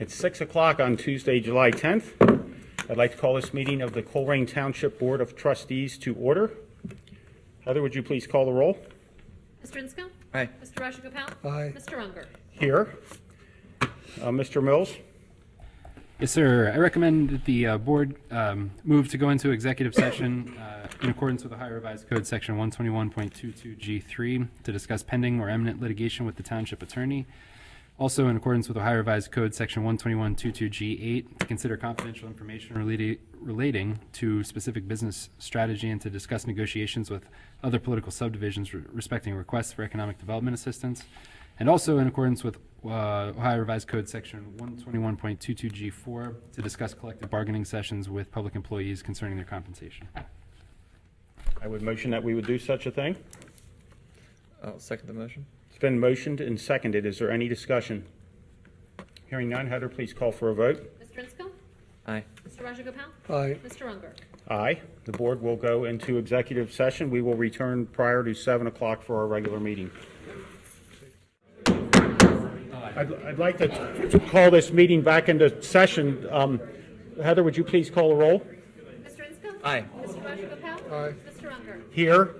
It's 6 o'clock on Tuesday, July 10th. I'd like to call this meeting of the Colerain Township Board of Trustees to order. Heather, would you please call the roll? Mr. Insco? Aye. Mr. Rajagopal? Aye. Mr. Unger? Here. Mr. Mills? Yes, sir. I recommend that the board move to go into executive session in accordance with Ohio Revised Code Section 121.22G3 to discuss pending or imminent litigation with the township attorney. Also, in accordance with Ohio Revised Code Section 121.22G8, to consider confidential information relating to specific business strategy and to discuss negotiations with other political subdivisions respecting requests for economic development assistance. And also, in accordance with Ohio Revised Code Section 121.22G4, to discuss collective bargaining sessions with public employees concerning their compensation. I would motion that we would do such a thing. I'll second the motion. It's been motioned and seconded. Is there any discussion? Hearing none, Heather, please call for a vote. Mr. Insco? Aye. Mr. Rajagopal? Aye. Mr. Unger? Aye. The board will go into executive session. We will return prior to 7 o'clock for our regular meeting. I'd like to call this meeting back into session. Heather, would you please call the roll? Mr. Insco? Aye. Mr. Rajagopal? Aye. Mr. Unger? Here.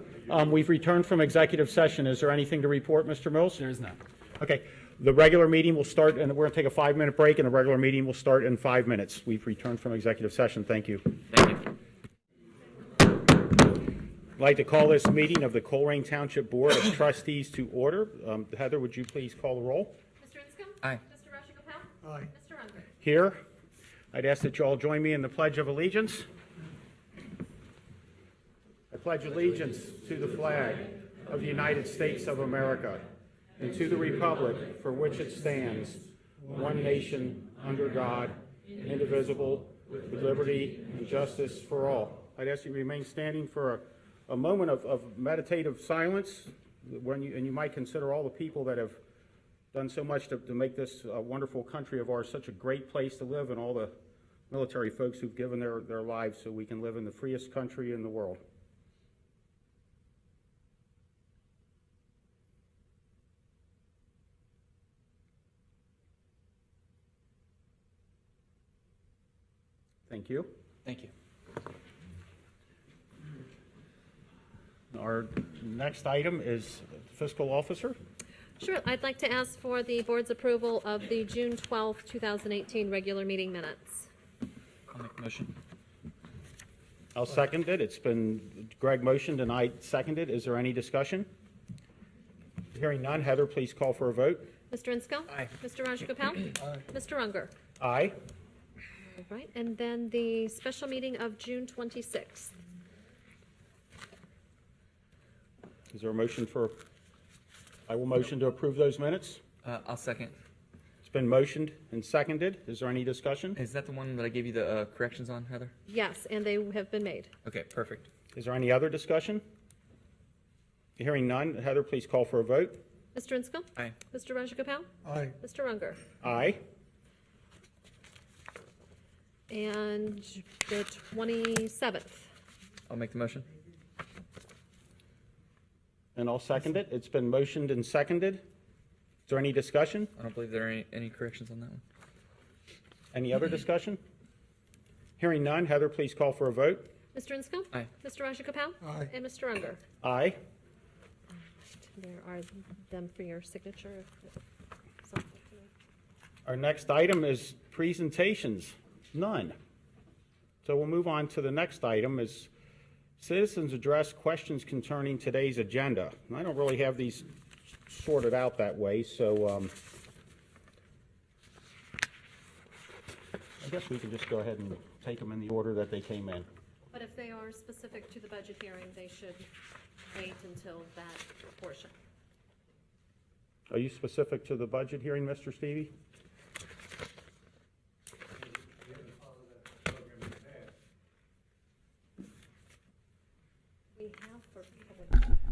We've returned from executive session. Is there anything to report, Mr. Mills? There is none. Okay. The regular meeting will start, and we're going to take a 5-minute break, and the regular meeting will start in 5 minutes. We've returned from executive session. Thank you. Thank you. I'd like to call this meeting of the Colerain Township Board of Trustees to order. Heather, would you please call the roll? Mr. Insco? Aye. Mr. Rajagopal? Aye. Mr. Unger? Here. I'd ask that you all join me in the Pledge of Allegiance. I pledge allegiance to the flag of the United States of America and to the republic for which it stands, one nation, under God, indivisible, with liberty and justice for all. I'd ask you to remain standing for a moment of meditative silence, and you might consider all the people that have done so much to make this wonderful country of ours such a great place to live, and all the military folks who've given their lives so we can live in the freest country in the world. Thank you. Thank you. Our next item is fiscal officer. Sure. I'd like to ask for the board's approval of the June 12th, 2018 regular meeting minutes. I'll make the motion. I'll second it. It's been Greg motioned and I seconded. Is there any discussion? Hearing none, Heather, please call for a vote. Mr. Insco? Aye. Mr. Rajagopal? Aye. Mr. Unger? Aye. All right. And then the special meeting of June 26th. Is there a motion for, I will motion to approve those minutes. I'll second. It's been motioned and seconded. Is there any discussion? Is that the one that I gave you the corrections on, Heather? Yes, and they have been made. Okay, perfect. Is there any other discussion? Hearing none, Heather, please call for a vote. Mr. Insco? Aye. Mr. Rajagopal? Aye. Mr. Unger? Aye. And the 27th. I'll make the motion. And I'll second it. It's been motioned and seconded. Is there any discussion? I don't believe there are any corrections on that one. Any other discussion? Hearing none, Heather, please call for a vote. Mr. Insco? Aye. Mr. Rajagopal? Aye. And Mr. Unger? Aye. There are them for your signature. Our next item is presentations. None. So we'll move on to the next item is citizens address questions concerning today's agenda. And I don't really have these sorted out that way, so I guess we can just go ahead and take them in the order that they came in. But if they are specific to the budget hearing, they should wait until that portion. Are you specific to the budget hearing, Mr. Stevie?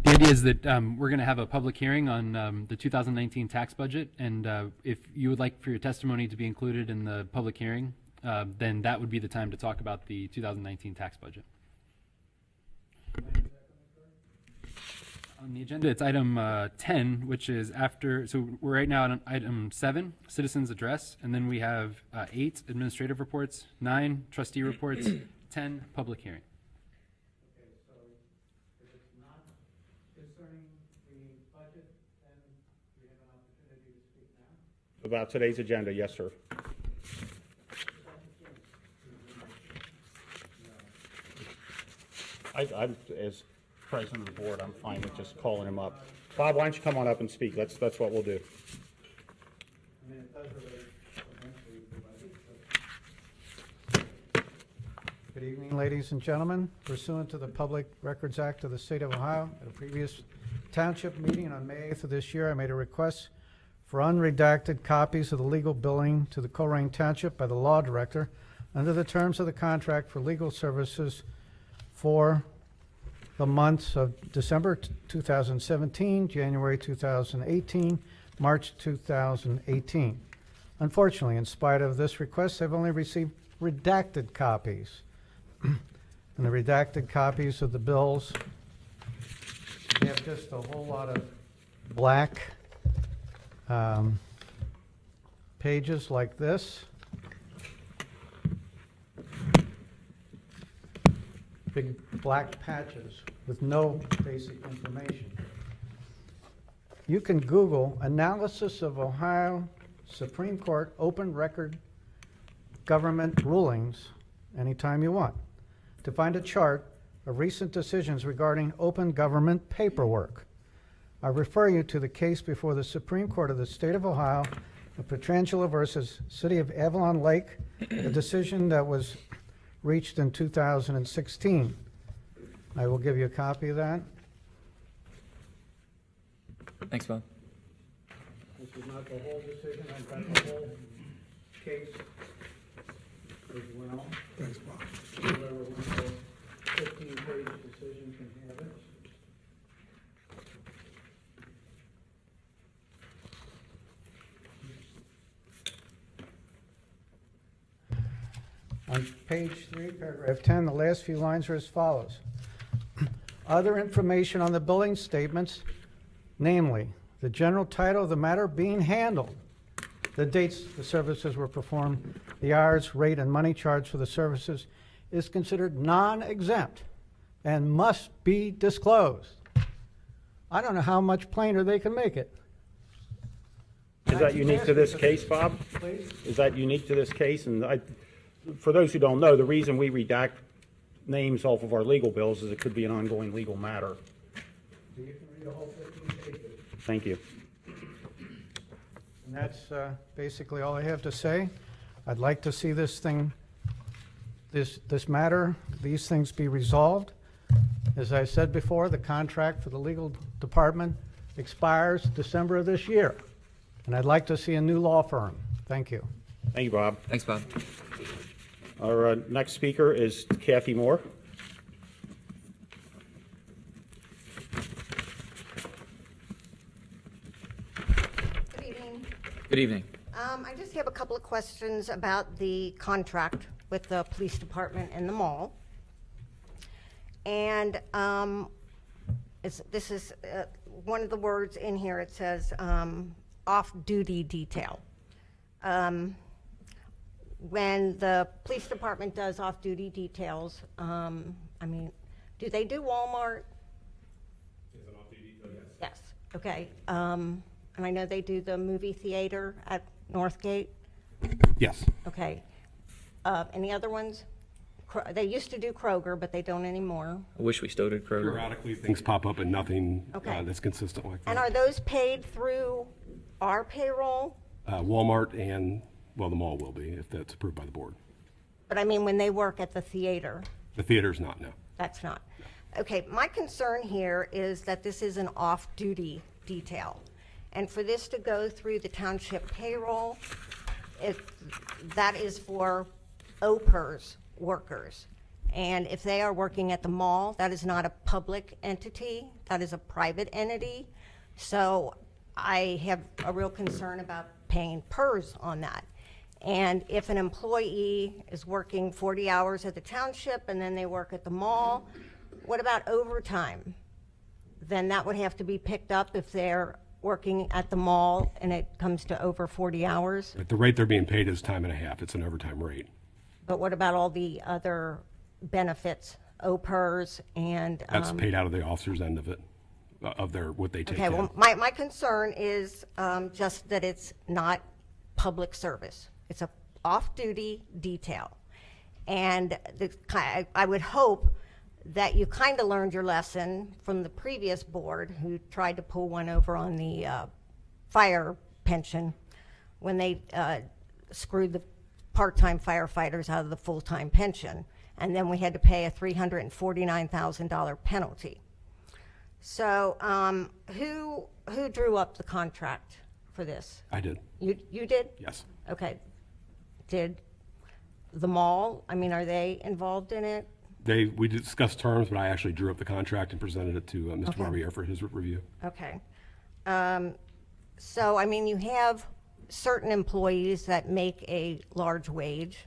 The idea is that we're going to have a public hearing on the 2019 tax budget, and if you would like for your testimony to be included in the public hearing, then that would be the time to talk about the 2019 tax budget. On the agenda, it's item 10, which is after, so we're right now on item 7, citizens address, and then we have 8, administrative reports, 9, trustee reports, 10, public hearing. Okay, so if it's not concerning the budget, then we have an opportunity to speak now? About today's agenda, yes, sir. I'm, as president of the board, I'm fine with just calling him up. Bob, why don't you come on up and speak? That's what we'll do. I mean, it does relate eventually to budget. Good evening, ladies and gentlemen. Pursuant to the Public Records Act of the State of Ohio, at a previous township meeting on May 8th of this year, I made a request for unredacted copies of the legal billing to the Colerain Township by the law director under the terms of the contract for legal services for the months of December 2017, January 2018, March 2018. Unfortunately, in spite of this request, I've only received redacted copies. And the redacted copies of the bills have just a whole lot of black pages like this. Big black patches with no basic information. You can Google analysis of Ohio Supreme Court open record government rulings anytime you want to find a chart of recent decisions regarding open government paperwork. I refer you to the case before the Supreme Court of the State of Ohio of Petrangelo versus City of Avalon Lake, a decision that was reached in 2016. I will give you a copy of that. Thanks, Bob. This is not the whole decision, I've got the whole case as well. Thanks, Bob. Whoever wants a 15-page decision can have it. On page 3, paragraph 10, the last few lines are as follows. Other information on the billing statements, namely the general title of the matter being handled, the dates the services were performed, the hours, rate, and money charged for the services, is considered non-exempt and must be disclosed. I don't know how much plainer they can make it. Is that unique to this case, Bob? Please? Is that unique to this case? And for those who don't know, the reason we redact names off of our legal bills is it could be an ongoing legal matter. You can read the whole 15 pages. Thank you. And that's basically all I have to say. I'd like to see this thing, this matter, these things be resolved. As I said before, the contract for the legal department expires December of this year. And I'd like to see a new law firm. Thank you. Thank you, Bob. Thanks, Bob. Our next speaker is Kathy Moore. Good evening. Good evening. I just have a couple of questions about the contract with the police department and the mall. And this is one of the words in here, it says off-duty detail. When the police department does off-duty details, I mean, do they do Walmart? Is it off-duty? Yes. Yes, okay. And I know they do the movie theater at Northgate. Yes. Okay. Any other ones? They used to do Kroger, but they don't anymore. I wish we still did Kroger. Periodically, things pop up and nothing Okay. that's consistent like And that. are those paid through our payroll? Walmart and, well, the mall will be if that's approved by the board. But I mean, when they work at the theater, The theater's not, no. that's not. Okay, my concern here is that this is an off-duty detail. And for this to go through the township payroll, that is for Opers workers. And if they are working at the mall, that is not a public entity, that is a private entity. So I have a real concern about paying PERS on that. And if an employee is working 40 hours at the township and then they work at the mall, what about overtime? then that would have to be picked up if they're working at the mall and it comes to over 40 hours. But the rate they're being paid is time and a half. It's an overtime rate. But what about all the other benefits, Opers and? That's paid out of the officer's end of it, of their, what they take Okay, in. well, my concern is just that it's not public service. It's a off-duty detail. And I would hope that you kind of learned your lesson from the previous board who tried to pull one over on the fire pension when they screwed the part-time firefighters out of the full-time pension. And then we had to pay a $349,000 penalty. So who drew up the contract for this? I did, You did? yes. Okay. Did the mall, I mean, are they involved in it? We discussed terms, but I actually drew up the contract and presented it to Mr. Barbier for his review. Okay. So, I mean, you have certain employees that make a large wage,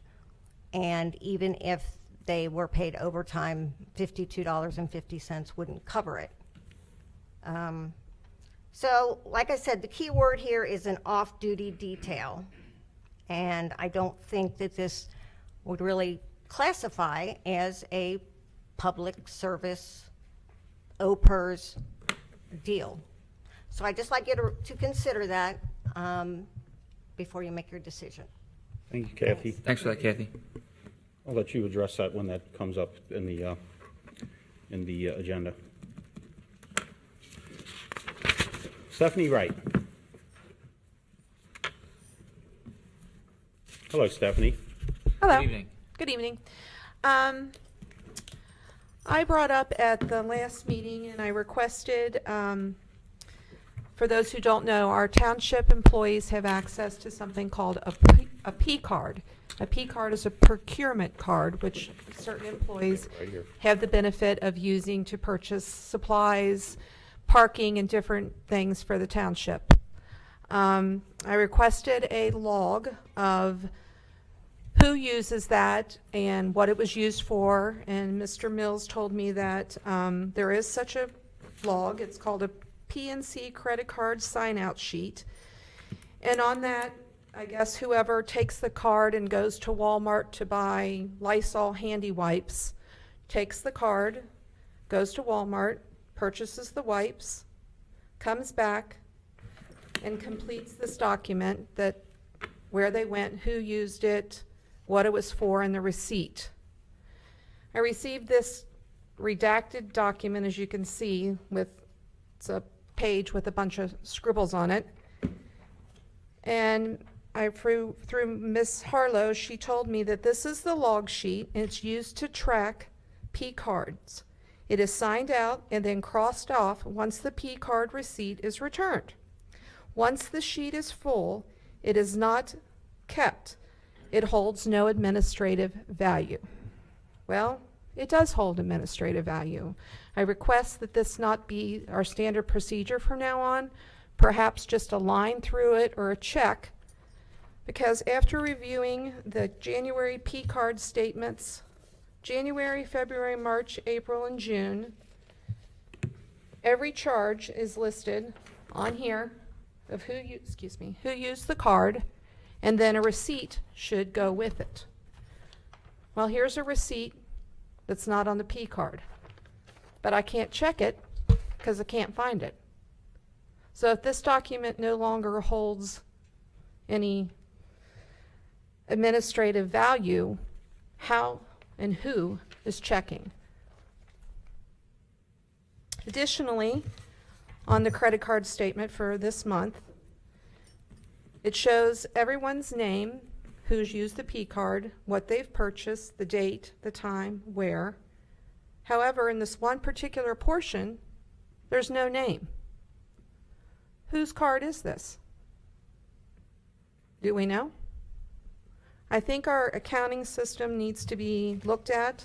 and even if they were paid overtime, $52.50 wouldn't cover it. So, like I said, the key word here is an off-duty detail, and I don't think that this would really classify as a public service Opers deal. So I'd just like you to consider that before you make your decision. Thank you, Kathy. Thanks for that, Kathy. I'll let you address that when that comes up in the agenda. Stephanie Wright. Hello, Stephanie. Hello. Good evening. Good evening. I brought up at the last meeting and I requested, for those who don't know, our township employees have access to something called a P card. A P card is a procurement card, which certain employees Right here. have the benefit of using to purchase supplies, parking, and different things for the township. I requested a log of who uses that and what it was used for, and Mr. Mills told me that there is such a log. It's called a PNC credit card sign-out sheet, and on that, I guess whoever takes the card and goes to Walmart to buy Lysol handy wipes takes the card, goes to Walmart, purchases the wipes, comes back, and completes this document that where they went, who used it, what it was for, and the receipt. I received this redacted document, as you can see, it's a page with a bunch of scribbles on it. And through Miss Harlow, she told me that this is the log sheet, and it's used to track P cards. It is signed out and then crossed off once the P card receipt is returned. Once the sheet is full, it is not kept. It holds no administrative value. Well, it does hold administrative value. I request that this not be our standard procedure from now on, perhaps just a line through it or a check, because after reviewing the January P card statements, January, February, March, April, and June, every charge is listed on here of who used the card, and then a receipt should go with it. Well, here's a receipt that's not on the P card, but I can't check it because I can't find it. So if this document no longer holds any administrative value, how and who is checking? Additionally, on the credit card statement for this month, it shows everyone's name, who's used the P card, what they've purchased, the date, the time, where. However, in this one particular portion, there's no name. Whose card is this? Do we know? I think our accounting system needs to be looked at,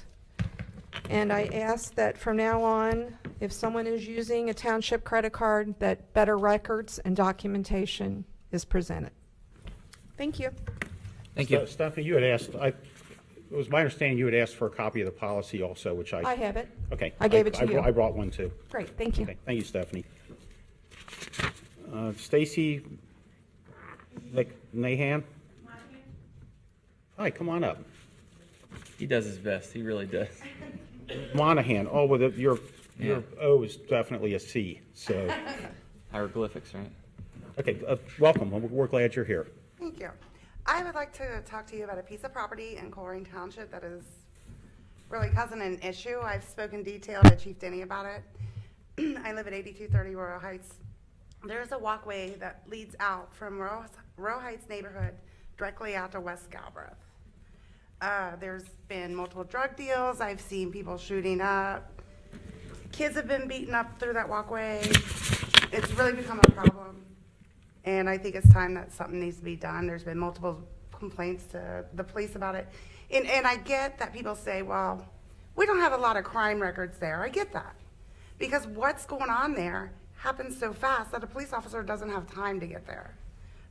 and I ask that from now on, if someone is using a township credit card, that better records and documentation is presented. Thank you. Thank you. Stephanie, you had asked, It was my understanding you had asked for a copy of the policy also, which I have it. Okay. I gave it to you. I brought one too. Great, thank you. Okay, thank you, Stephanie. Stacy Nahan? Hi, come on up. He does his best. He really does. Monahan, oh, well, your O is definitely a C, so, Hieroglyphics, right? okay, welcome, we're glad you're here. Thank you. I would like to talk to you about a piece of property in Colerain Township that is really causing an issue. I've spoken detail to Chief Denny about it. I live at 8230 Royal Heights. There's a walkway that leads out from Royal Heights neighborhood directly out to West Galbraith. There's been multiple drug deals. I've seen people shooting up. Kids have been beaten up through that walkway. It's really become a problem. And I think it's time that something needs to be done. There's been multiple complaints to the police about it. And I get that people say, well, we don't have a lot of crime records there. I get that. Because what's going on there happens so fast that a police officer doesn't have time to get there.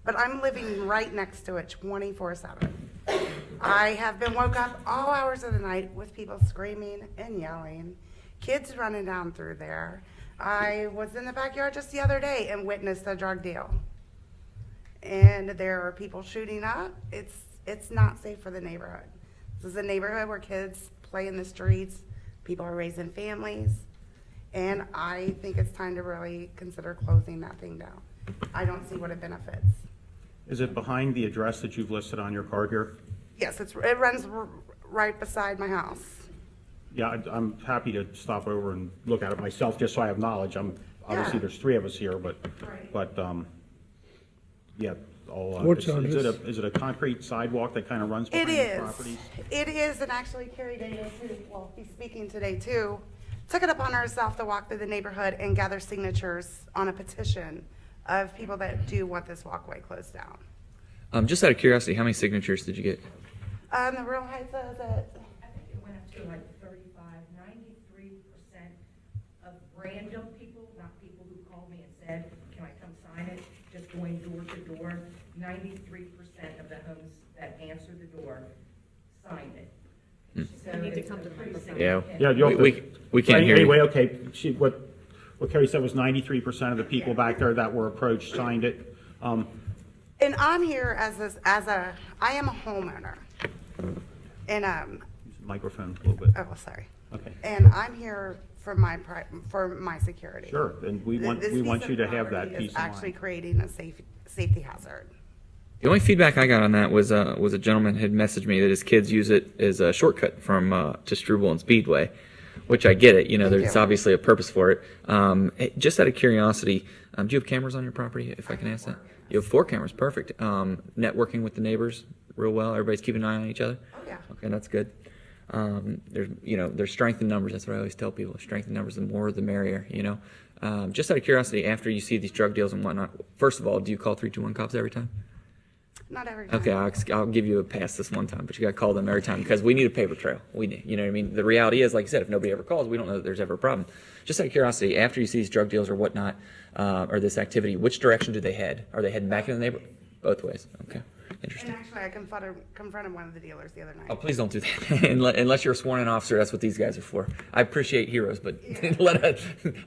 But I'm living right next to it 24/7. I have been woke up all hours of the night with people screaming and yelling, kids running down through there. I was in the backyard just the other day and witnessed a drug deal. And there are people shooting up. It's not safe for the neighborhood. This is a neighborhood where kids play in the streets, people are raising families, and I think it's time to really consider closing that thing down. I don't see what it benefits. Is it behind the address that you've listed on your card here? Yes, it runs right beside my house. Yeah, I'm happy to stop over and look at it myself, just so I have knowledge. Obviously, Yeah. there's three of us here, but, Right. yeah, What's on is this? it a concrete sidewalk that kind of runs It behind the is. properties? It is, and actually Carrie Davis, who will be speaking today too, took it upon herself to walk through the neighborhood and gather signatures on a petition of people that do want this walkway closed down. Just out of curiosity, how many signatures did you get? The Real Heights says that, I think it went up to like 93% of random people, not people who called me and said, can I come sign it? Just going door to door, 93% of the homes that answered the door signed it. So You need to it's come a to the pretty microphone. Yeah. significant- Yeah, you'll have to- We can't hear Anyway, you. okay, what Carrie said was 93% of the people back there that were approached signed it. and I'm here I am a homeowner. And, Use the microphone a little bit. oh, sorry. Okay, And I'm here for my security. sure, and we want This you piece to of have that property peace is of actually mind. creating a safety hazard. The only feedback I got on that was a gentleman had messaged me that his kids use it as a shortcut from to Struble and Speedway, which I get it. You know, Thank there's you. obviously a purpose for it. Hey, just out of curiosity, do you have cameras on your property? If I can ask that, you have 4 cameras. Perfect. Networking with the neighbors real well. Everybody's keeping an eye on each other. Oh, yeah. Okay, that's good. There's strength in numbers. That's what I always tell people. Strength in numbers, the more the merrier. Just out of curiosity, after you see these drug deals and whatnot, first of all, do you call 321 cops every time? Not every time. Okay, I'll give you a pass this one time, but you got to call them every time because we need a paper trail. You know what I mean? The reality is, like you said, if nobody ever calls, we don't know that there's ever a problem. Just out of curiosity, after you see these drug deals or whatnot, or this activity, which direction do they head? Are they heading back in the neighborhood? Both ways. Okay, interesting. And actually, I confronted one of the dealers the other night. Oh, please don't do that. Unless you're a sworn-in officer, that's what these guys are for. I appreciate heroes, but Yeah.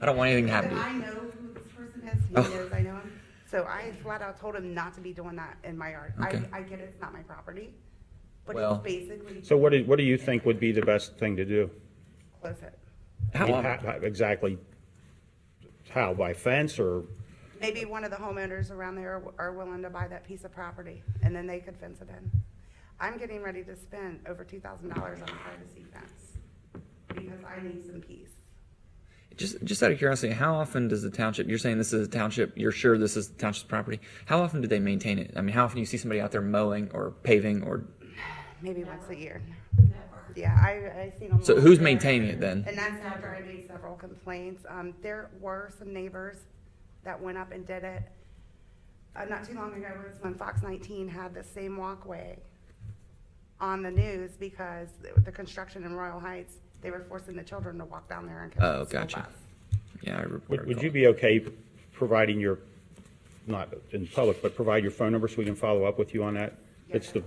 I don't want anything to happen to you. I know who this person is. He Oh. knows I know him. So I flat out told him not to be doing that in my yard. Okay. I get it's not my property, but Well- it's basically So what do you think would be the best thing to do? close it. How long? Exactly, how, by fence or? Maybe one of the homeowners around there are willing to buy that piece of property, and then they could fence it in. I'm getting ready to spend over $2,000 on a privacy fence because I need some peace. Just out of curiosity, how often does the township, you're saying this is a township, you're sure this is the township's property, how often do they maintain it? I mean, how often do you see somebody out there mowing or paving or, Maybe once a year. Yeah, I seen them. so last who's year. maintaining it then? And that's after I made several complaints. There were some neighbors that went up and did it. Not too long ago was when Fox 19 had the same walkway on the news because the construction in Royal Heights, they were forcing the children to walk down there and catch Oh, the school gotcha. bus. Yeah, I Would you be okay providing your, not in public, but provide your phone number so we can follow up with you on that? Yes, It's sir.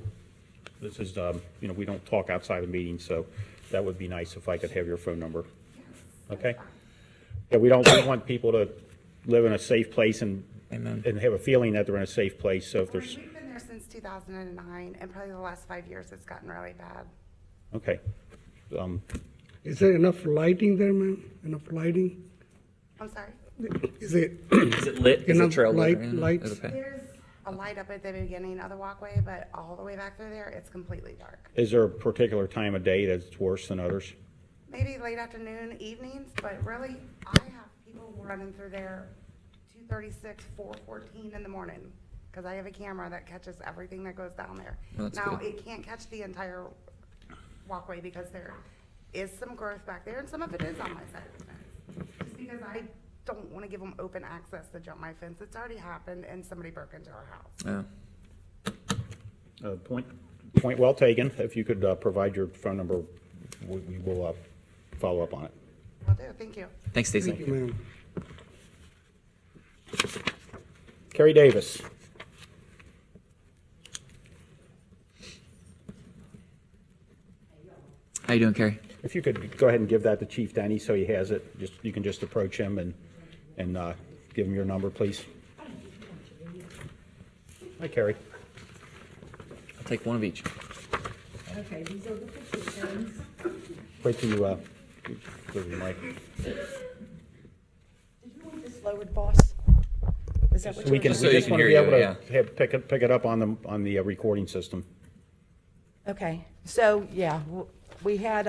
This is, we don't talk outside of meetings, so that would be nice if I could have your phone number. Okay? Yeah, we want people to live in a safe place and have a feeling that they're in a safe place, so if there's, We've been there since 2009, and probably the last 5 years, it's gotten really bad. okay. Is there enough lighting there, ma'am? Enough lighting? I'm sorry? Is it Is it lit? Is the enough trail lit? lights? Okay. There's a light up at the beginning of the walkway, but all the way back through there, it's completely dark. Is there a particular time of day that's worse than others? Maybe late afternoon, evenings, but really, I have people running through there 2:36, 4:14 in the morning, because I have a camera that catches everything that goes down there. Well, that's Now, good. it can't catch the entire walkway because there is some growth back there, and some of it is on my side of the fence. Just because I don't want to give them open access to jump my fence. It's already happened, and somebody broke into our house. Oh. Point well taken. If you could provide your phone number, we will follow up on it. Will do, thank you. Thanks, Stacy. Thank you, ma'am. Kerry Davis. How you doing, Carrie? If you could go ahead and give that to Chief Denny so he has it, you can just approach him and give him your number, please. Hi, Kerry. I'll take one of each. Okay, these are the petitions. Wait till you go to the mic. Did you want this lowered, boss? Is that what We you can, were Just so we you just can want to hear be able you, to pick it up on the recording system. Okay, so, yeah, we had,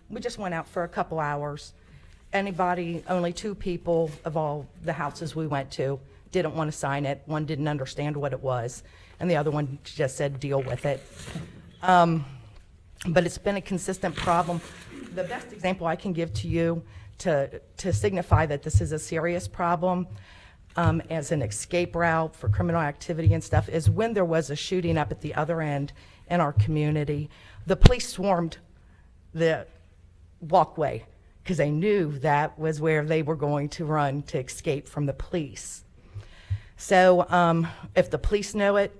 we just went out for a couple hours. Only 2 people of all the houses we went to didn't want to sign it. One didn't understand what it was, and the other one just said, deal with it. But it's been a consistent problem. The best example I can give to you to signify that this is a serious problem, as an escape route for criminal activity and stuff, is when there was a shooting up at the other end in our community. The police swarmed the walkway because they knew that was where they were going to run to escape from the police. So if the police know it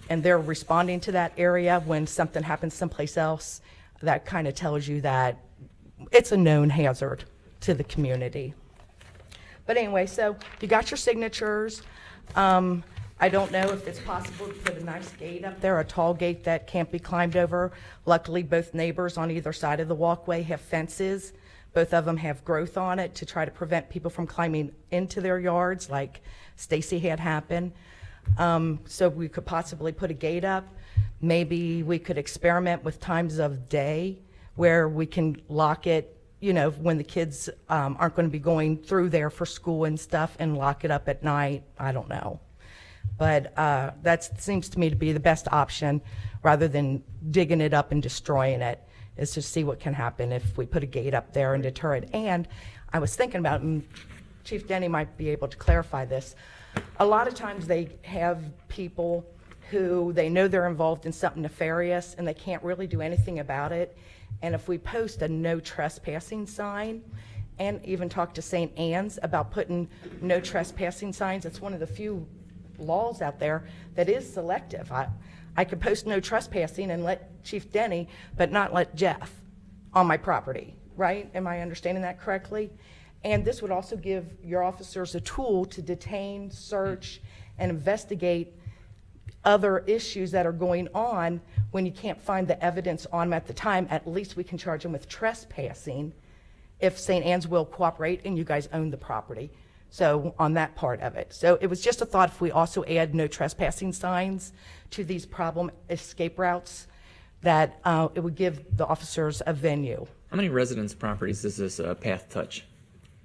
and they're responding to that area when something happens someplace else, that kind of tells you that it's a known hazard to the community. But anyway, so you got your signatures. I don't know if it's possible to put a nice gate up there, a tall gate that can't be climbed over. Luckily, both neighbors on either side of the walkway have fences. Both of them have growth on it to try to prevent people from climbing into their yards like Stacy had happen. So we could possibly put a gate up. Maybe we could experiment with times of day where we can lock it, when the kids aren't going to be going through there for school and stuff, and lock it up at night. I don't know. But that seems to me to be the best option, rather than digging it up and destroying it, is to see what can happen if we put a gate up there and deter it. And I was thinking about, and Chief Denny might be able to clarify this, a lot of times they have people who they know they're involved in something nefarious and they can't really do anything about it. And if we post a no trespassing sign, and even talk to St. Anne's about putting no trespassing signs, it's one of the few laws out there that is selective. I could post no trespassing and let Chief Denny, but not let Jeff on my property, right? Am I understanding that correctly? And this would also give your officers a tool to detain, search, and investigate other issues that are going on when you can't find the evidence on them at the time. At least we can charge them with trespassing if St. Anne's will cooperate and you guys own the property. So on that part of it. So it was just a thought, if we also add no trespassing signs to these problem escape routes, that it would give the officers a venue. How many residence properties does this path touch?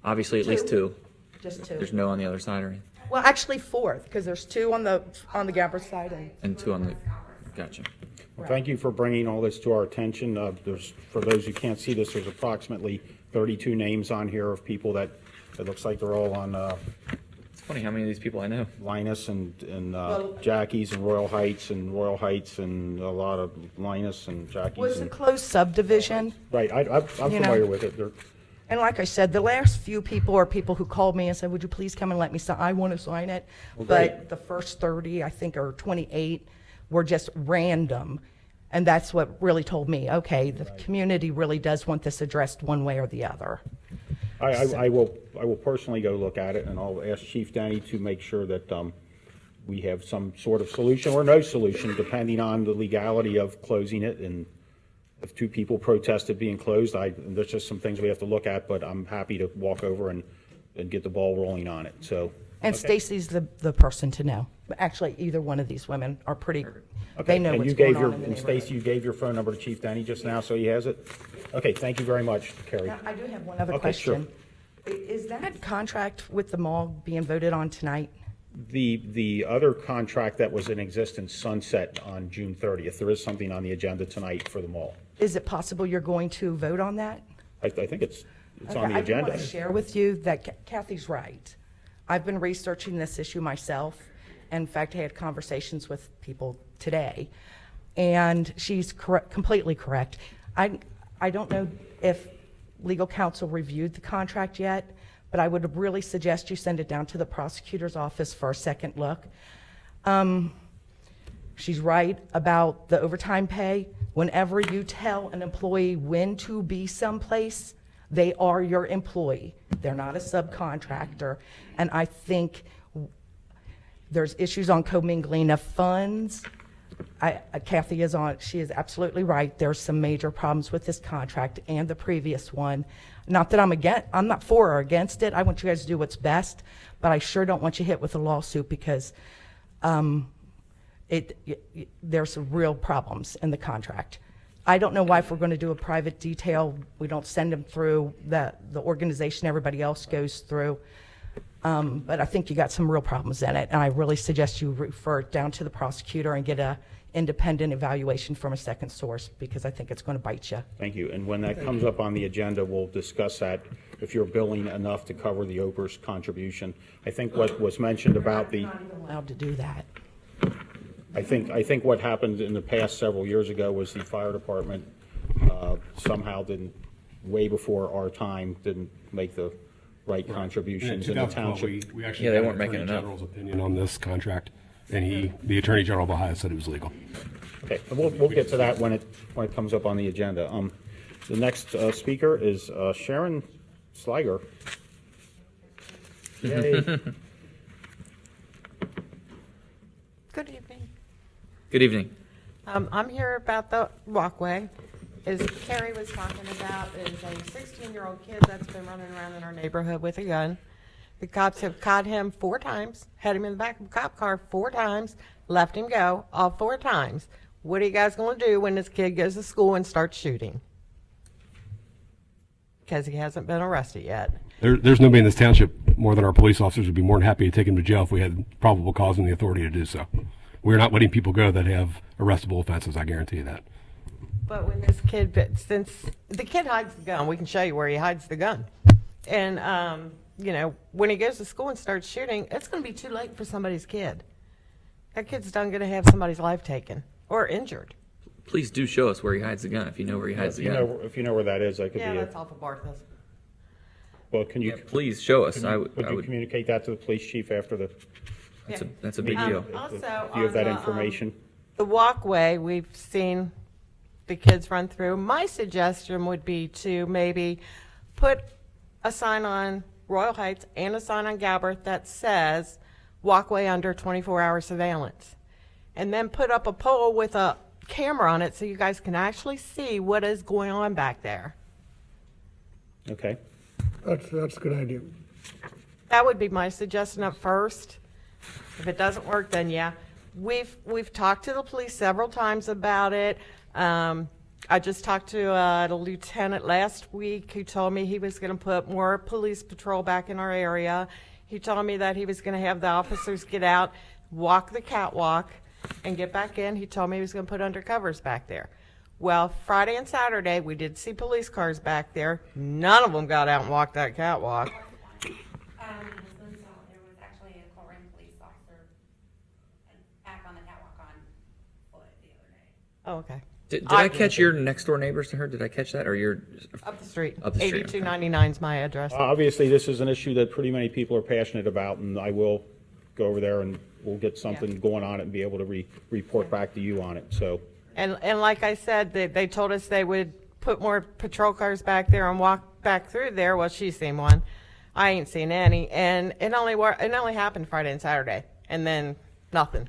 Obviously, at least 2. Just 2. There's no on the other side, or anything? Well, actually 4, because there's 2 on the Gabber side. And 2 on the. Gotcha. Well, thank you for bringing all this to our attention. For those who can't see this, there's approximately 32 names on here of people that it looks like they're all on It's funny how many of these people I know. Linus and Jackie's and Royal Heights and a lot of Linus and Jackie's. Was a closed subdivision. Right, I'm familiar with it. And like I said, the last few people are people who called me and said, would you please come and let me sign? I want to sign it. Well, but great. the first 30, I think, or 28 were just random. And that's what really told me, okay, the community really does want this addressed one way or the other. I will personally go look at it, and I'll ask Chief Denny to make sure that we have some sort of solution or no solution, depending on the legality of closing it. And if 2 people protested being closed, there's just some things we have to look at, but I'm happy to walk over and get the ball rolling on it. So. And Okay. Stacy's the person to know. Actually, either one of these women are pretty, they know And what's you going gave your, on in the and neighborhood. Stacy, you gave your phone number to Chief Denny just now, so he has it? Okay, thank you very much, Carrie. Now, I do have one other Okay, sure. question. Is that contract with the mall being voted on tonight? The other contract that was in existence sunset on June 30th. There is something on the agenda tonight for the mall. Is it possible you're going to vote on that? I think it's Okay, on the I do agenda. want to share with you that Kathy's right. I've been researching this issue myself. In fact, I had conversations with people today, and she's completely correct. I don't know if legal counsel reviewed the contract yet, but I would really suggest you send it down to the prosecutor's office for a second look. She's right about the overtime pay. Whenever you tell an employee when to be someplace, they are your employee. They're not a subcontractor. And I think there's issues on commingling of funds. Kathy is on, she is absolutely right. There's some major problems with this contract and the previous one. Not that I'm not for or against it. I want you guys to do what's best, but I sure don't want you hit with a lawsuit because there's some real problems in the contract. I don't know why if we're going to do a private detail, we don't send them through the organization everybody else goes through. But I think you got some real problems in it, and I really suggest you refer it down to the prosecutor and get a independent evaluation from a second source, because I think it's going to bite you. Thank you. And when that comes up on the agenda, we'll discuss that, if you're billing enough to cover the Opers contribution. I think what was mentioned about the... Not even allowed to do that. I think what happened in the past several years ago was the fire department somehow didn't, way before our time, didn't make the right contributions in the 2012, township. we actually Yeah, they got weren't making Attorney enough. General's opinion on this contract, and the Attorney General of Ohio said it was legal. Okay, and we'll get to that when it comes up on the agenda. The next speaker is Sharon Sliger. Yay. Good evening. Good evening. I'm here about the walkway. As Carrie was talking about, is a 16-year-old kid that's been running around in our neighborhood with a gun. The cops have caught him 4 times, had him in the back of a cop car 4 times, left him go all 4 times. What are you guys going to do when this kid goes to school and starts shooting? Because he hasn't been arrested yet. There's nobody in this township more than our police officers would be more than happy to take him to jail if we had probable cause and the authority to do so. We're not letting people go that have arrestable offenses, I guarantee you that. But when this kid, since the kid hides the gun, we can show you where he hides the gun. And, you know, when he goes to school and starts shooting, it's going to be too late for somebody's kid. That kid's done going to have somebody's life taken or injured. Please do show us where he hides the gun if you know where he hides the gun. If you know where that is, that could Yeah, be that's off of Barthel's. Well, can you... Yeah, please show us. Would you communicate that to the police chief after the... That's a big deal. Also, Do you have that information? The walkway, we've seen the kids run through. My suggestion would be to maybe put a sign on Royal Heights and a sign on Galbraith that says walkway under 24-hour surveillance. And then put up a pole with a camera on it so you guys can actually see what is going on back there. Okay. That's a good idea. That would be my suggestion at first. If it doesn't work, then yeah. We've talked to the police several times about it. I just talked to a lieutenant last week who told me he was going to put more police patrol back in our area. He told me that he was going to have the officers get out, walk the catwalk, and get back in. He told me he was going to put undercovers back there. Well, Friday and Saturday, we did see police cars back there. None of them got out and walked that catwalk. There was actually a Corian police officer back on the catwalk on foot the other day. Oh, okay. Did I catch your next door neighbors to her? Did I catch that, or you're up the street? Up the street. 8299 is my address. Obviously, this is an issue that pretty many people are passionate about, and I will go over there and we'll get something going on it and be able to report back to you on it. So And like I said, they told us they would put more patrol cars back there and walk back through there. Well, she's seen one. I ain't seen any. And it only happened Friday and Saturday. And then nothing.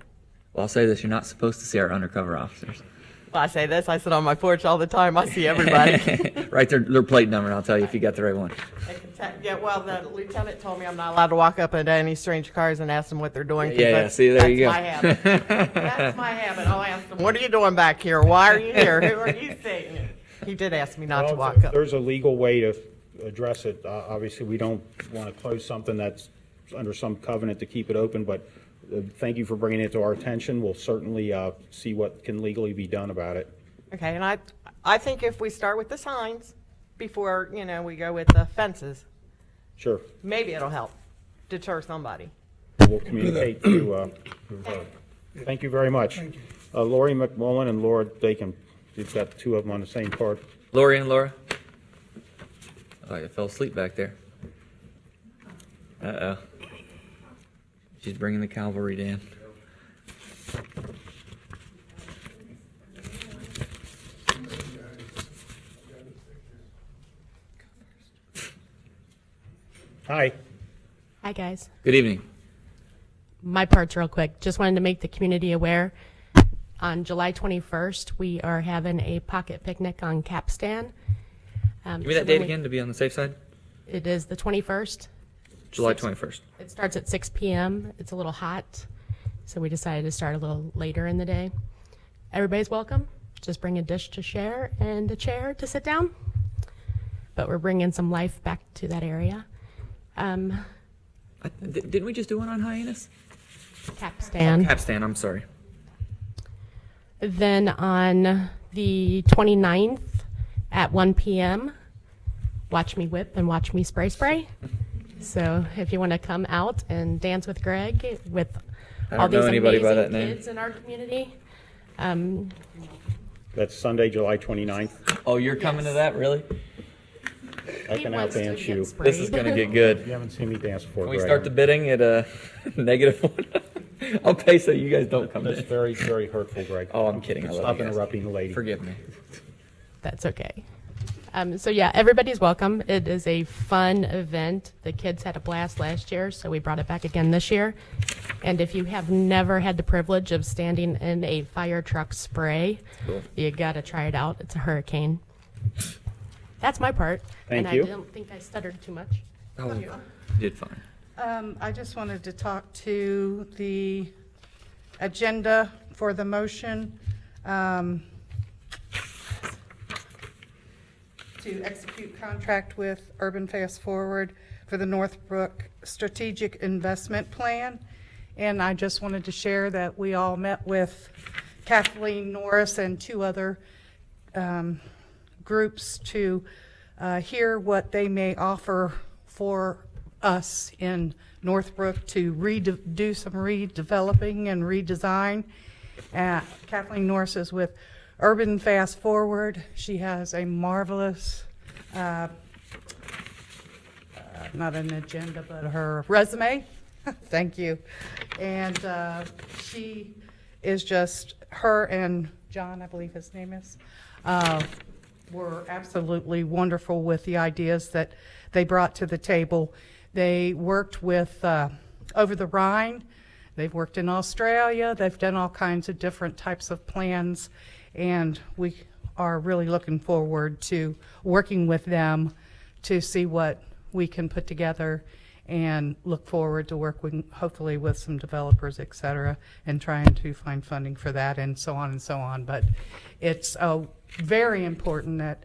Well, I'll say this: you're not supposed to see our undercover officers. Well, I say this. I sit on my porch all the time. I see everybody. Right, their plate number, and I'll tell you if you got the right one. Yeah, well, the lieutenant told me I'm not allowed to walk up into any strange cars and ask them what they're doing. 'Cause Yeah, see, there you go. My habit. That's my habit. I'll ask them, what are you doing back here? Why are you here? Who are you saying? He did ask me not to walk up. There's a legal way to address it. Obviously, we don't want to close something that's under some covenant to keep it open, but thank you for bringing it to our attention. We'll certainly see what can legally be done about it. Okay, and I think if we start with the signs before, we go with the fences, Sure. maybe it'll help deter somebody. We'll communicate to thank you very much. Lori McMullen and Laura Dakin. You've got two of them on the same card. Lori and Laura. Oh, you fell asleep back there. Uh-oh. She's bringing the cavalry down. Hi. Hi, guys. Good evening. My part's real quick. Just wanted to make the community aware. On July 21st, we are having a pocket picnic on Capstan. Give me that date again to be on the safe side. It is the 21st. July 21st. It starts at 6 p.m. It's a little hot, so we decided to start a little later in the day. Everybody's welcome. Just bring a dish to share and a chair to sit down. But we're bringing some life back to that area. Didn't we just do one on Hyannis? Capstan. Oh, Capstan, I'm sorry. Then on the 29th at 1 p.m., watch me whip and watch me spray. So if you want to come out and dance with Greg, with all these amazing kids in our community. That's Sunday, July 29th. Oh, you're coming to that, really? I can outdance you. This is going to get good. You haven't seen me dance before, Can we Greg. start the bidding at a -1? I'll pay so you guys don't come That's in. very, very hurtful, Greg. Oh, I'm kidding. I love Stop you guys. interrupting the lady. Forgive me. That's okay. So yeah, everybody's welcome. It is a fun event. The kids had a blast last year, so we brought it back again this year. And if you have never had the privilege of standing in a fire truck spray, Cool. you got to try it out. It's a hurricane. That's my part. Thank and you. I don't think I stuttered too much. Oh, you did fine. I just wanted to talk to the agenda for the motion to execute contract with Urban Fast Forward for the Northbrook Strategic Investment Plan. And I just wanted to share that we all met with Kathleen Norris and two other groups to hear what they may offer for us in Northbrook to do some redeveloping and redesign. Kathleen Norris is with Urban Fast Forward. She has a marvelous, not an agenda, but her resume. Thank you. And she is just, her and John, I believe his name is, were absolutely wonderful with the ideas that they brought to the table. They worked with Over the Rhine. They've worked in Australia. They've done all kinds of different types of plans. And we are really looking forward to working with them to see what we can put together, and look forward to working hopefully with some developers, et cetera, and trying to find funding for that and so on and so on. But it's very important that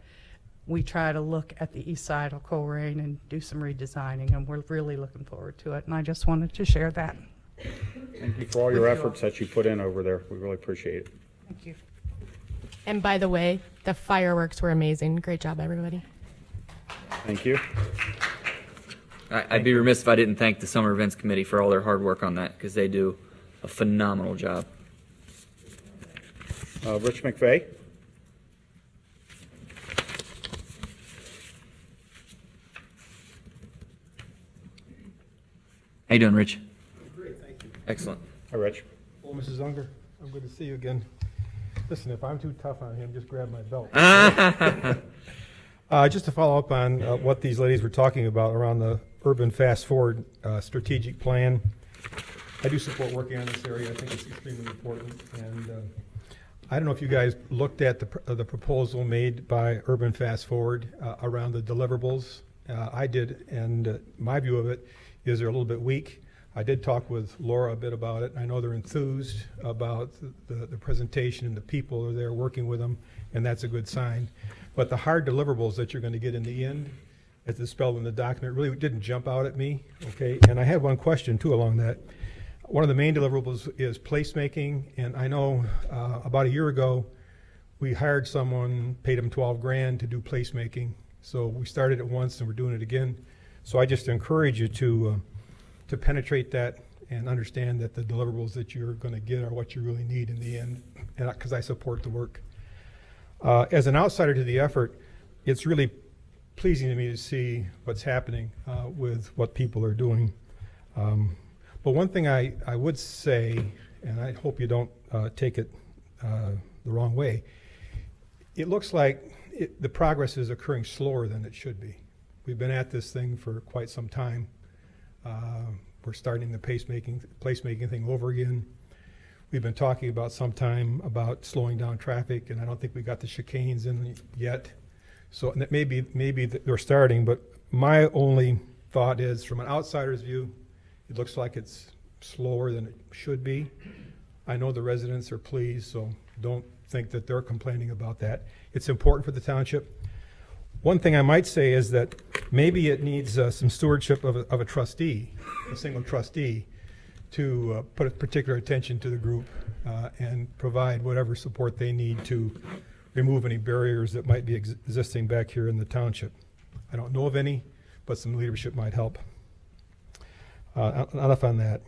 we try to look at the east side of Colerain and do some redesigning, and we're really looking forward to it. And I just wanted to share that. Thank you for all your efforts that you put in over there. We really appreciate it. Thank you. And by the way, the fireworks were amazing. Great job, everybody. Thank you. I'd be remiss if I didn't thank the Summer Events Committee for all their hard work on that, because they do a phenomenal job. Rich McVeigh. How you doing, Rich? Great, thank you. Excellent. Hi, Rich. Well, Mrs. Unger, I'm good to see you again. Listen, if I'm too tough on him, just grab my belt. Just to follow up on what these ladies were talking about around the urban fast forward strategic plan. I do support working on this area. I think it's extremely important. And I don't know if you guys looked at the proposal made by Urban Fast Forward around the deliverables. I did, and my view of it is they're a little bit weak. I did talk with Laura a bit about it. I know they're enthused about the presentation and the people are there working with them, and that's a good sign. But the hard deliverables that you're going to get in the end, as it's spelled in the document, really didn't jump out at me. Okay, and I had one question too along that. One of the main deliverables is placemaking, and I know about a year ago we hired someone, paid him $12,000 to do placemaking. So we started it once and we're doing it again. So I just encourage you to penetrate that and understand that the deliverables that you're going to get are what you really need in the end, and because I support the work. As an outsider to the effort, it's really pleasing to me to see what's happening with what people are doing. But one thing I would say, and I hope you don't take it the wrong way, it looks like the progress is occurring slower than it should be. We've been at this thing for quite some time. We're starting the placemaking thing over again. We've been talking about some time about slowing down traffic, and I don't think we got the chicanes in yet. So that maybe they're starting, but my only thought is, from an outsider's view, it looks like it's slower than it should be. I know the residents are pleased, so don't think that they're complaining about that. It's important for the township. One thing I might say is that maybe it needs some stewardship of a trustee, a single trustee, to put particular attention to the group and provide whatever support they need to remove any barriers that might be existing back here in the township. I don't know of any, but some leadership might help. Enough on that.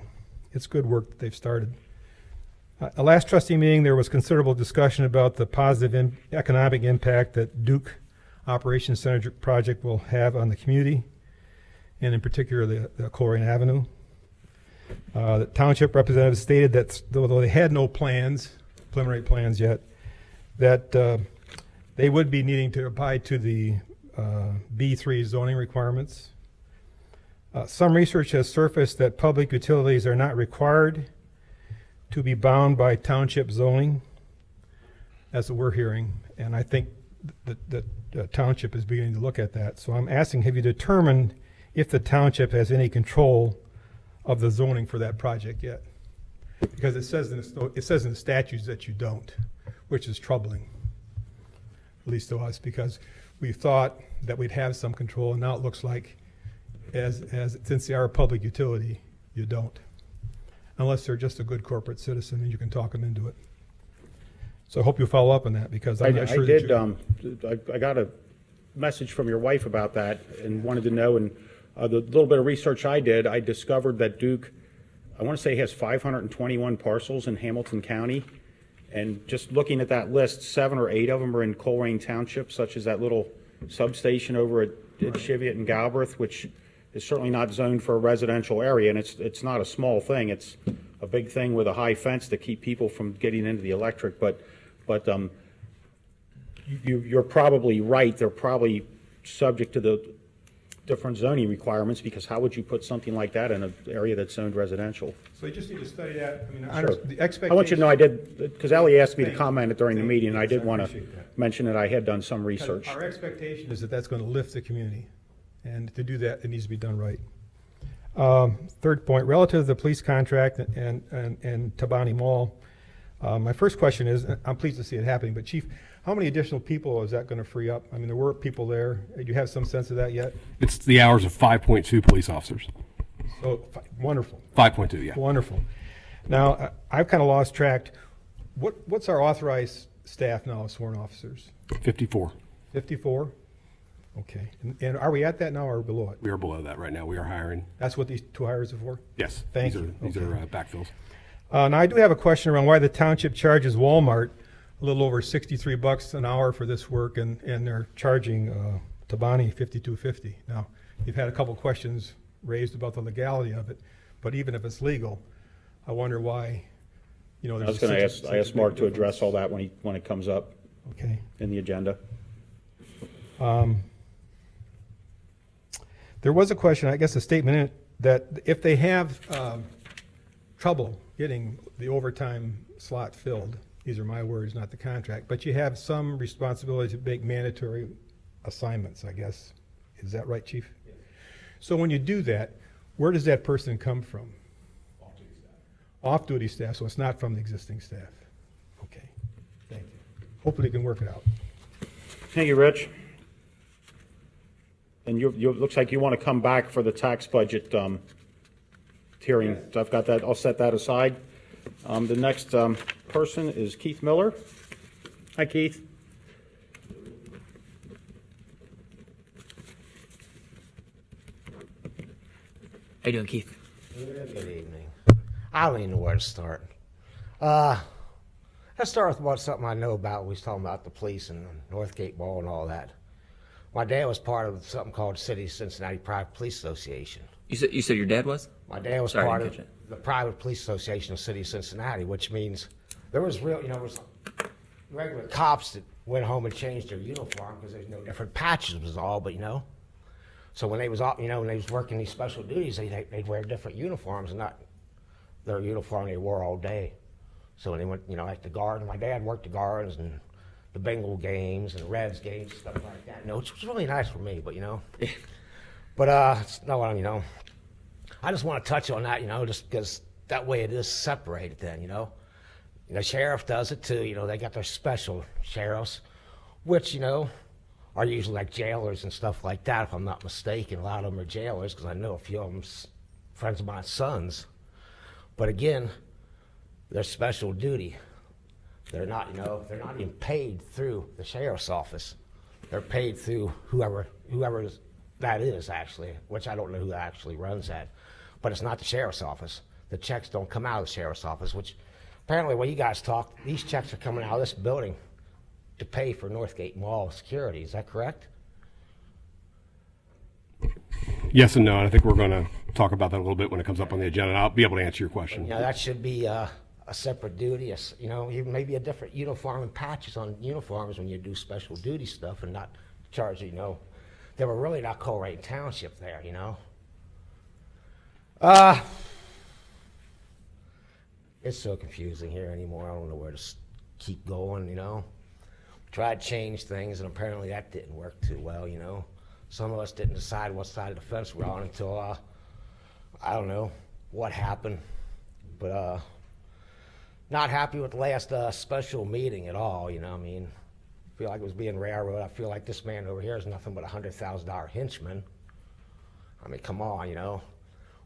It's good work that they've started. At the last trustee meeting, there was considerable discussion about the positive economic impact that Duke Operations Center project will have on the community, and in particular the Corian Avenue. The township representative stated that though they had no preliminary plans yet, that they would be needing to abide to the B3 zoning requirements. Some research has surfaced that public utilities are not required to be bound by township zoning. That's what we're hearing, and I think that the township is beginning to look at that. So I'm asking, have you determined if the township has any control of the zoning for that project yet? Because it says in the statutes that you don't, which is troubling, at least to us, because we thought that we'd have some control, and now it looks like since they are a public utility, you don't, unless they're just a good corporate citizen and you can talk them into it. So I hope you follow up on that, because I'm not sure I got a message from your wife about that and wanted to know, and the little bit of research I did, I discovered that Duke, I want to say, has 521 parcels in Hamilton County, and just looking at that list, 7 or 8 of them are in Colerain Township, such as that little substation over at Cheviot and Galbraith, which is certainly not zoned for a residential area, and it's not a small thing. It's a big thing with a high fence to keep people from getting into the electric. But you're probably right. They're probably subject to the different zoning requirements, because how would you put something like that in an area that's zoned residential? So you just need to study that. I mean, Sure. the expectation. I want you to know I did, because Ellie asked me to comment it during the meeting, and I did want to mention that I had done some research. Our expectation is that that's going to lift the community, and to do that, it needs to be done right. Third point, relative to the police contract and Tabani Mall, my first question is, I'm pleased to see it happening, but Chief, how many additional people is that going to free up? I mean, there were people there. Do you have some sense of that yet? It's the hours of 5.2 police officers. So, wonderful. 5.2, yeah. Wonderful. Now, I've kind of lost track. What's our authorized staff now, sworn officers? 54. 54? Okay. And are we at that now or below it? We are below that right now. We are hiring. That's what these 2 hires are for? Yes. Thank you. These are backfills. Now, I do have a question around why the township charges Walmart a little over $63 an hour for this work, and they're charging Tabani $52.50. Now, you've had a couple questions raised about the legality of it, but even if it's legal, I wonder why you know, I there's was going to such I a asked Mark big to address difference. all that when it comes up Okay. in the agenda. There was a question, I guess a statement in it, that if they have trouble getting the overtime slot filled, these are my words, not the contract, but you have some responsibility to make mandatory assignments, I guess. Is that right, Chief? Yes. So when you do that, where does that person come from? Off-duty staff. Off-duty staff, so it's not from the existing staff. Okay, thank you. Hopefully you can work it out. Thank you, Rich. And looks like you want to come back for the tax budget hearing. So I've got that. I'll set that aside. The next person is Keith Miller. Hi, Keith. How you doing, Keith? Good evening. I don't even know where to start. Let's start with something I know about. We was talking about the police and Northgate Mall and all that. My dad was part of something called City of Cincinnati Private Police Association. You said your dad was? My dad was Sorry, part I of didn't catch the Private Police Association of the City of Cincinnati, which means there was there was regular cops that went home and changed their uniform because there's no different patches was all, but so when they was when they was working these special duties, they'd wear different uniforms and not their uniform they wore all day. So when they went, like the Gardens, my dad worked the Gardens and the Bengal games and the Reds games, stuff like that. Which was really nice for me, but but it's not what I just want to touch on that, just because that way it is separated. Then, the sheriff does it too. They got their special sheriffs, which are usually like jailers and stuff like that. If I'm not mistaken, a lot of them are jailers because I know a few of them friends of my sons. But again, they're special duty. They're not, they're not even paid through the sheriff's office. They're paid through whoever that is actually, which I don't know who actually runs that. But it's not the sheriff's office. The checks don't come out of the sheriff's office, which apparently when you guys talk, these checks are coming out of this building to pay for Northgate Mall security. Is that correct? Yes and no, and I think we're going to talk about that a little bit when it comes up on the agenda, and I'll be able to answer your question. That should be a separate duty, maybe a different uniform and patches on uniforms when you do special duty stuff and not charge, they were really not Colerain Township there, It's so confusing here anymore. I don't know where to keep going, Tried to change things, and apparently that didn't work too well, Some of us didn't decide what side of the fence we're on until, I don't know what happened, but not happy with the last special meeting at all, I feel like it was being railroad. I feel like this man over here is nothing but a $100,000 henchman. I mean, come on,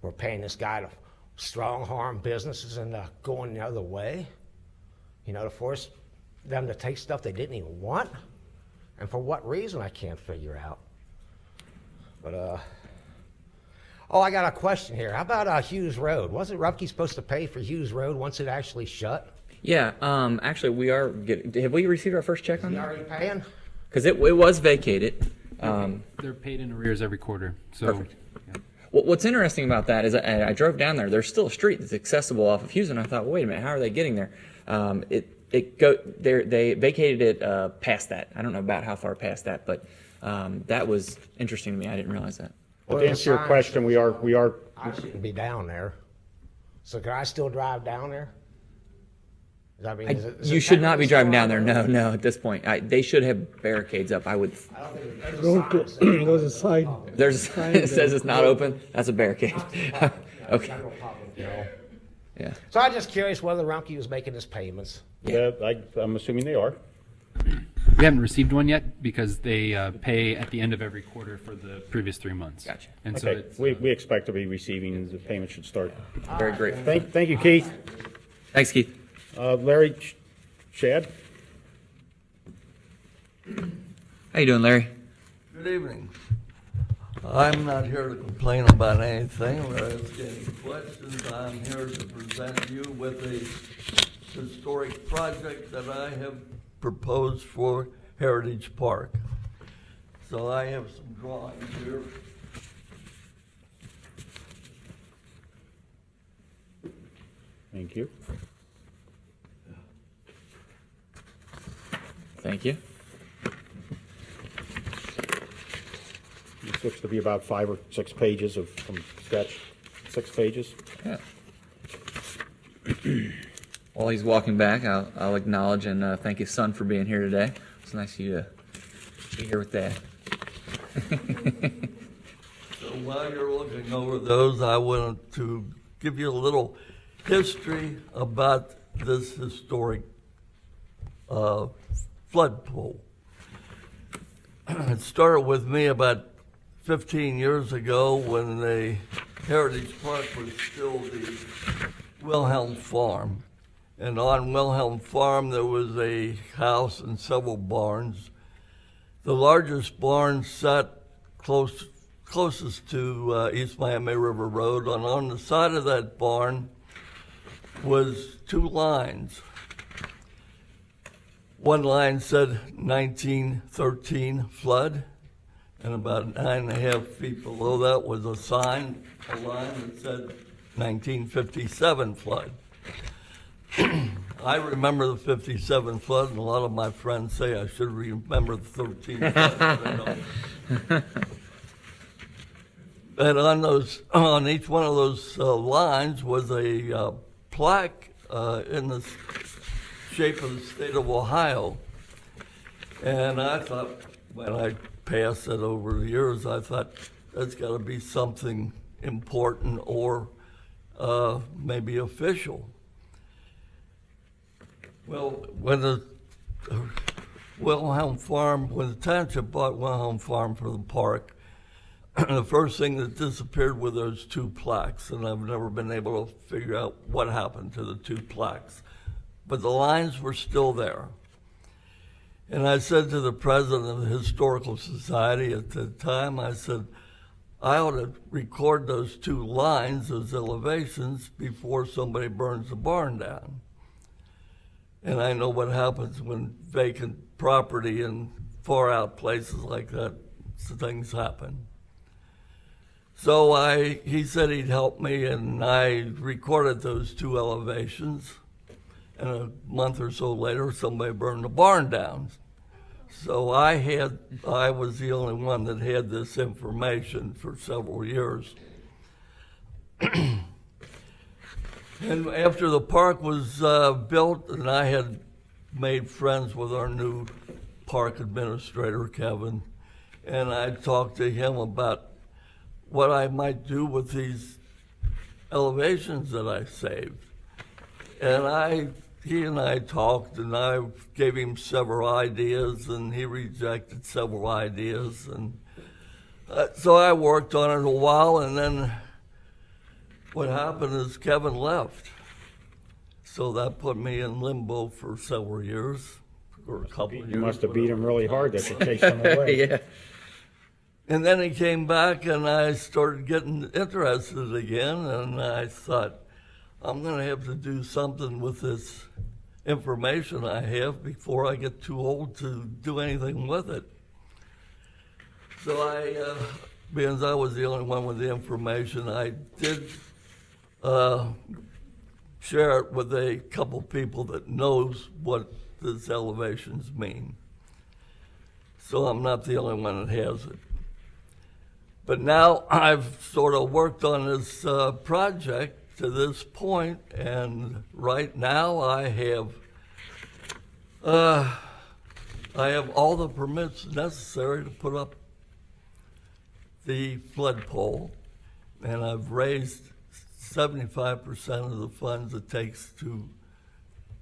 we're paying this guy to strong-arm businesses and going the other way, to force them to take stuff they didn't even want, and for what reason I can't figure out. But I got a question here. How about Hughes Road? Wasn't Rumpke supposed to pay for Hughes Road once it actually shut? Yeah, actually, we are have we received our first check on that? Already paying? Because it was vacated. They're paid in arrears every quarter. So, Perfect. yeah. What's interesting about that is I drove down there. There's still a street that's accessible off of Hughes, and I thought, well, wait a minute, how are they getting there? They vacated it past that. I don't know about how far past that, but that was interesting to me. I didn't realize that. Well, to answer your question, we are. I shouldn't be down there. So can I still drive down there? I mean, You should not be driving down there. No, at this point. They should have barricades up. I would. There's a sign. There's a sign that says it's not open. That's a barricade. Okay. Yeah. So I'm just curious whether Rumpke was making his payments. Yeah, I'm assuming they are. We haven't received one yet because they pay at the end of every quarter for the previous 3 months. Gotcha. And Okay, so it's, we expect to be receiving, the payment should start. Very grateful. Thank you, Keith. Thanks, Keith. Larry, Shad? How you doing, Larry? Good evening. I'm not here to complain about anything or ask any questions. I'm here to present you with a historic project that I have proposed for Heritage Park. So I have some drawings here. Thank you. Thank you. It looks to be about 5 or 6 pages from sketch, 6 pages. Yeah. While he's walking back, I'll acknowledge and thank his son for being here today. It's nice of you to be here with Dad. So while you're looking over those, I wanted to give you a little history about this historic flood pool. It started with me about 15 years ago when the Heritage Park was still the Wilhelm Farm. And on Wilhelm Farm there was a house and several barns. The largest barn sat closest to East Miami River Road, and on the side of that barn was 2 lines. One line said 1913 flood, and about 9.5 feet below that was a sign, a line that said 1957 flood. I remember the 57 flood, and a lot of my friends say I should remember the 13 flood, but I don't. And on each one of those lines was a plaque in the shape of the state of Ohio. And I thought, when I passed it over the years, I thought that's got to be something important or maybe official. Well, when the Wilhelm Farm, when the township bought Wilhelm Farm for the park, the first thing that disappeared were those 2 plaques, and I've never been able to figure out what happened to the 2 plaques. But the lines were still there. And I said to the president of the Historical Society at the time, I said, I ought to record those 2 lines as elevations before somebody burns the barn down. And I know what happens when vacant property in far out places like that, things happen. So he said he'd help me, and I recorded those 2 elevations. And a month or so later, somebody burned the barn down. So I was the only one that had this information for several years. And after the park was built, and I had made friends with our new park administrator, Kevin, and I talked to him about what I might do with these elevations that I saved. And he and I talked, and I gave him several ideas, and he rejected several ideas. And so I worked on it a while, and then what happened is Kevin left. So that put me in limbo for several years, or a couple of years. You must have beat him really hard that you chased him away. Yeah. And then he came back, and I started getting interested again, and I thought, I'm going to have to do something with this information I have before I get too old to do anything with it. So because I was the only one with the information, I did share it with a couple people that knows what these elevations mean. So I'm not the only one that has it. But now I've sort of worked on this project to this point, and right now I have all the permits necessary to put up the flood pole, and I've raised 75% of the funds it takes to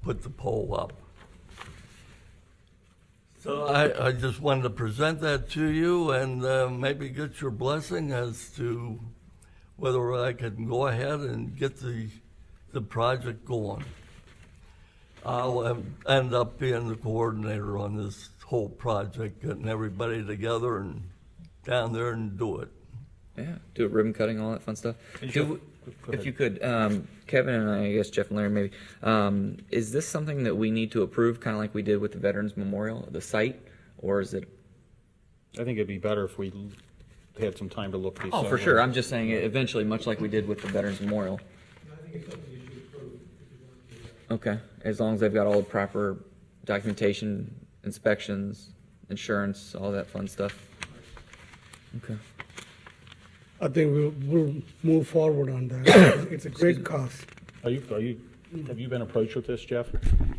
put the pole up. So I just wanted to present that to you and maybe get your blessing as to whether I can go ahead and get the project going. I'll end up being the coordinator on this whole project, getting everybody together and down there and do it. Yeah, do it, ribbon cutting, all that fun stuff. If you could, Kevin and I guess Jeff and Larry maybe, is this something that we need to approve, kind of like we did with the Veterans Memorial, the site, or is it? I think it'd be better if we had some time to look these Oh, over. for sure. I'm just saying eventually, much like we did with the Veterans Memorial. I think it's something you should approve if you want to do that. Okay, as long as they've got all the proper documentation inspections, insurance, all that fun stuff. Okay. I think we'll move forward on that. It's a great cause. Have you been approached with this, Jeff?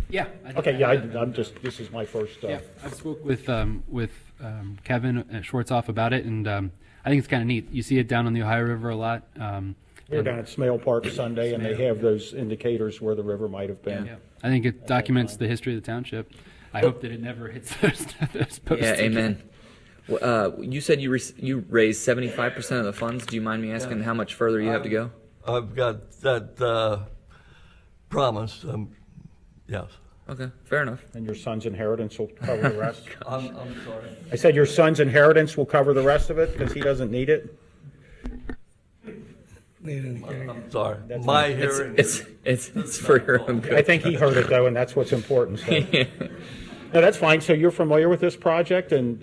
Yeah. Okay, yeah, I'm just, this is my first. Yeah, I've spoke with Kevin Schwartzoff about it, and I think it's kind of neat. You see it down on the Ohio River a lot. We were down at Smale Park Sunday, and they have those indicators where the river might have been. Yeah. I think it documents the history of the township. I hope that it never hits those posts. Yeah, again. amen. You said you raised 75% of the funds. Do you mind me asking how much further you have to go? I've got that promise. Yes. Okay, fair enough. And your son's inheritance will cover the rest? I'm sorry. I said your son's inheritance will cover the rest of it because he doesn't need it? I'm sorry. That's My fine. hearing. It's for your own good. I think he heard it though, and that's what's important. So. No, that's fine. So you're familiar with this project, and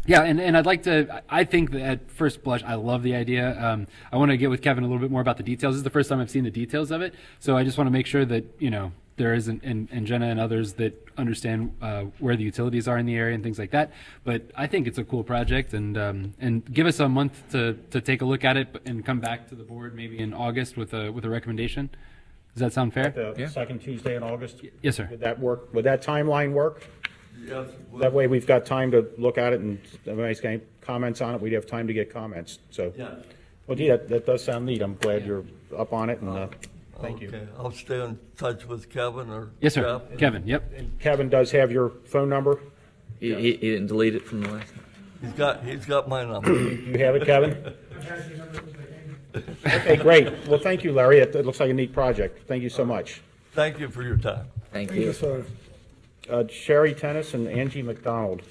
yeah, and I'd like to. I think that at first blush, I love the idea. I want to get with Kevin a little bit more about the details. This is the first time I've seen the details of it, so I just want to make sure that there is, and Jenna and others that understand where the utilities are in the area and things like that. But I think it's a cool project, and give us a month to take a look at it and come back to the board maybe in August with a recommendation. Does that sound fair? the second Tuesday in August? Yes, sir. Would that work? Would that timeline work? Yes. That way we've got time to look at it, and if anybody's got any comments on it, we'd have time to get comments. So, Yeah. well, gee, that does sound neat. I'm glad you're up on it, and thank you. Okay, I'll stay in touch with Kevin or Yes, sir. Jeff. Kevin. Yep. And Kevin does have your phone number? He didn't delete it from the last. He's got my number. You have it, Kevin? Okay, great. Well, thank you, Larry. It looks like a neat project. Thank you so much. Thank you for your time. Thank Thank you, sir. Sherry Tennis and Angie McDonald.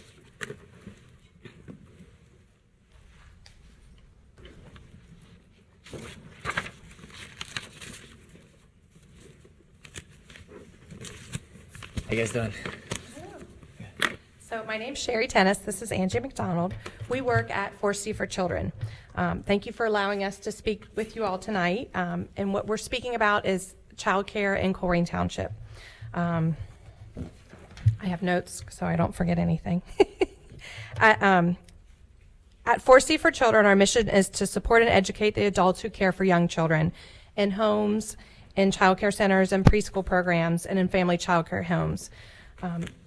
How you guys doing? So my name's Sherry Tennis. This is Angie McDonald. We work at 4C for Children. Thank you for allowing us to speak with you all tonight. And what we're speaking about is childcare in Colerain Township. I have notes so I don't forget anything. At 4C for Children, our mission is to support and educate the adults who care for young children in homes, in childcare centers and preschool programs, and in family childcare homes.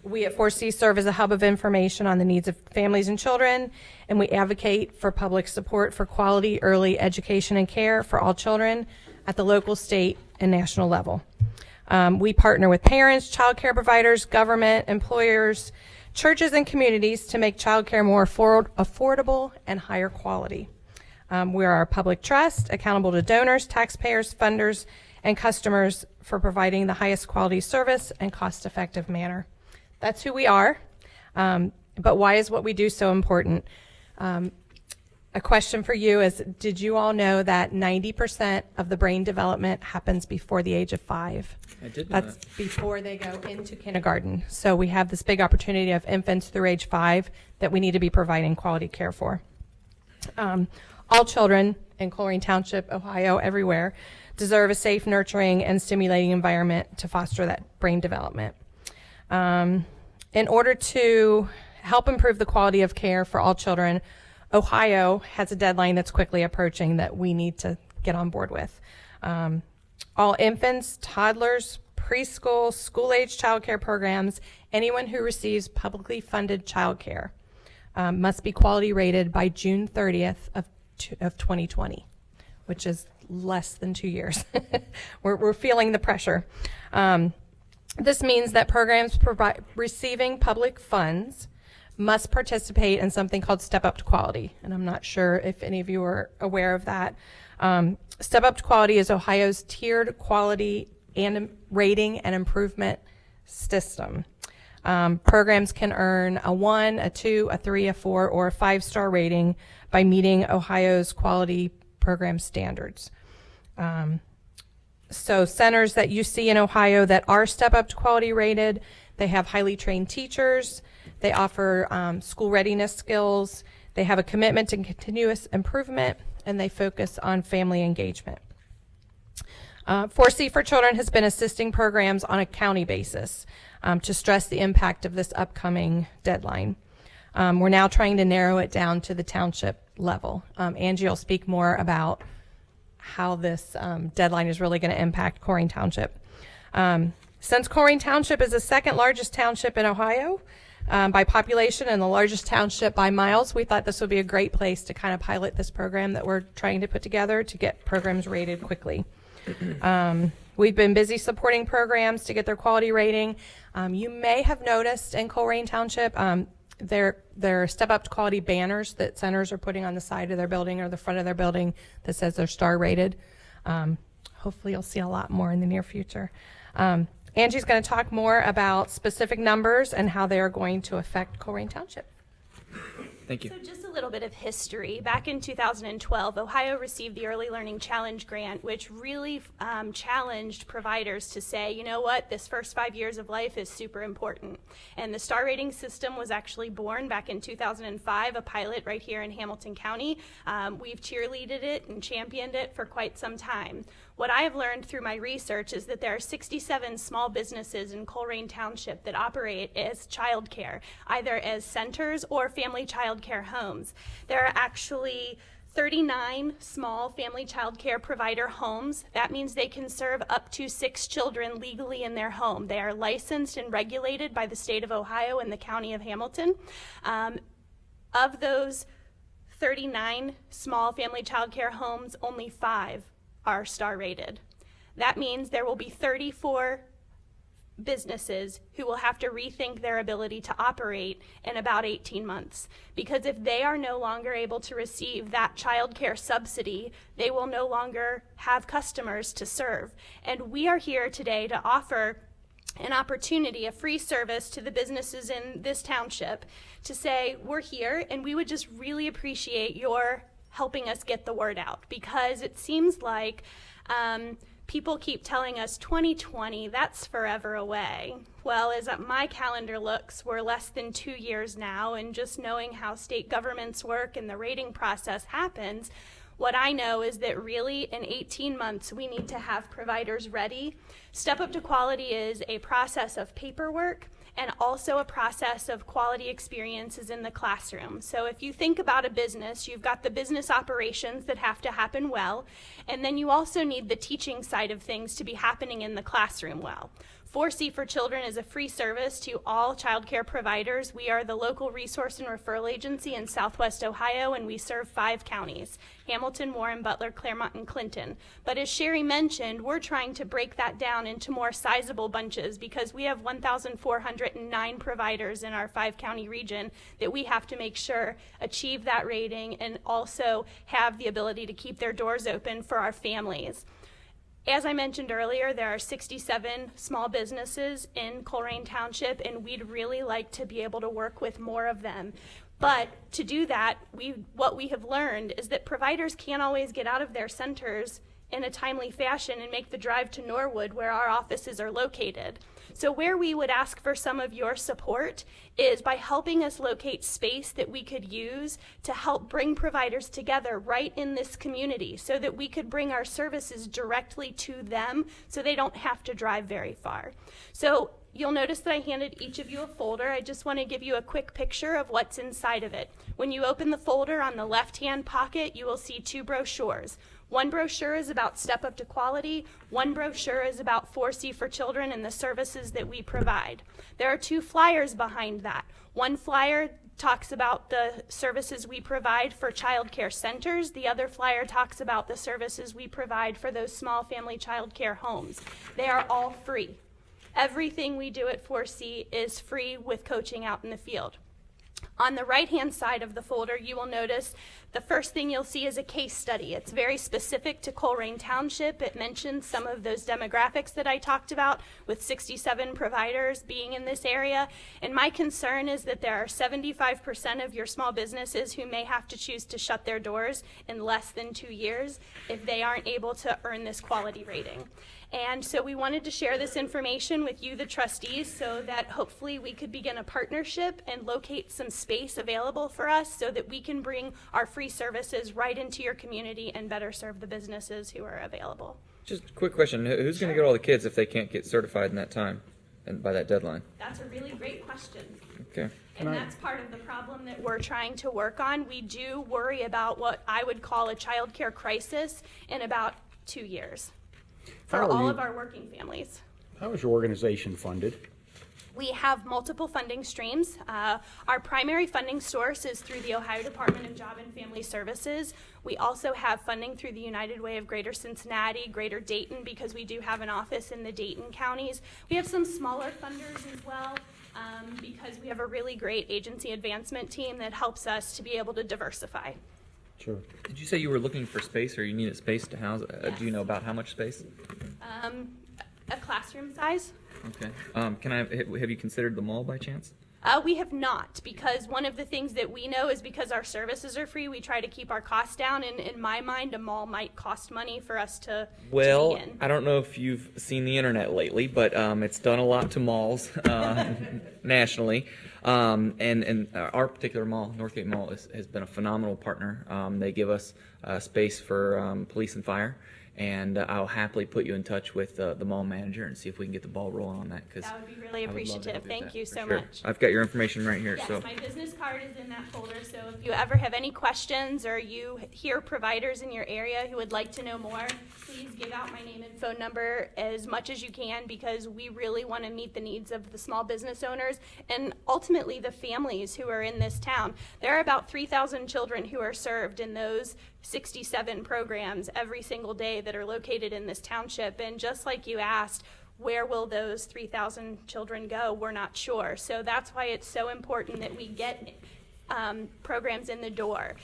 We at 4C serve as a hub of information on the needs of families and children, and we advocate for public support for quality early education and care for all children at the local, state, and national level. We partner with parents, child care providers, government, employers, churches, and communities to make child care more affordable and higher quality. We are a public trust, accountable to donors, taxpayers, funders, and customers for providing the highest quality service and cost-effective manner. That's who we are, but why is what we do so important? A question for you is, did you all know that 90% of the brain development happens before the age of 5? I did know That's before they go into kindergarten. So we have this big opportunity of infants through age 5 that we need to be providing quality care for. All children in Colerain Township, Ohio, everywhere, deserve a safe, nurturing, and stimulating environment to foster that brain development. In order to help improve the quality of care for all children, Ohio has a deadline that's quickly approaching that we need to get on board with. All infants, toddlers, preschool, school-age child care programs, anyone who receives publicly funded child care must be quality rated by June 30th of 2020, which is less than 2 years. We're feeling the pressure. This means that programs receiving public funds must participate in something called Step Up to Quality. And I'm not sure if any of you are aware of that. Step Up to Quality is Ohio's tiered quality and rating and improvement system. Programs can earn a 1, a 2, a 3, a 4, or a 5-star rating by meeting Ohio's quality program standards. So centers that you see in Ohio that are Step Up to Quality rated, they have highly trained teachers, they offer school readiness skills, they have a commitment to continuous improvement, and they focus on family engagement. 4C for Children has been assisting programs on a county basis to stress the impact of this upcoming deadline. We're now trying to narrow it down to the township level. Angie will speak more about how this deadline is really going to impact Corian Township. Since Corian Township is the second largest township in Ohio by population and the largest township by miles, we thought this would be a great place to kind of pilot this program that we're trying to put together to get programs rated quickly. We've been busy supporting programs to get their quality rating. You may have noticed in Colerain Township, their step up to quality banners that centers are putting on the side of their building or the front of their building that says they're star rated. Hopefully you'll see a lot more in the near future. Angie's going to talk more about specific numbers and how they are going to affect Colerain Township. Thank you. So just a little bit of history. Back in 2012, Ohio received the Early Learning Challenge Grant, which really challenged providers to say, you know what, this first 5 years of life is super important. And the star rating system was actually born back in 2005, a pilot right here in Hamilton County. We've cheerleaded it and championed it for quite some time. What I have learned through my research is that there are 67 small businesses in Colerain Township that operate as childcare, either as centers or family childcare homes. There are actually 39 small family childcare provider homes. That means they can serve up to 6 children legally in their home. They are licensed and regulated by the state of Ohio and the county of Hamilton. Of those 39 small family childcare homes, only 5 are star rated. That means there will be 34 businesses who will have to rethink their ability to operate in about 18 months. Because if they are no longer able to receive that child care subsidy, they will no longer have customers to serve. And we are here today to offer an opportunity, a free service to the businesses in this township to say, we're here and we would just really appreciate your helping us get the word out, because it seems like people keep telling us 2020, that's forever away. Well, as my calendar looks, we're less than 2 years now, and just knowing how state governments work and the rating process happens, what I know is that really in 18 months we need to have providers ready. Step Up to Quality is a process of paperwork and also a process of quality experiences in the classroom. So if you think about a business, you've got the business operations that have to happen well, and then you also need the teaching side of things to be happening in the classroom well. 4C for Children is a free service to all child care providers. We are the local resource and referral agency in Southwest Ohio, and we serve 5 counties: Hamilton, Warren, Butler, Claremont, and Clinton. But as Sherry mentioned, we're trying to break that down into more sizable bunches because we have 1,409 providers in our 5-county region that we have to make sure achieve that rating and also have the ability to keep their doors open for our families. As I mentioned earlier, there are 67 small businesses in Colerain Township, and we'd really like to be able to work with more of them. But to do that, what we have learned is that providers can't always get out of their centers in a timely fashion and make the drive to Norwood, where our offices are located. So where we would ask for some of your support is by helping us locate space that we could use to help bring providers together right in this community so that we could bring our services directly to them so they don't have to drive very far. So you'll notice that I handed each of you a folder. I just want to give you a quick picture of what's inside of it. When you open the folder, on the left-hand pocket, you will see 2 brochures. One brochure is about Step Up to Quality. One brochure is about 4C for Children and the services that we provide. There are 2 flyers behind that. One flyer talks about the services we provide for child care centers. The other flyer talks about the services we provide for those small family child care homes. They are all free. Everything we do at 4C is free with coaching out in the field. On the right-hand side of the folder, you will notice the first thing you'll see is a case study. It's very specific to Colerain Township. It mentions some of those demographics that I talked about, with 67 providers being in this area. And my concern is that there are 75% of your small businesses who may have to choose to shut their doors in less than 2 years if they aren't able to earn this quality rating. And so we wanted to share this information with you, the trustees, so that hopefully we could begin a partnership and locate some space available for us so that we can bring our free services right into your community and better serve the businesses who are available. Just a quick question. Who's going to get all the kids if they can't get certified in that time and by that deadline? That's a really great question. Okay. And that's part of the problem that we're trying to work on. We do worry about what I would call a child care crisis in about 2 years for all of our working families. How is your organization funded? We have multiple funding streams. Our primary funding source is through the Ohio Department of Job and Family Services. We also have funding through the United Way of Greater Cincinnati, Greater Dayton, because we do have an office in the Dayton counties. We have some smaller funders as well, because we have a really great agency advancement team that helps us to be able to diversify. Sure. Did you say you were looking for space, or you needed space to house? Do you know about how much space? A classroom size? Okay. Have you considered the mall by chance? We have not, because one of the things that we know is because our services are free, we try to keep our costs down, and in my mind, a mall might cost money for us to be in. I don't know if you've seen the internet lately, but it's done a lot to malls nationally. And our particular mall, Northgate Mall, has been a phenomenal partner. They give us space for police and fire. And I'll happily put you in touch with the mall manager and see if we can get the ball rolling on that. That would be really appreciative. Thank you so Sure. much. I've got your information right here. Yes, So my business card is in that folder, so if you ever have any questions or you hear providers in your area who would like to know more, please give out my name and phone number as much as you can, because we really want to meet the needs of the small business owners and ultimately the families who are in this town. There are about 3,000 children who are served in those 67 programs every single day that are located in this township. And just like you asked, where will those 3,000 children go? We're not sure. So that's why it's so important that we get programs in the door.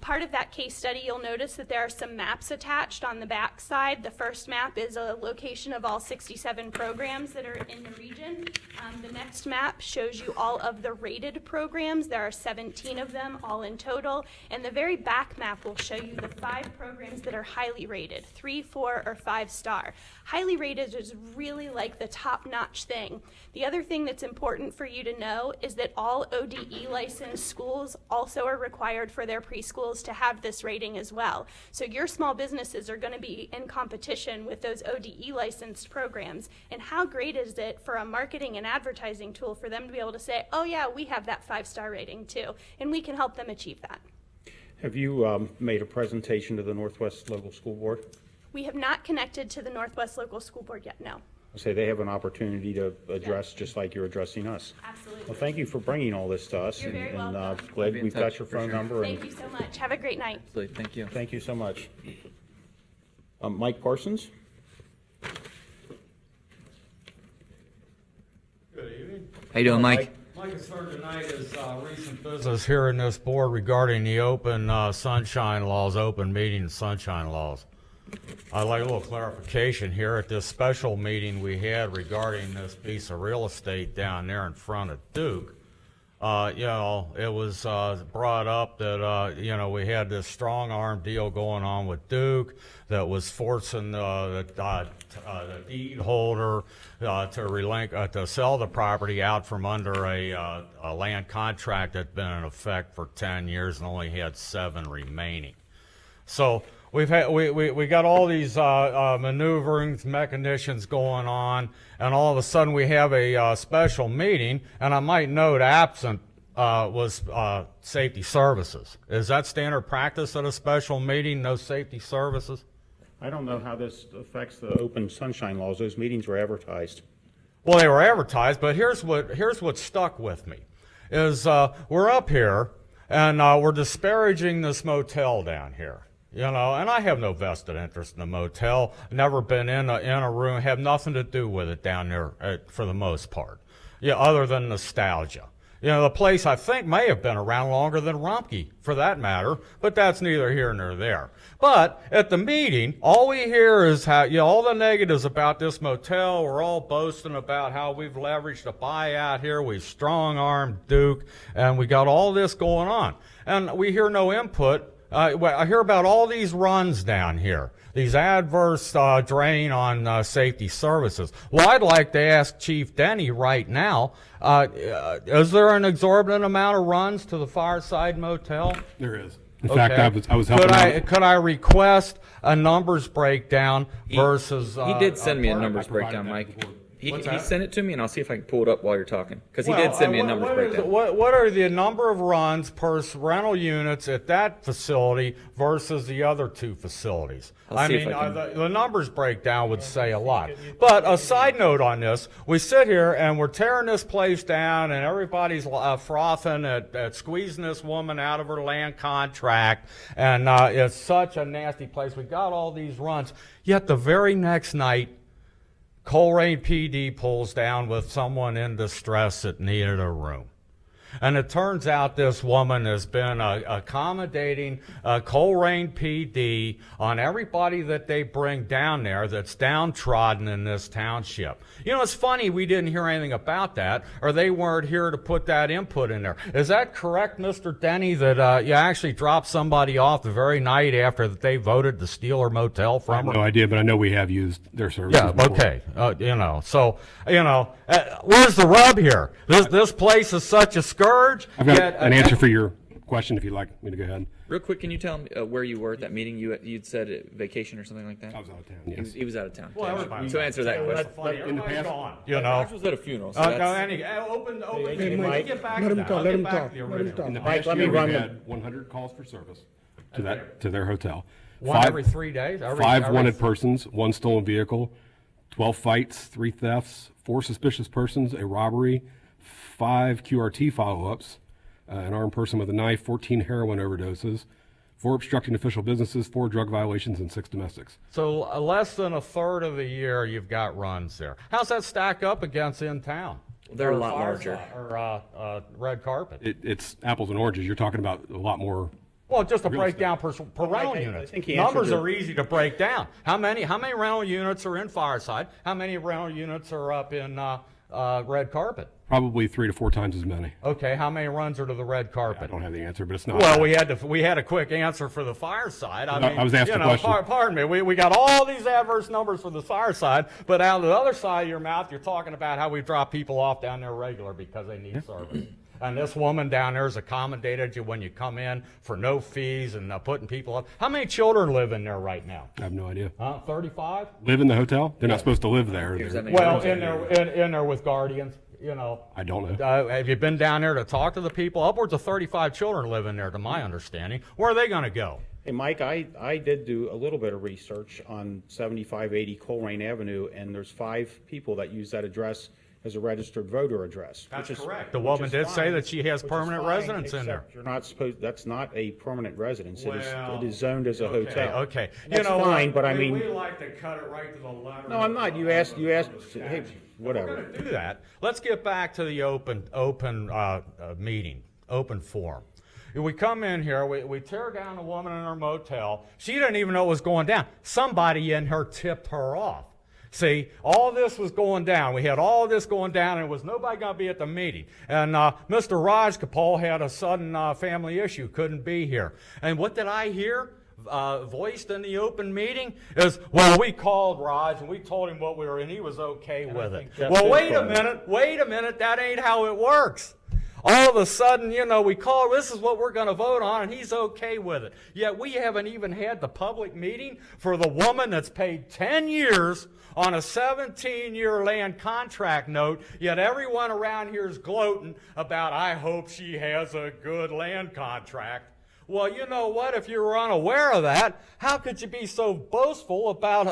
Part of that case study, you'll notice that there are some maps attached on the back side. The first map is a location of all 67 programs that are in the region. The next map shows you all of the rated programs. There are 17 of them, all in total. And the very back map will show you the 5 programs that are highly rated, 3, 4, or 5 star. Highly rated is really like the top-notch thing. The other thing that's important for you to know is that all ODE licensed schools also are required for their preschools to have this rating as well. So your small businesses are going to be in competition with those ODE licensed programs. And how great is it for a marketing and advertising tool for them to be able to say, oh yeah, we have that 5-star rating too, and we can help them achieve that. Have you made a presentation to the Northwest Local School Board? We have not connected to the Northwest Local School Board yet, no. I say they have an opportunity to address just like you're addressing us. Absolutely. Well, thank you for bringing all this to us. You're very welcome. Glad Be in we've touch got your for phone sure. number. Thank you so much. Have a great night. absolutely. Thank you. Thank you so much. Mike Parsons? Good evening. How you doing, Mike? My concern tonight is recent business here in this board regarding the open sunshine laws, open meeting sunshine laws. I'd like a little clarification here at this special meeting we had regarding this piece of real estate down there in front of Duke. It was brought up that, we had this strong arm deal going on with Duke that was forcing the deed holder to sell the property out from under a land contract that had been in effect for 10 years and only had 7 remaining. So we got all these maneuvering mechanisms going on, and all of a sudden we have a special meeting, and I might note absent was safety services. Is that standard practice at a special meeting, no safety services? I don't know how this affects the open sunshine laws. Those meetings were advertised. Well, they were advertised, but here's what stuck with me, is we're up here, and we're disparaging this motel down here. And I have no vested interest in the motel. Never been in a room. Have nothing to do with it down there for the most part. Other than nostalgia. The place I think may have been around longer than Rumpke, for that matter. But that's neither here nor there. But at the meeting, all we hear is how all the negatives about this motel. We're all boasting about how we've leveraged a buyout here. We've strong-armed Duke, and we got all this going on. And we hear no input. I hear about all these runs down here, these adverse drain on safety services. Well, I'd like to ask Chief Denny right now, is there an exorbitant amount of runs to the Fireside Motel? There is. In fact, I was helping out. Could I request a numbers breakdown versus? He did send me a part- numbers I provided breakdown, that Mike. before. He What's that? sent it to me, and I'll see if I can pull it up while you're talking. Because he Well, did send me a what- numbers what is- breakdown. What are the number of runs per rental units at that facility versus the other two facilities? I'll see if mean, I can- the numbers breakdown would say a lot. But a side note on this, we sit here and we're tearing this place down and everybody's frothing at squeezing this woman out of her land contract. And it's such a nasty place. We got all these runs. Yet the very next night, Colerain PD pulls down with someone in distress that needed a room. And it turns out this woman has been accommodating Colerain PD on everybody that they bring down there that's downtrodden in this township. You know, it's funny we didn't hear anything about that, or they weren't here to put that input in there. Is that correct, Mr. Denny, that you actually dropped somebody off the very night after that they voted to steal her motel I from have her? no idea, but I know we have used their services. Yeah, before. okay. Where's the rub here? This place is such a scourge. I've got yet- an answer for your question if you'd like me to go ahead. Real quick, can you tell me where you were at that meeting? You'd said vacation or something like that? I was out of town, He yes. was, he was out of town. Well, everybody- So answer that question. Everybody's gone, you know. Ours was at a funeral. So No, that's, open. Hey, Let me Mike. get back Let to him that. talk, I'll let get him back talk, to the let him original. talk. In the Mike, past let me year, run we've the- had 100 calls for service to their hotel. One every 3 days? Five wanted persons, one stolen vehicle, 12 fights, 3 thefts, 4 suspicious persons, a robbery, 5 QRT follow-ups, an armed person with a knife, 14 heroin overdoses, 4 obstructing official businesses, 4 drug violations, and 6 domestics. So less than a third of the year you've got runs there. How's that stack up against in town? They're a Or lot Fireside, larger. Or red carpet? It's apples and oranges. You're talking about a lot more. Well, just a Real breakdown per rental I unit. think he answered Numbers it. are easy to break down. How many rental units are in Fireside? How many rental units are up in red carpet? Probably 3 to 4 times as many. Okay, how many runs are to the red I carpet? don't have the answer, but it's not. Well, we had a quick answer for the Fireside. I No, mean, I was asked you the know, question. pardon me. We got all these adverse numbers for the Fireside, but out of the other side of your mouth, you're talking about how we drop people off down there regular because they need service. And this woman down there has accommodated you when you come in for no fees and putting people up. How many children live in there right now? I have no idea. 35? Live in the hotel? They're not supposed to live there. Here's They're- that many Well, runs. in there with guardians, you know. I don't know. Have you been down there to talk to the people? Upwards of 35 children live in there, to my understanding. Where are they going to go? Hey, Mike, I did do a little bit of research on 7580 Colerain Avenue, and there's 5 people that use that address as a registered voter address. That's which is- correct. The which woman is did say fine, that she has which is permanent fine, residence in there. except You're not supposed, that's not a permanent residence. Well, It is zoned as a hotel. Okay. That's fine, but I mean. we like to cut it right to the letter. No, I'm not. You asked, hey, whatever. We're going to do that. Let's get back to the open meeting, open forum. We come in here, we tear down a woman in her motel. She didn't even know what was going down. Somebody in her tipped her off. See, all this was going down. We had all this going down, and it was nobody going to be at the meeting. And Mr. Raj Kapal had a sudden family issue, couldn't be here. And what did I hear voiced in the open meeting is, well, we called Raj, and we told him what we were, and he was okay with it. Well, wait a minute, that ain't how it works. All of a sudden, you know, we call, this is what we're going to vote on, and he's okay with it. Yet we haven't even had the public meeting for the woman that's paid 10 years on a 17-year land contract note, yet everyone around here is gloating about, I hope she has a good land contract. Well, you know what? If you were unaware of that, how could you be so boastful about,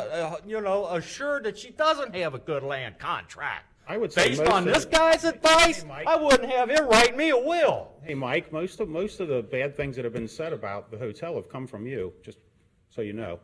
assured that she doesn't have a good land contract? I would say Based most on of this it- guy's advice, Hey, Mike. I wouldn't have him write me a will. Hey, Mike, most of the bad things that have been said about the hotel have come from you, just so you know.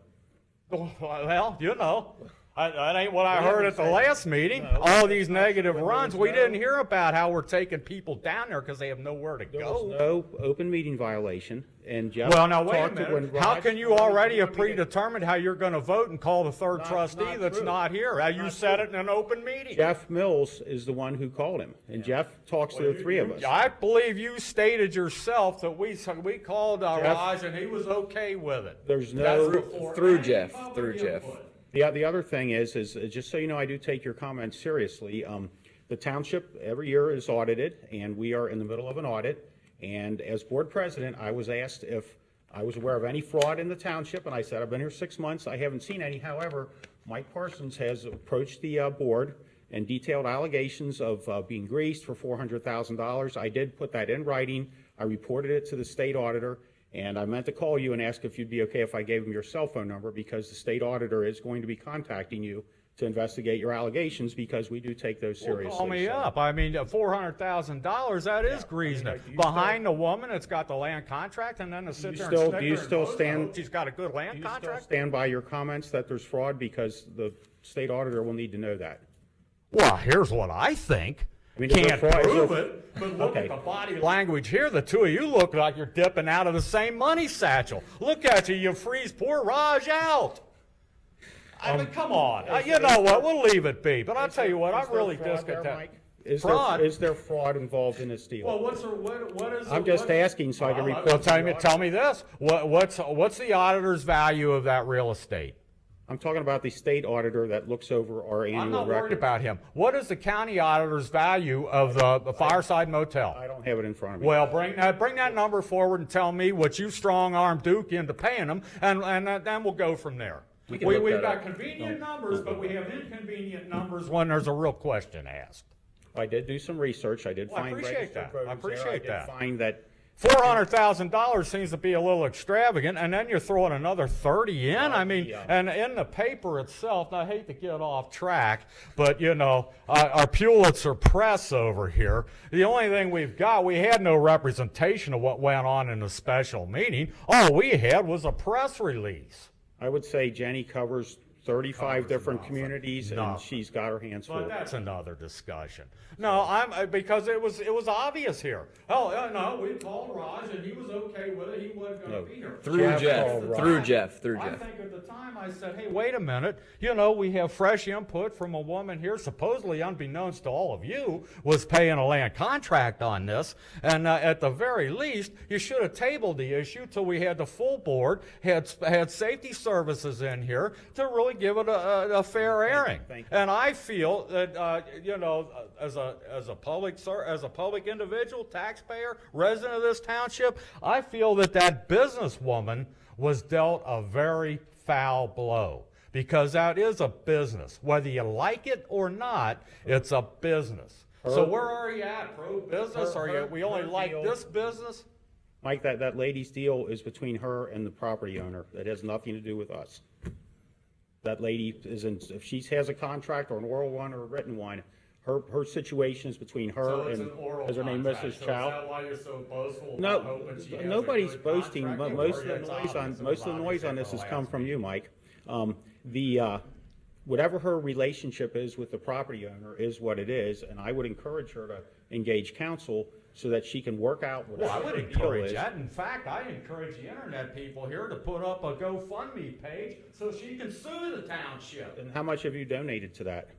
Well, you know, that ain't what I We heard haven't at the said- last meeting. No. All these negative When runs. there We was didn't no- hear about how we're taking people down there because they have nowhere to There go. was no open meeting violation, and Jeff Well, now wait a talked to when minute. How Raj- can you already have Let me get- predetermined how you're going to vote and call the third trustee not that's true. not here? You Not said true. it in an open meeting. Jeff Mills is the one who called him, and Jeff talks to the 3 of us. I believe you stated yourself that we called Jeff- Raj and he was okay with it. There's That's no before through any Jeff, public through Jeff. input. The other thing is just so you know, I do take your comments seriously. The township every year is audited, and we are in the middle of an audit. And as board president, I was asked if I was aware of any fraud in the township, and I said, I've been here 6 months, I haven't seen any. However, Mike Parsons has approached the board and detailed allegations of being greased for $400,000. I did put that in writing. I reported it to the state auditor, and I meant to call you and ask if you'd be okay if I gave him your cell phone number, because the state auditor is going to be contacting you to investigate your allegations, because we do take those seriously. Call me up. I mean, $400,000, that is greasing it. Behind the woman that's got the land contract, and then to sit there and snicker Do you and still boast, stand? I hope she's got a good land Do you still contract? stand by your comments that there's fraud, because the state auditor will need to know that? Well, here's what I think. I mean, is there Can't fraud? Is prove there- it, but look Okay. at the body language here. The two of you look like you're dipping out of the same money satchel. Look at you. You freeze poor Raj out. I mean, come on. You know what? We'll leave it be. But I'll tell you what, I'm really discontent. Fraud? Is there fraud involved in this deal? Well, what is I'm just asking so I can report. Well, to tell me this. What's the auditor's value of that real estate? I'm talking about the state auditor that looks over our annual I'm not worried record. about him. What is the county auditor's value of the Fireside Motel? I don't have it in front of me. Well, bring that number forward and tell me what you strong-armed Duke into paying them, and then we'll go from there. We've got convenient numbers, but we have inconvenient numbers when there's a real question asked. I did do some research. I did Well, I find appreciate registered that. voters I appreciate there. I did that. find that $400,000 seems to be a little extravagant, and then you're throwing another 30 in. I mean, and in the paper itself, and I hate to get off track, but you know, our Pulitzer Press over here, the only thing we had no representation of what went on in the special meeting. All we had was a press release. I would say Jenny covers 35 different communities, and she's got her hands full. But that's another discussion. No, because it was obvious here. Oh no, we called Raj and he was okay with it. He wasn't going to be here. Through Jeff. I think at the time I said, hey, wait a minute. You know, we have fresh input from a woman here, supposedly unbeknownst to all of you, was paying a land contract on this. And at the very least, you should have tabled the issue till we had the full board, had safety services in here to really give it a fair airing. And I feel that you know, as a public individual, taxpayer, resident of this township, I feel that businesswoman was dealt a very foul blow, because that is a business. Whether you like it or not, it's a business. So where are you at? Pro business? We only like this business? Mike, that lady's deal is between her and the property owner. That has nothing to do with us. That lady if she has a contract or an oral one or a written one, her situation is between her So it's and, an oral is her name contract. Mrs. So Chow? is that why you're so boastful No, about hoping she has a nobody's good boasting, contract? but Don't most worry, of the it's obvious. most of the noise on this has come from you, Mike. Whatever her relationship is with the property owner is what it is, and I would encourage her to engage counsel so that she can work out Well, whatever I would her deal encourage is. that. In fact, I encourage the internet people here to put up a GoFundMe page so she can sue the township. And how much have you donated to that?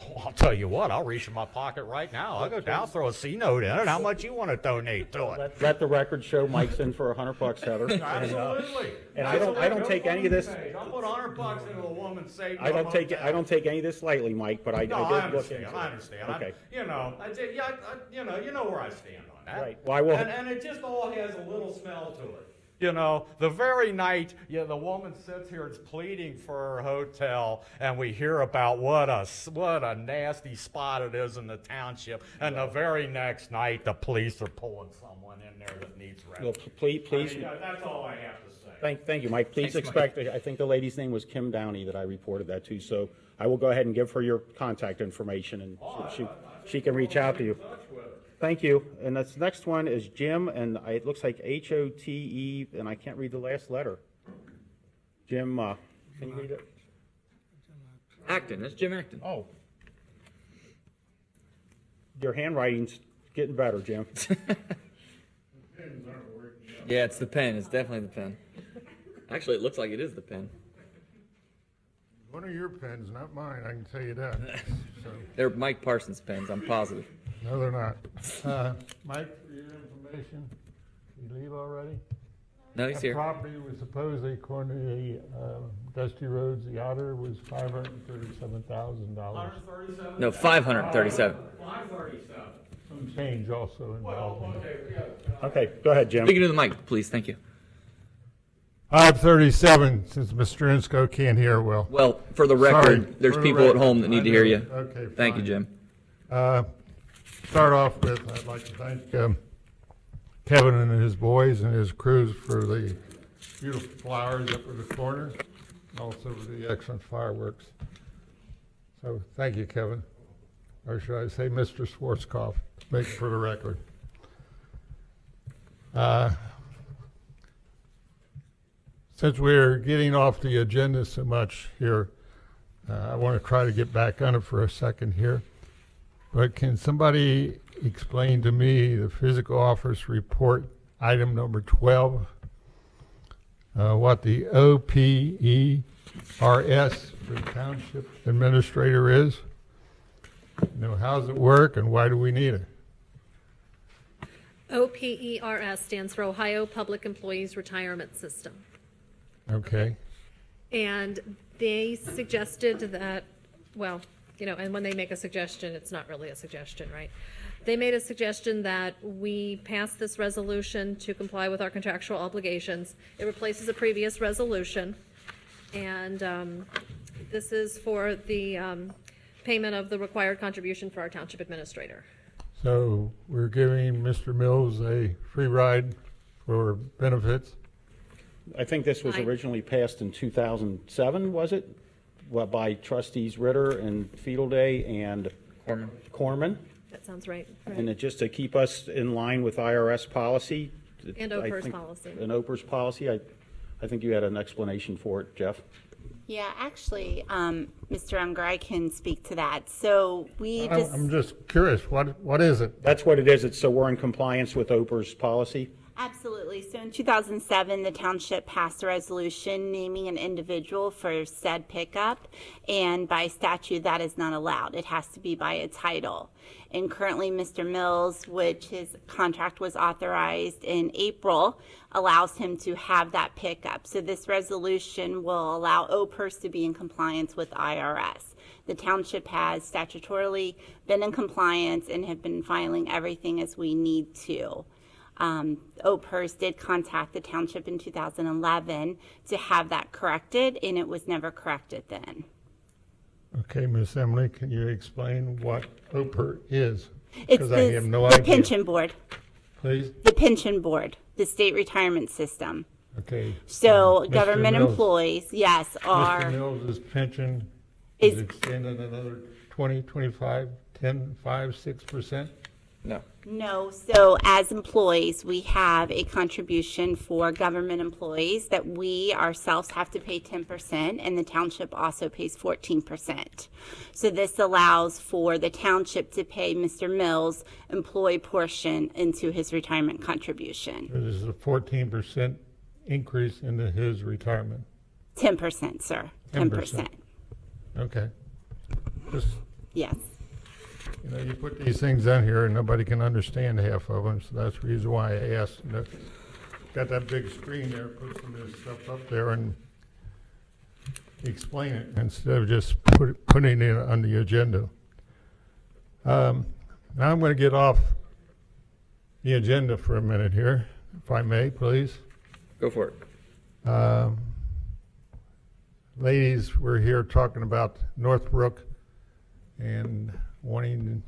Oh, I'll tell you what, I'll reach in my pocket right now. I'll go down, throw a C note in it. How much you want to donate to it? Let the record show Mike's in for $100, Heather. Absolutely. And I don't take any of this. I'll put $100 into a woman's savings. I don't take any of this lightly, Mike. But I No, did I look into understand. it. I understand. Okay. You know where I stand on that. Right. Well, I will. And it just all has a little smell to it. You know, the very night the woman sits here and is pleading for her hotel, and we hear about what a nasty spot it is in the township, and the very next night the police are pulling someone in there that needs rescue. Well, please. That's all I have to say. Thank you, Mike. Please expect. I think the lady's name was Kim Downey that I reported that to. So I will go ahead and give her your contact information, and she can reach out to you. Thank you. And this next one is Jim, and it looks like Hote, and I can't read the last letter. Jim, can you read it? Acton. That's Jim Acton. Oh. Your handwriting's getting better, Jim. Yeah, it's the pen. It's definitely the pen. Actually, it looks like it is the pen. One of your pens, not mine, I can tell you that. So. They're Mike Parsons pens, I'm positive. No, they're not. Mike, for your information, you leave already? No, he's here. That property was supposedly, according to the Dusty Roads, the auditor was $537,000. No, 537. 537. Some change also involved in it. Okay, go ahead, Jim. Speaking to the mic, please. Thank you. 5:37, since Mr. Insko can't hear well. Well, for the Sorry, record, there's for the people at record. home that need I to hear know. you. Okay, Thank you, fine. Jim. Start off with, I'd like to thank Kevin and his boys and his crews for the beautiful flowers up in the corner, and also for the excellent fireworks. So thank you, Kevin. Or should I say Mr. Schwarzkopf, make it for the record. Since we're getting off the agenda so much here, I want to try to get back on it for a second here. But can somebody explain to me the physical office report, item number 12, what the OPERS for Township Administrator is? How does it work and why do we need it? OPERS stands for Ohio Public Employees Retirement System. Okay. And they suggested that, well, and when they make a suggestion, it's not really a suggestion, right? They made a suggestion that we pass this resolution to comply with our contractual obligations. It replaces a previous resolution. And this is for the payment of the required contribution for our township administrator. So we're giving Mr. Mills a free ride for benefits? I think this was originally passed in 2007, was it? Well, by Trustees Ritter and Fiedleday and Corman. That sounds right. And it just to keep us in line with IRS policy. And I Opers think- policy. And Opers policy. I think you had an explanation for it, Jeff. Yeah, actually, Mr. Unger, I can speak to that. So I'm just curious, what is it? That's what it is. It's so we're in compliance with Opers policy. Absolutely. So in 2007, the township passed a resolution naming an individual for said pickup, and by statute, that is not allowed. It has to be by a title. And currently, Mr. Mills, which his contract was authorized in April, allows him to have that pickup. So this resolution will allow Opers to be in compliance with IRS. The township has statutorily been in compliance and have been filing everything as we need to. Opers did contact the township in 2011 to have that corrected, and it was never corrected then. Okay, Miss Emily, can you explain what OPER is? It's Because I have no the idea. pension board. Please? The pension board, the state retirement system. Okay. So Mr. government Mills. employees, yes, are. Mr. Mills' pension Is- is extended another 20, 25, 10, 5, 6%? No. No, so as employees, we have a contribution for government employees that we ourselves have to pay 10%, and the township also pays 14%. So this allows for the township to pay Mr. Mills' employee portion into his retirement contribution. There's a 14% increase into his retirement. 10%, sir, 10%. Okay. Just, Yes. you put these things on here and nobody can understand half of them, so that's the reason why I asked. Got that big screen there, put some of this stuff up there and explain it instead of just putting it on the agenda. Now I'm going to get off the agenda for a minute here, if I may, please. Go for it. Ladies, we're here talking about Northbrook and wanting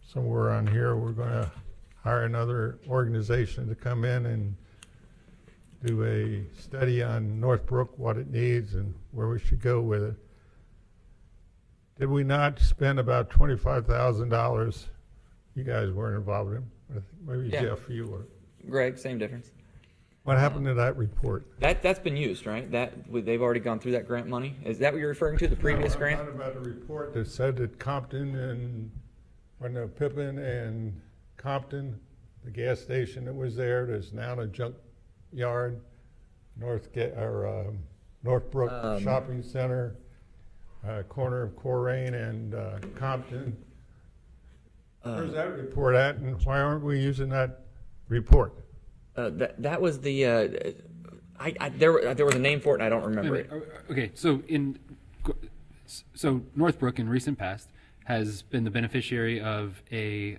somewhere on here, we're going to hire another organization to come in and do a study on Northbrook, what it needs and where we should go with it. Did we not spend about $25,000? You guys weren't involved in it. Maybe Yeah. Jeff, you were. Greg, same difference. What happened to that report? That's been used, right? They've already gone through that grant money. Is that what you're referring to? The previous No, grant? I'm talking about the report that said that Compton and, Pippin and Compton, the gas station that was there, there's now a junk yard, Northbrook Shopping Center, corner of Colerain and Compton. Where's that report at, and why aren't we using that report? That was the. There was a name for it, and I don't remember it. Okay, so Northbrook in recent past has been the beneficiary of a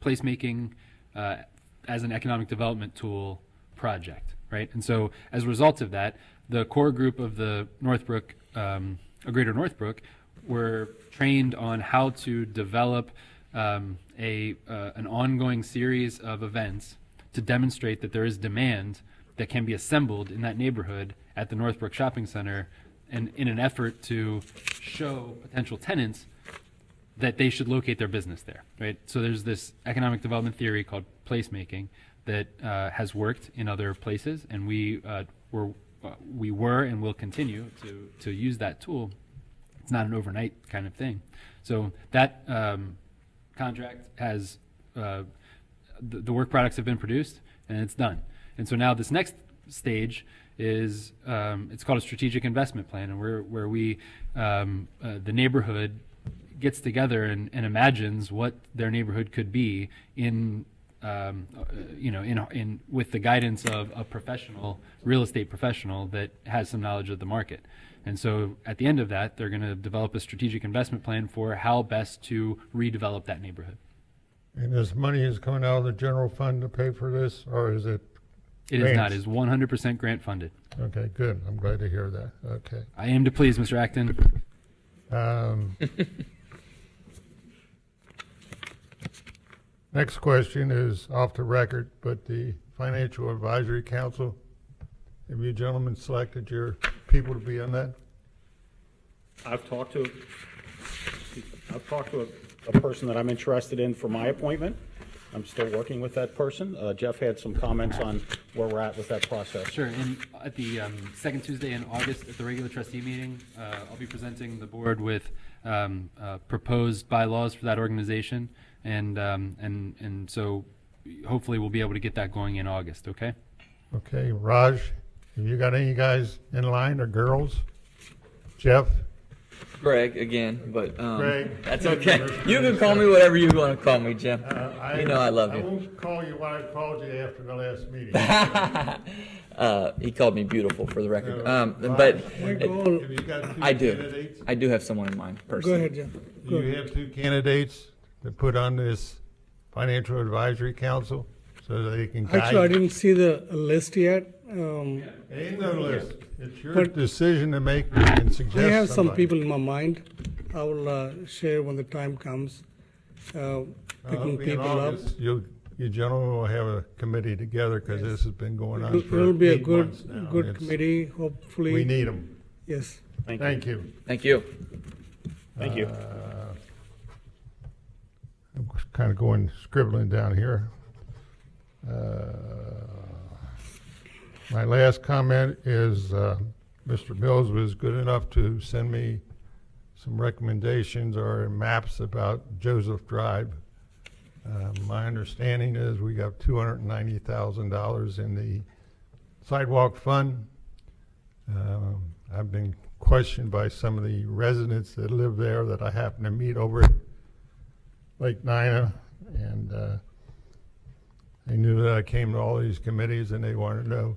placemaking as an economic development tool project, right? And so as a result of that, the core group of the Northbrook, Greater Northbrook, were trained on how to develop an ongoing series of events to demonstrate that there is demand that can be assembled in that neighborhood at the Northbrook Shopping Center, and in an effort to show potential tenants that they should locate their business there, right? So there's this economic development theory called placemaking that has worked in other places, and we were and will continue to use that tool. It's not an overnight kind of thing. So that contract has the work products have been produced and it's done. And so now this next stage is it's called a strategic investment plan, and where we the neighborhood gets together and imagines what their neighborhood could be in with the guidance of a professional, real estate professional that has some knowledge of the market. And so at the end of that, they're going to develop a strategic investment plan for how best to redevelop that neighborhood. And this money is coming out of the general fund to pay for this, or is it? It is not. It is 100% grant funded. Okay, good. I'm glad to hear that. Okay. I am to please, Mr. Acton. Next question is off the record, but the Financial Advisory Council, have you gentlemen selected your people to be on that? I've talked to a person that I'm interested in for my appointment. I'm still working with that person. Jeff had some comments on where we're at with that process. Sure. And at the second Tuesday in August at the regular trustee meeting, I'll be presenting the board with proposed bylaws for that organization, and so hopefully we'll be able to get that going in August. Okay. Okay, Raj, have you got any guys in line or girls? Jeff? Greg again, but Greg. that's okay. You can call me whatever you want to call me, Jim. You know I love you. I won't call you what I called you after the last meeting. He called me beautiful, for the record. Raj, But have you got two I do. candidates? I do have someone in mind, personally. Go ahead, Jeff. Do you have two candidates to put on this Financial Advisory Council so that they can guide? Actually, I didn't see the list yet. Ain't no list. It's your decision to make and suggest. I have some somebody. people in my mind. I will share when the time comes. Picking In people up. August, you gentlemen will have a committee together because this has been going on for It'll be a 8 months now. good It's- committee. Hopefully, We need them. Yes. Thank you. Thank you. Thank you. I'm kind of scribbling down here. My last comment is Mr. Mills was good enough to send me some recommendations or maps about Joseph Drive. My understanding is we got $290,000 in the Sidewalk Fund. I've been questioned by some of the residents that live there that I happen to meet over at Lake Nina, and they knew that I came to all these committees and they wanted to know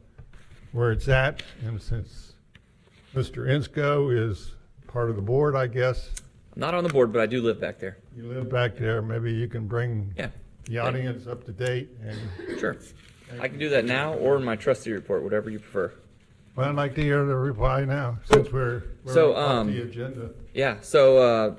where it's at. And since Mr. Insco is part of the board, I guess. I'm not on the board, but I do live back there. You live back there, maybe you can bring the audience up to date. And Sure. I can do that now or in my trustee report, whatever you prefer. Well, I'd like to hear the reply now, since we're off the agenda. Yeah, so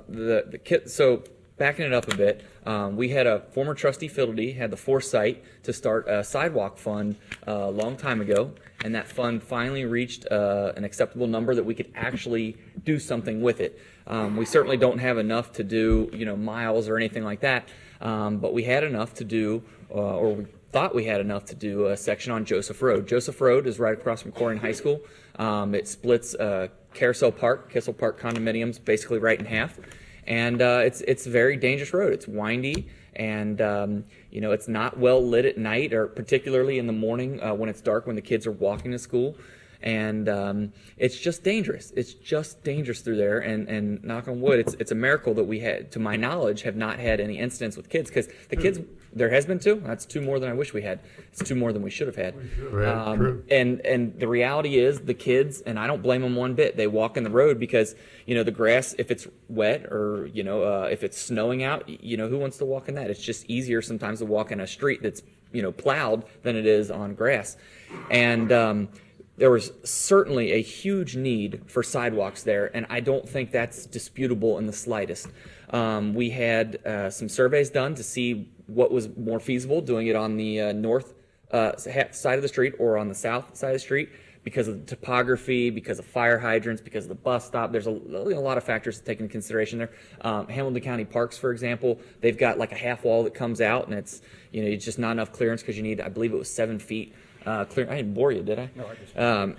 so backing it up a bit, we had a former trustee Fiddledy had the foresight to start a sidewalk fund a long time ago, and that fund finally reached an acceptable number that we could actually do something with it. We certainly don't have enough to do, miles or anything like that, but we had enough to do, or we thought we had enough to do a section on Joseph Road. Joseph Road is right across from Corian High School. It splits Carousel Park, Kissel Park condominiums, basically right in half. And it's a very dangerous road. It's windy, and it's not well lit at night, or particularly in the morning when it's dark, when the kids are walking to school. And it's just dangerous. It's just dangerous through there. And knock on wood, it's a miracle that we had, to my knowledge, have not had any incidents with kids, because the kids There has been 2. That's 2 more than I wish we had. It's 2 more than we should have had. True. And the reality is the kids, and I don't blame them one bit, they walk in the road because, the grass, if it's wet or, if it's snowing out, who wants to walk in that? It's just easier sometimes to walk in a street that's, plowed than it is on grass. And there was certainly a huge need for sidewalks there, and I don't think that's disputable in the slightest. We had some surveys done to see what was more feasible, doing it on the north side of the street or on the south side of the street because of the topography, because of fire hydrants, because of the bus stop. There's a lot of factors to take into consideration there. Hamilton County Parks, for example, they've got like a half wall that comes out, and it's it's just not enough clearance because you need, I believe it was 7 feet clear. I didn't bore you, did I? No, I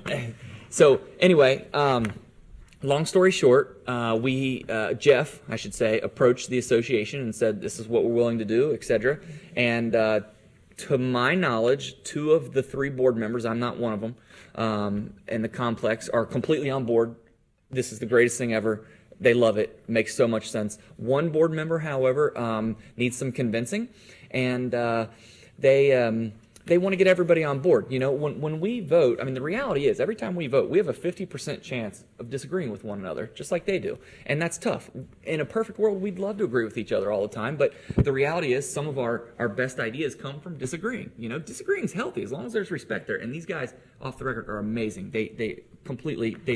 just. So anyway. Long story short, Jeff, I should say, approached the association and said, this is what we're willing to do, etc. And to my knowledge, 2 of the 3 board members, I'm not one of them, in the complex are completely on board. This is the greatest thing ever. They love it. Makes so much sense. 1 board member, however, needs some convincing, and they want to get everybody on board. When we vote, I mean, the reality is every time we vote, we have a 50% chance of disagreeing with one another, just like they do. And that's tough. In a perfect world, we'd love to agree with each other all the time. But the reality is some of our best ideas come from disagreeing. Disagreeing is healthy as long as there's respect there. And these guys, off the record, are amazing. They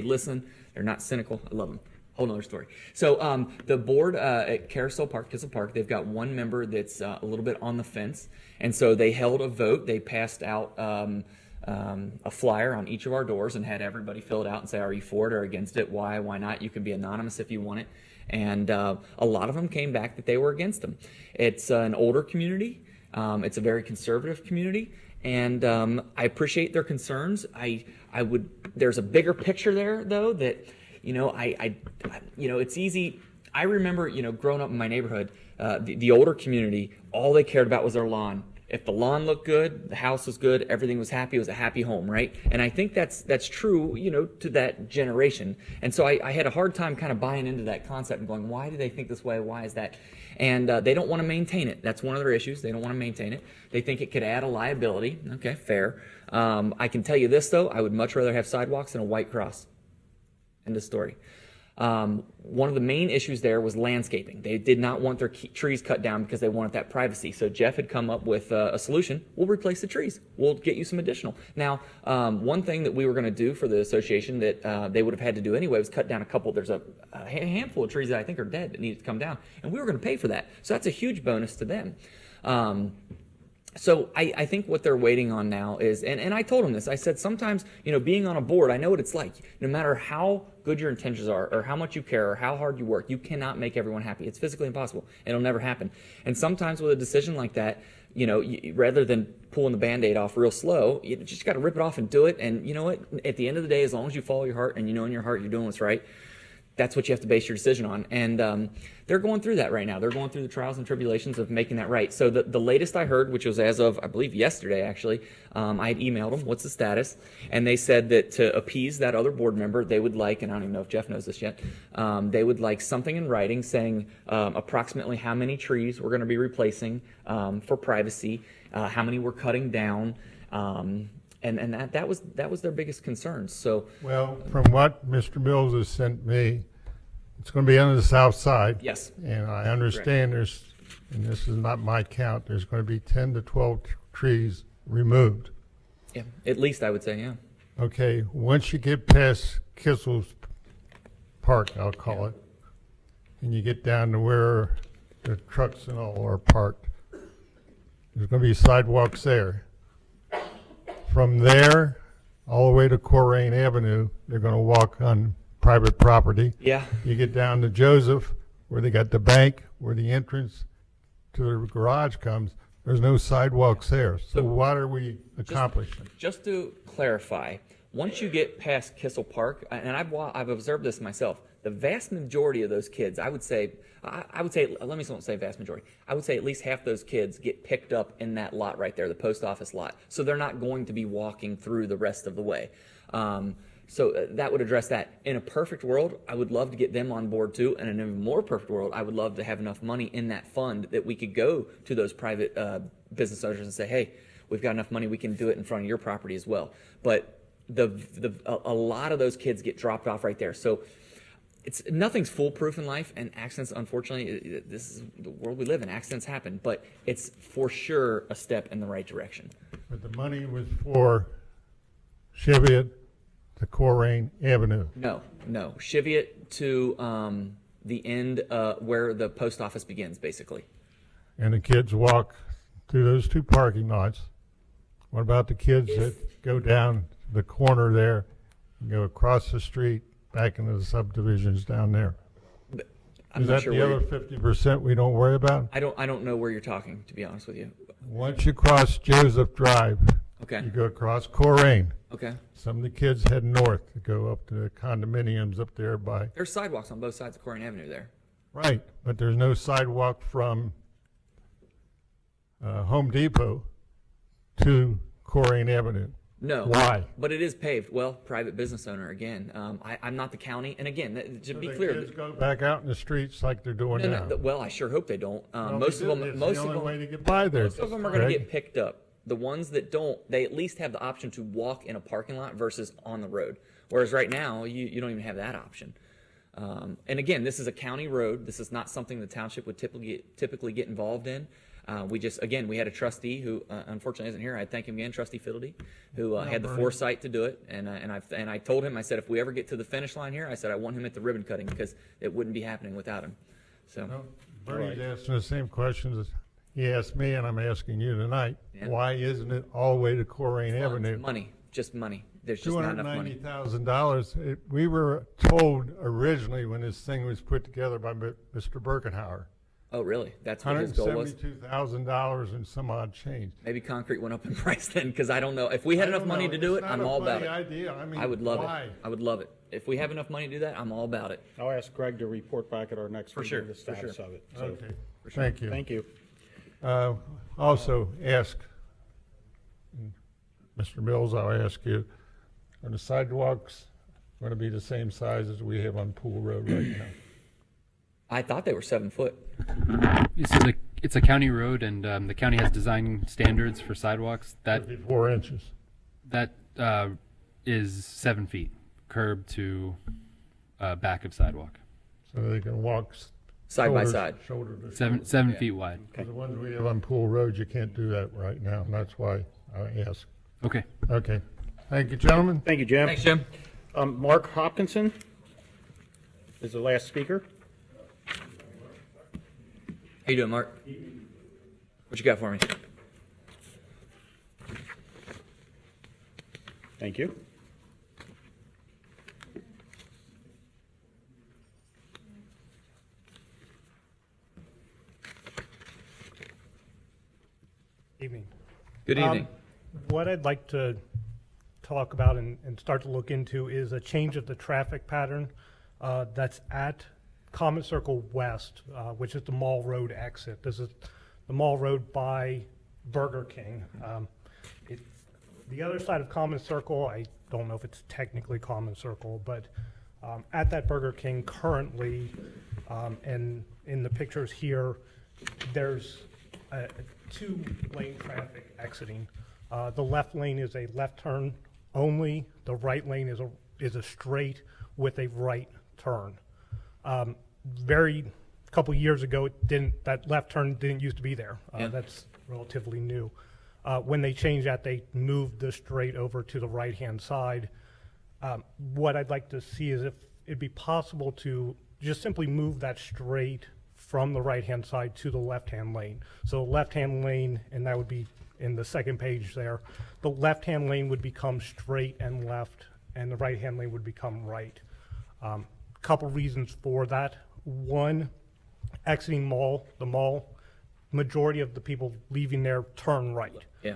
listen. They're not cynical. I love them. Whole nother story. So the board at Carousel Park, Kissel Park, they've got 1 member that's a little bit on the fence. And so they held a vote. They passed out a flyer on each of our doors and had everybody fill it out and say, are you for it or against it? Why not? You can be anonymous if you want it. And a lot of them came back that they were against them. It's an older community. It's a very conservative community. And I appreciate their concerns. There's a bigger picture there, though, that it's easy. I remember, growing up in my neighborhood, the older community, all they cared about was their lawn. If the lawn looked good, the house was good, everything was happy, it was a happy home, right? And I think that's true, to that generation. And so I had a hard time kind of buying into that concept and going, why do they think this way? Why is that? And they don't want to maintain it. That's one of their issues. They don't want to maintain it. They think it could add a liability. Okay, fair. I can tell you this, though. I would much rather have sidewalks than a white cross. End of story. One of the main issues there was landscaping. They did not want their trees cut down because they wanted that privacy. So Jeff had come up with a solution. We'll replace the trees. We'll get you some additional. Now, one thing that we were going to do for the association that they would have had to do anyway was cut down a couple. There's a handful of trees that I think are dead that needed to come down, and we were going to pay for that. So that's a huge bonus to them. So I think what they're waiting on now is, and I told them this, I said sometimes, being on a board, I know what it's like. No matter how good your intentions are or how much you care or how hard you work, you cannot make everyone happy. It's physically impossible. It'll never happen. And sometimes with a decision like that, rather than pulling the Band-Aid off real slow, you just got to rip it off and do it. And you know what? At the end of the day, as long as you follow your heart and you know in your heart you're doing what's right, that's what you have to base your decision on. And they're going through that right now. They're going through the trials and tribulations of making that right. So the latest I heard, which was as of, I believe, yesterday, actually, I had emailed them, what's the status? And they said that to appease that other board member, they would like, and I don't even know if Jeff knows this yet, they would like something in writing saying approximately how many trees we're going to be replacing for privacy, how many we're cutting down, and that was their biggest concern. So, well, from what Mr. Mills has sent me, it's going to be on the south side. Yes. And I understand there's, and this is not my count, there's going to be 10 to 12 trees removed. Yeah, at least I would say, yeah. Okay, once you get past Kissel's Park, I'll call it, and you get down to where the trucks and all are parked, there's going to be sidewalks there. From there, all the way to Colerain Avenue, they're going to walk on private property. Yeah. You get down to Joseph, where they got the bank, where the entrance to the garage comes. There's no sidewalks there. So what are we accomplishing? Just to clarify, once you get past Kissel Park, and I've observed this myself, the vast majority of those kids, I would say, let me not say vast majority, I would say at least half those kids get picked up in that lot right there, the post office lot. So they're not going to be walking through the rest of the way. So that would address that. In a perfect world, I would love to get them on board too. And in an even more perfect world, I would love to have enough money in that fund that we could go to those private business owners and say, hey, we've got enough money, we can do it in front of your property as well. But a lot of those kids get dropped off right there. So nothing's foolproof in life, and accidents, unfortunately, this is the world we live in. Accidents happen, but it's for sure a step in the right direction. But the money was for Cheviot to Colerain Avenue. No. Cheviot to the end where the post office begins, basically. And the kids walk through those two parking lots. What about the kids that go down the corner there and go across the street back into the subdivisions down there? Is that the other 50% we don't worry about? I don't know where you're talking, to be honest with you. Once you cross Joseph Drive, okay, you go across Colerain. Okay. Some of the kids head north to go up to the condominiums up there by. There's sidewalks on both sides of Corian Avenue there. Right, but there's no sidewalk from Home Depot to Corian Avenue. No. Why? But it is paved. Well, private business owner again. I'm not the county, and again, to be clear, kids go back out in the streets like they're doing now. Well, I sure hope they don't. Well, Most of them, it's most the of only them, way to get by there. most of them are going to get picked up. The ones that don't, they at least have the option to walk in a parking lot versus on the road. Whereas right now, you don't even have that option. And again, this is a county road. This is not something the township would typically get involved in. We had a trustee who unfortunately isn't here. I thank him again, Trustee Fiddledy, who had the foresight to do it. And I told him, I said, if we ever get to the finish line here, I said I want him at the ribbon cutting because it wouldn't be happening without him. So, Bernie's asking the same questions as he asked me, and I'm asking you tonight. Yeah. Why isn't it all the way to Colerain Avenue? Money, just money. There's just not enough money. $290,000. We were told originally when this thing was put together by Mr. Birkenhauer. Oh, really? That's what his goal was? $172,000 and some odd change. Maybe concrete went up in price then, because I don't know. If we had enough money to do it, I'm all about it. Idea. I mean, I would love why? it. I would love it. If we have enough money to do that, I'm all about it. I'll ask Greg to report back at our next meeting the status of it. So, Okay. for sure. Thank you. Thank you. Also ask, Mr. Mills, I'll ask you, are the sidewalks going to be the same size as we have on Pool Road right now? I thought they were 7 foot. It's a county road, and the county has design standards for sidewalks. That 4 inches. That is 7 feet, curb to back of sidewalk. So they can walk side by side. Shoulder to Seven shoulder. feet wide. The ones we have on Pool Road, you can't do that right now, and that's why I ask. Okay. Okay. Thank you, gentlemen. Thank you, Jim. Thanks, Jim. Mark Hopkinson is the last speaker. How you doing, Mark? What you got for me? Thank you. Evening. Good evening. What I'd like to talk about and start to look into is a change of the traffic pattern that's at Common Circle West, which is the Mall Road exit. This is the Mall Road by Burger King. The other side of Common Circle, I don't know if it's technically Common Circle, but at that Burger King currently, and in the pictures here, there's a 2-lane traffic exiting. The left lane is a left turn only. The right lane is a straight with a right turn. Couple years ago, that left turn didn't used to be there. That's relatively new. When they changed that, they moved the straight over to the right-hand side. What I'd like to see is if it'd be possible to just simply move that straight from the right-hand side to the left-hand lane. So left-hand lane, and that would be in the second page there, the left-hand lane would become straight and left, and the right-hand lane would become right. Couple reasons for that. One, exiting the mall, majority of the people leaving there turn right. Yeah.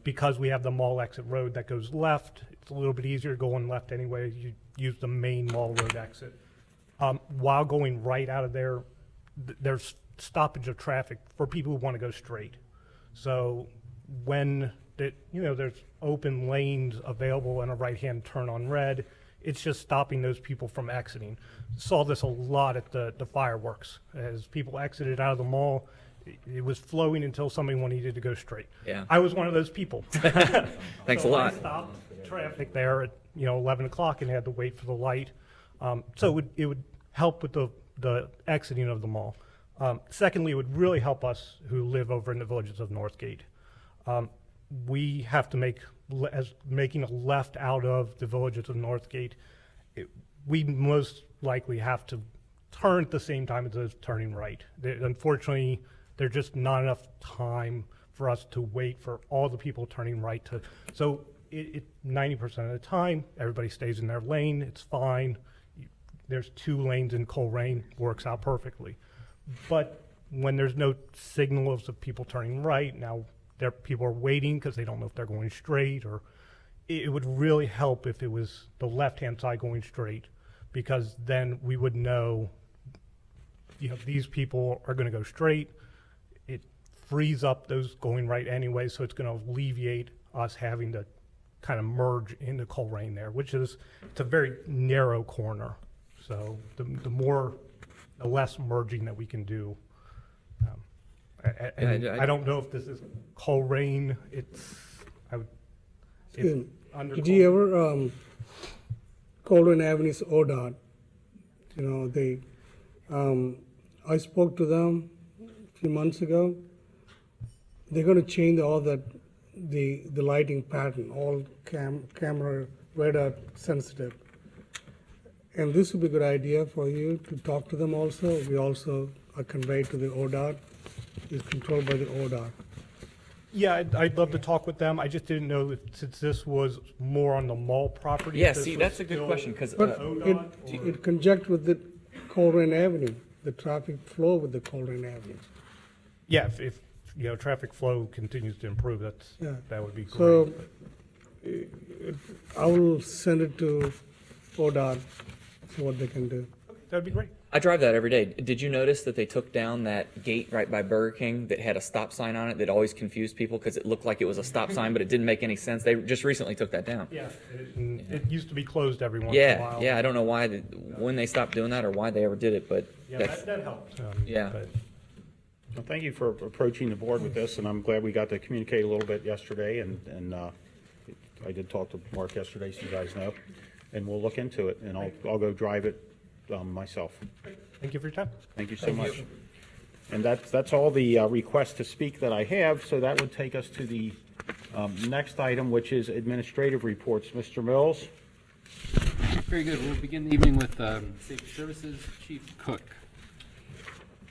Because we have the mall exit road that goes left, it's a little bit easier going left anyway. You use the main mall road exit. While going right out of there, there's stoppage of traffic for people who want to go straight. So when there's open lanes available and a right-hand turn on red, It's just stopping those people from exiting. Saw this a lot at the fireworks. As people exited out of the mall, it was flowing until somebody needed to go straight. Yeah. I was one of those people. Thanks So a lot. I stopped traffic there at 11 o'clock and had to wait for the light. So it would help with the exiting of the mall. Secondly, it would really help us who live over in the villages of Northgate. We have to making a left out of the villages of Northgate, we most likely have to turn at the same time as those turning right. Unfortunately, there's just not enough time for us to wait for all the people turning right to. So 90% of the time, everybody stays in their lane. It's fine. There's 2 lanes in Colerain, works out perfectly. But when there's no signals of people turning right, now people are waiting because they don't know if they're going straight, or it would really help if it was the left-hand side going straight, because then we would know, these people are going to go straight. It frees up those going right anyway, so it's going to alleviate us having to kind of merge into Colerain there, which it's a very narrow corner. So the less merging that we can do. I don't know if this is Colerain. Under Did you ever Colerain Avenue's ODOT? I spoke to them a few months ago. They're going to change all that the lighting pattern, all camera radar sensitive. And this would be a good idea for you to talk to them also. We also are conveyed to the ODOT. It's controlled by the ODOT. Yeah, I'd love to talk with them. I just didn't know that since this was more on the mall property. Yeah, if this see, was that's a good still question, 'cause, But it conjunct with the Colerain Avenue, the traffic flow with the Colerain Avenue. Yeah, if traffic flow continues to improve, Yeah. that would be great. So I will send it to ODOT, see what they can do. That'd be great. I drive that every day. Did you notice that they took down that gate right by Burger King that had a stop sign on it that always confused people because it looked like it was a stop sign, but it didn't make any sense? They just recently took that down. Yeah, it used to be closed every once in a while. Yeah, I don't know why, when they stopped doing that or why they ever did it, but Yeah, that's, that helped. yeah. Well, thank you for approaching the board with this, and I'm glad we got to communicate a little bit yesterday, and I did talk to Mark yesterday, so you guys know, and we'll look into it, and I'll go drive it myself. Thank you for your time. Thank you so much. And that's all the requests to speak that I have, so that would take us to the next item, which is administrative reports. Mr. Mills? Very good. We'll begin the evening with Safety Services, Chief Cook.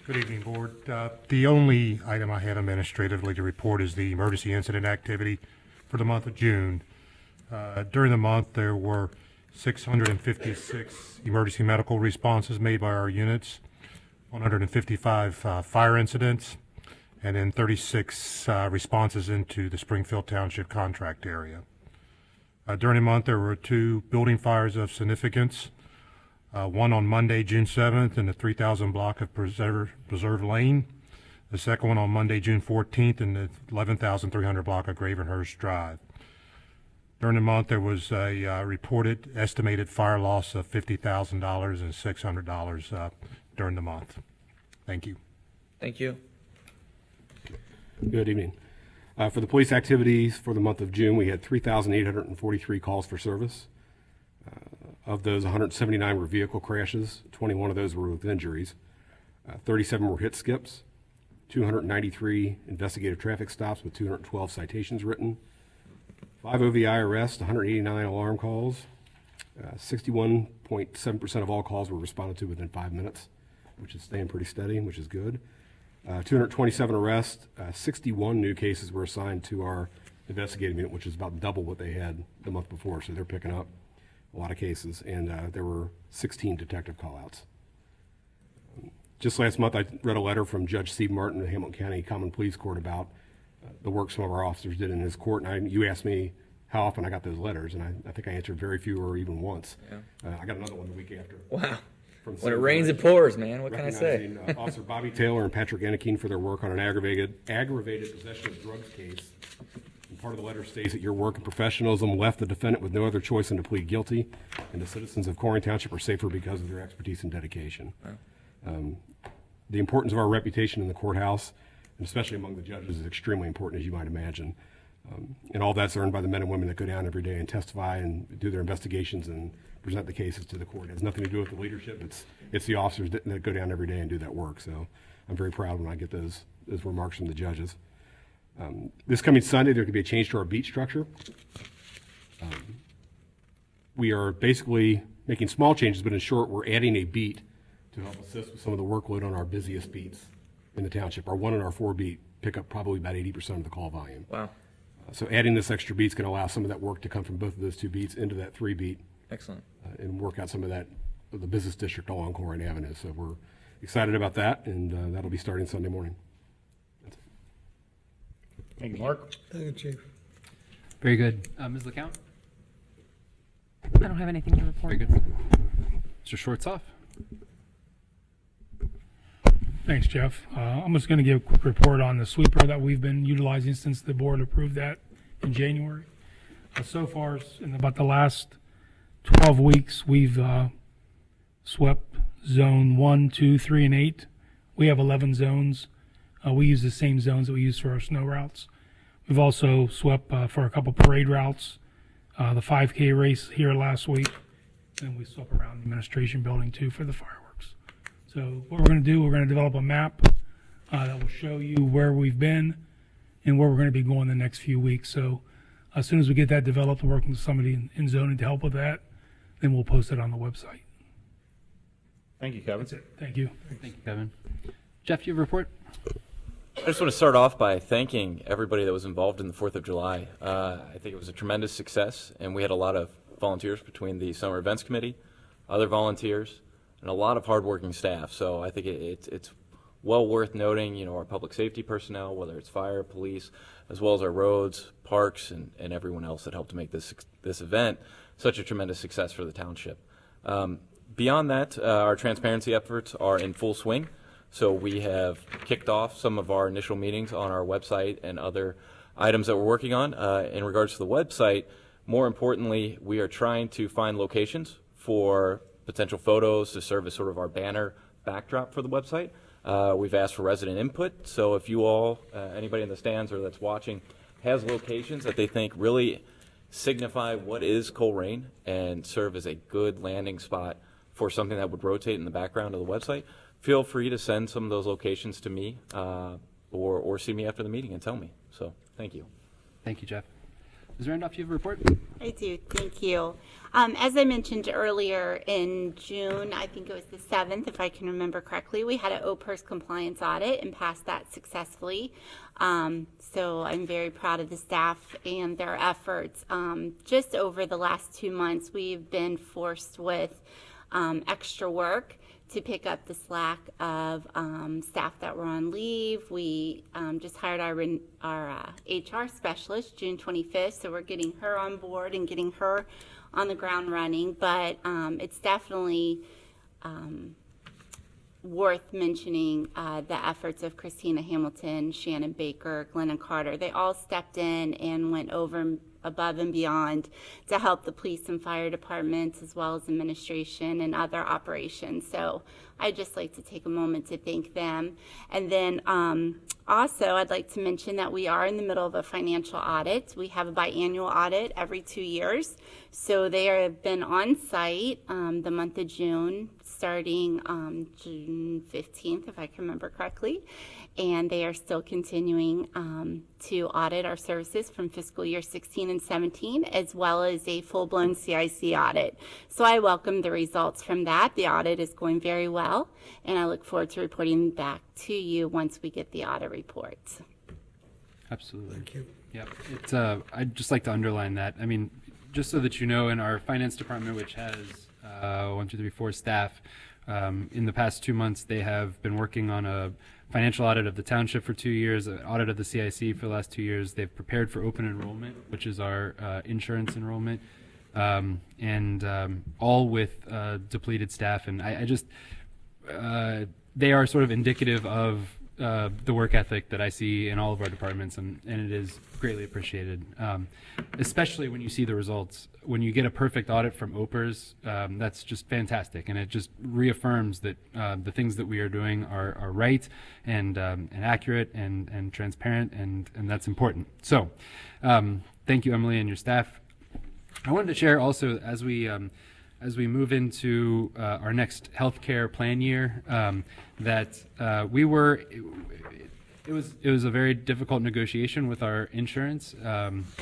Good evening, Board. The only item I have administratively to report is the emergency incident activity for the month of June. During the month, there were 656 emergency medical responses made by our units, 155 fire incidents, and then 36 responses into the Springfield Township contract area. During the month, there were 2 building fires of significance, one on Monday, June 7th in the 3000 block of Preserve Lane, the second one on Monday, June 14th in the 11,300 block of Gravenhurst Drive. During the month, there was a reported estimated fire loss of $50,000 and $600 during the month. Thank you. Thank you. Good evening. For the police activities for the month of June, we had 3,843 calls for service. Of those, 179 were vehicle crashes, 21 of those were with injuries, 37 were hit skips, 293 investigative traffic stops with 212 citations written, 5 OVI arrests, 189 alarm calls, 61.7% of all calls were responded to within 5 minutes, which is staying pretty steady, which is good. 227 arrests, 61 new cases were assigned to our investigative unit, which is about double what they had the month before, so they're picking up a lot of cases, and there were 16 detective call-outs. Just last month, I read a letter from Judge Steve Martin of the Hamilton County Common Pleas Court about the work some of our officers did in his court, and you asked me how often I got those letters, and I think I answered very few or even once. Yeah. I got another one the week after. Wow. From When it rains, it pours, man. What can I say? recognizing, Officer Bobby Taylor and Patrick Anakeen for their work on an aggravated possession of drugs case in part of the letter states that your work and professionalism left the defendant with no other choice than to plead guilty, and the citizens of Corian Township are safer because of their expertise and dedication. The importance of our reputation in the courthouse, and especially among the judges, is extremely important, as you might imagine. And all that's earned by the men and women that go down every day and testify and do their investigations and present the cases to the court. It has nothing to do with the leadership. It's the officers that go down every day and do that work. So I'm very proud when I get those remarks from the judges. This coming Sunday, there could be a change to our beat structure. We are basically making small changes, but in short, we're adding a beat to help assist with some of the workload on our busiest beats in the township. Our 1 and our 4 beat pick up probably about 80% of the call volume. Wow. So adding this extra beat's going to allow some of that work to come from both of those 2 beats into that 3 beat. Excellent. And work out some of that, the business district along Corian Avenue. So we're excited about that, and that'll be starting Sunday morning. Thank you, Mark. Thank you, Chief. Very good. Ms. LeCount? I don't have anything to report. Very good. Mr. Schwartzoff? Thanks, Jeff. I'm just going to give a quick report on the sweeper that we've been utilizing since the board approved that in January. So far, in about the last 12 weeks, we've swept zone 1, 2, 3, and 8. We have 11 zones. We use the same zones that we use for our snow routes. We've also swept for a couple parade routes, the 5K race here last week, and we swept around the administration building too for the fireworks. So what we're going to do, we're going to develop a map that will show you where we've been and where we're going to be going the next few weeks. So as soon as we get that developed, working with somebody in zoning to help with that, then we'll post it on the website. Thank you, Kevin. That's it. Thank you. Thank you, Kevin. Jeff, you have a report? I just want to start off by thanking everybody that was involved in the 4th of July. I think it was a tremendous success, and we had a lot of volunteers between the Summer Events Committee, other volunteers, and a lot of hardworking staff. So I think it's well worth noting, you know, our public safety personnel, whether it's fire, police, as well as our roads, parks, and everyone else that helped to make this event such a tremendous success for the township. Beyond that, our transparency efforts are in full swing. So we have kicked off some of our initial meetings on our website and other items that we're working on. In regards to the website, more importantly, we are trying to find locations for potential photos to serve as sort of our banner backdrop for the website. We've asked for resident input, so if you all, anybody in the stands or that's watching, has locations that they think really signify what is Colerain and serve as a good landing spot for something that would rotate in the background of the website, feel free to send some of those locations to me or see me after the meeting and tell me. So thank you. Thank you, Jeff. Ms. Randolph, do you have a report? I do, thank you. As I mentioned earlier, in June, I think it was the 7th, if I can remember correctly, we had an Opers compliance audit and passed that successfully. So I'm very proud of the staff and their efforts. Just over the last 2 months, we've been forced with extra work to pick up the slack of staff that were on leave. We just hired our HR specialist June 25th, so we're getting her on board and getting her on the ground running. But it's definitely worth mentioning the efforts of Christina Hamilton, Shannon Baker, Glenna Carter. They all stepped in and went above and beyond to help the police and fire departments as well as administration and other operations. So I'd just like to take a moment to thank them. And then also I'd like to mention that we are in the middle of a financial audit. We have a biannual audit every 2 years. So they have been on site the month of June, starting June 15th, if I can remember correctly. And they are still continuing to audit our services from fiscal year 16 and 17, as well as a full-blown CIC audit. So I welcome the results from that. The audit is going very well, and I look forward to reporting back to you once we get the audit reports. Absolutely. Thank you. Yeah, I'd just like to underline that. I mean, just so that you know, in our finance department, which has 1, 2, 3, 4 staff, in the past 2 months, they have been working on a financial audit of the township for 2 years, an audit of the CIC for the last 2 years. They've prepared for open enrollment, which is our insurance enrollment, and all with depleted staff. And I just, they are sort of indicative of the work ethic that I see in all of our departments, and it is greatly appreciated, especially when you see the results. When you get a perfect audit from Opers, that's just fantastic, and it just reaffirms that the things that we are doing are right and accurate and transparent, and that's important. So thank you, Emily, and your staff. I wanted to share also, as we move into our next healthcare plan year, that it was a very difficult negotiation with our insurance,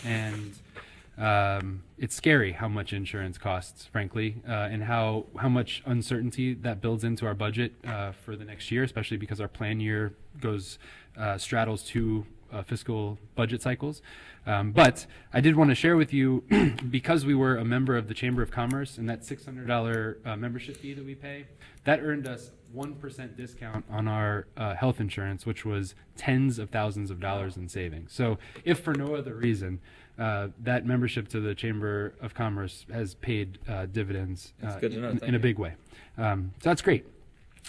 and it's scary how much insurance costs, frankly, and how much uncertainty that builds into our budget for the next year, especially because our plan year straddles two fiscal budget cycles. But I did want to share with you, because we were a member of the Chamber of Commerce, and that $600 membership fee that we pay, that earned us 1% discount on our health insurance, which was tens of thousands of dollars in savings. So if for no other reason, that membership to the Chamber of Commerce has paid dividends in a big way. So that's great.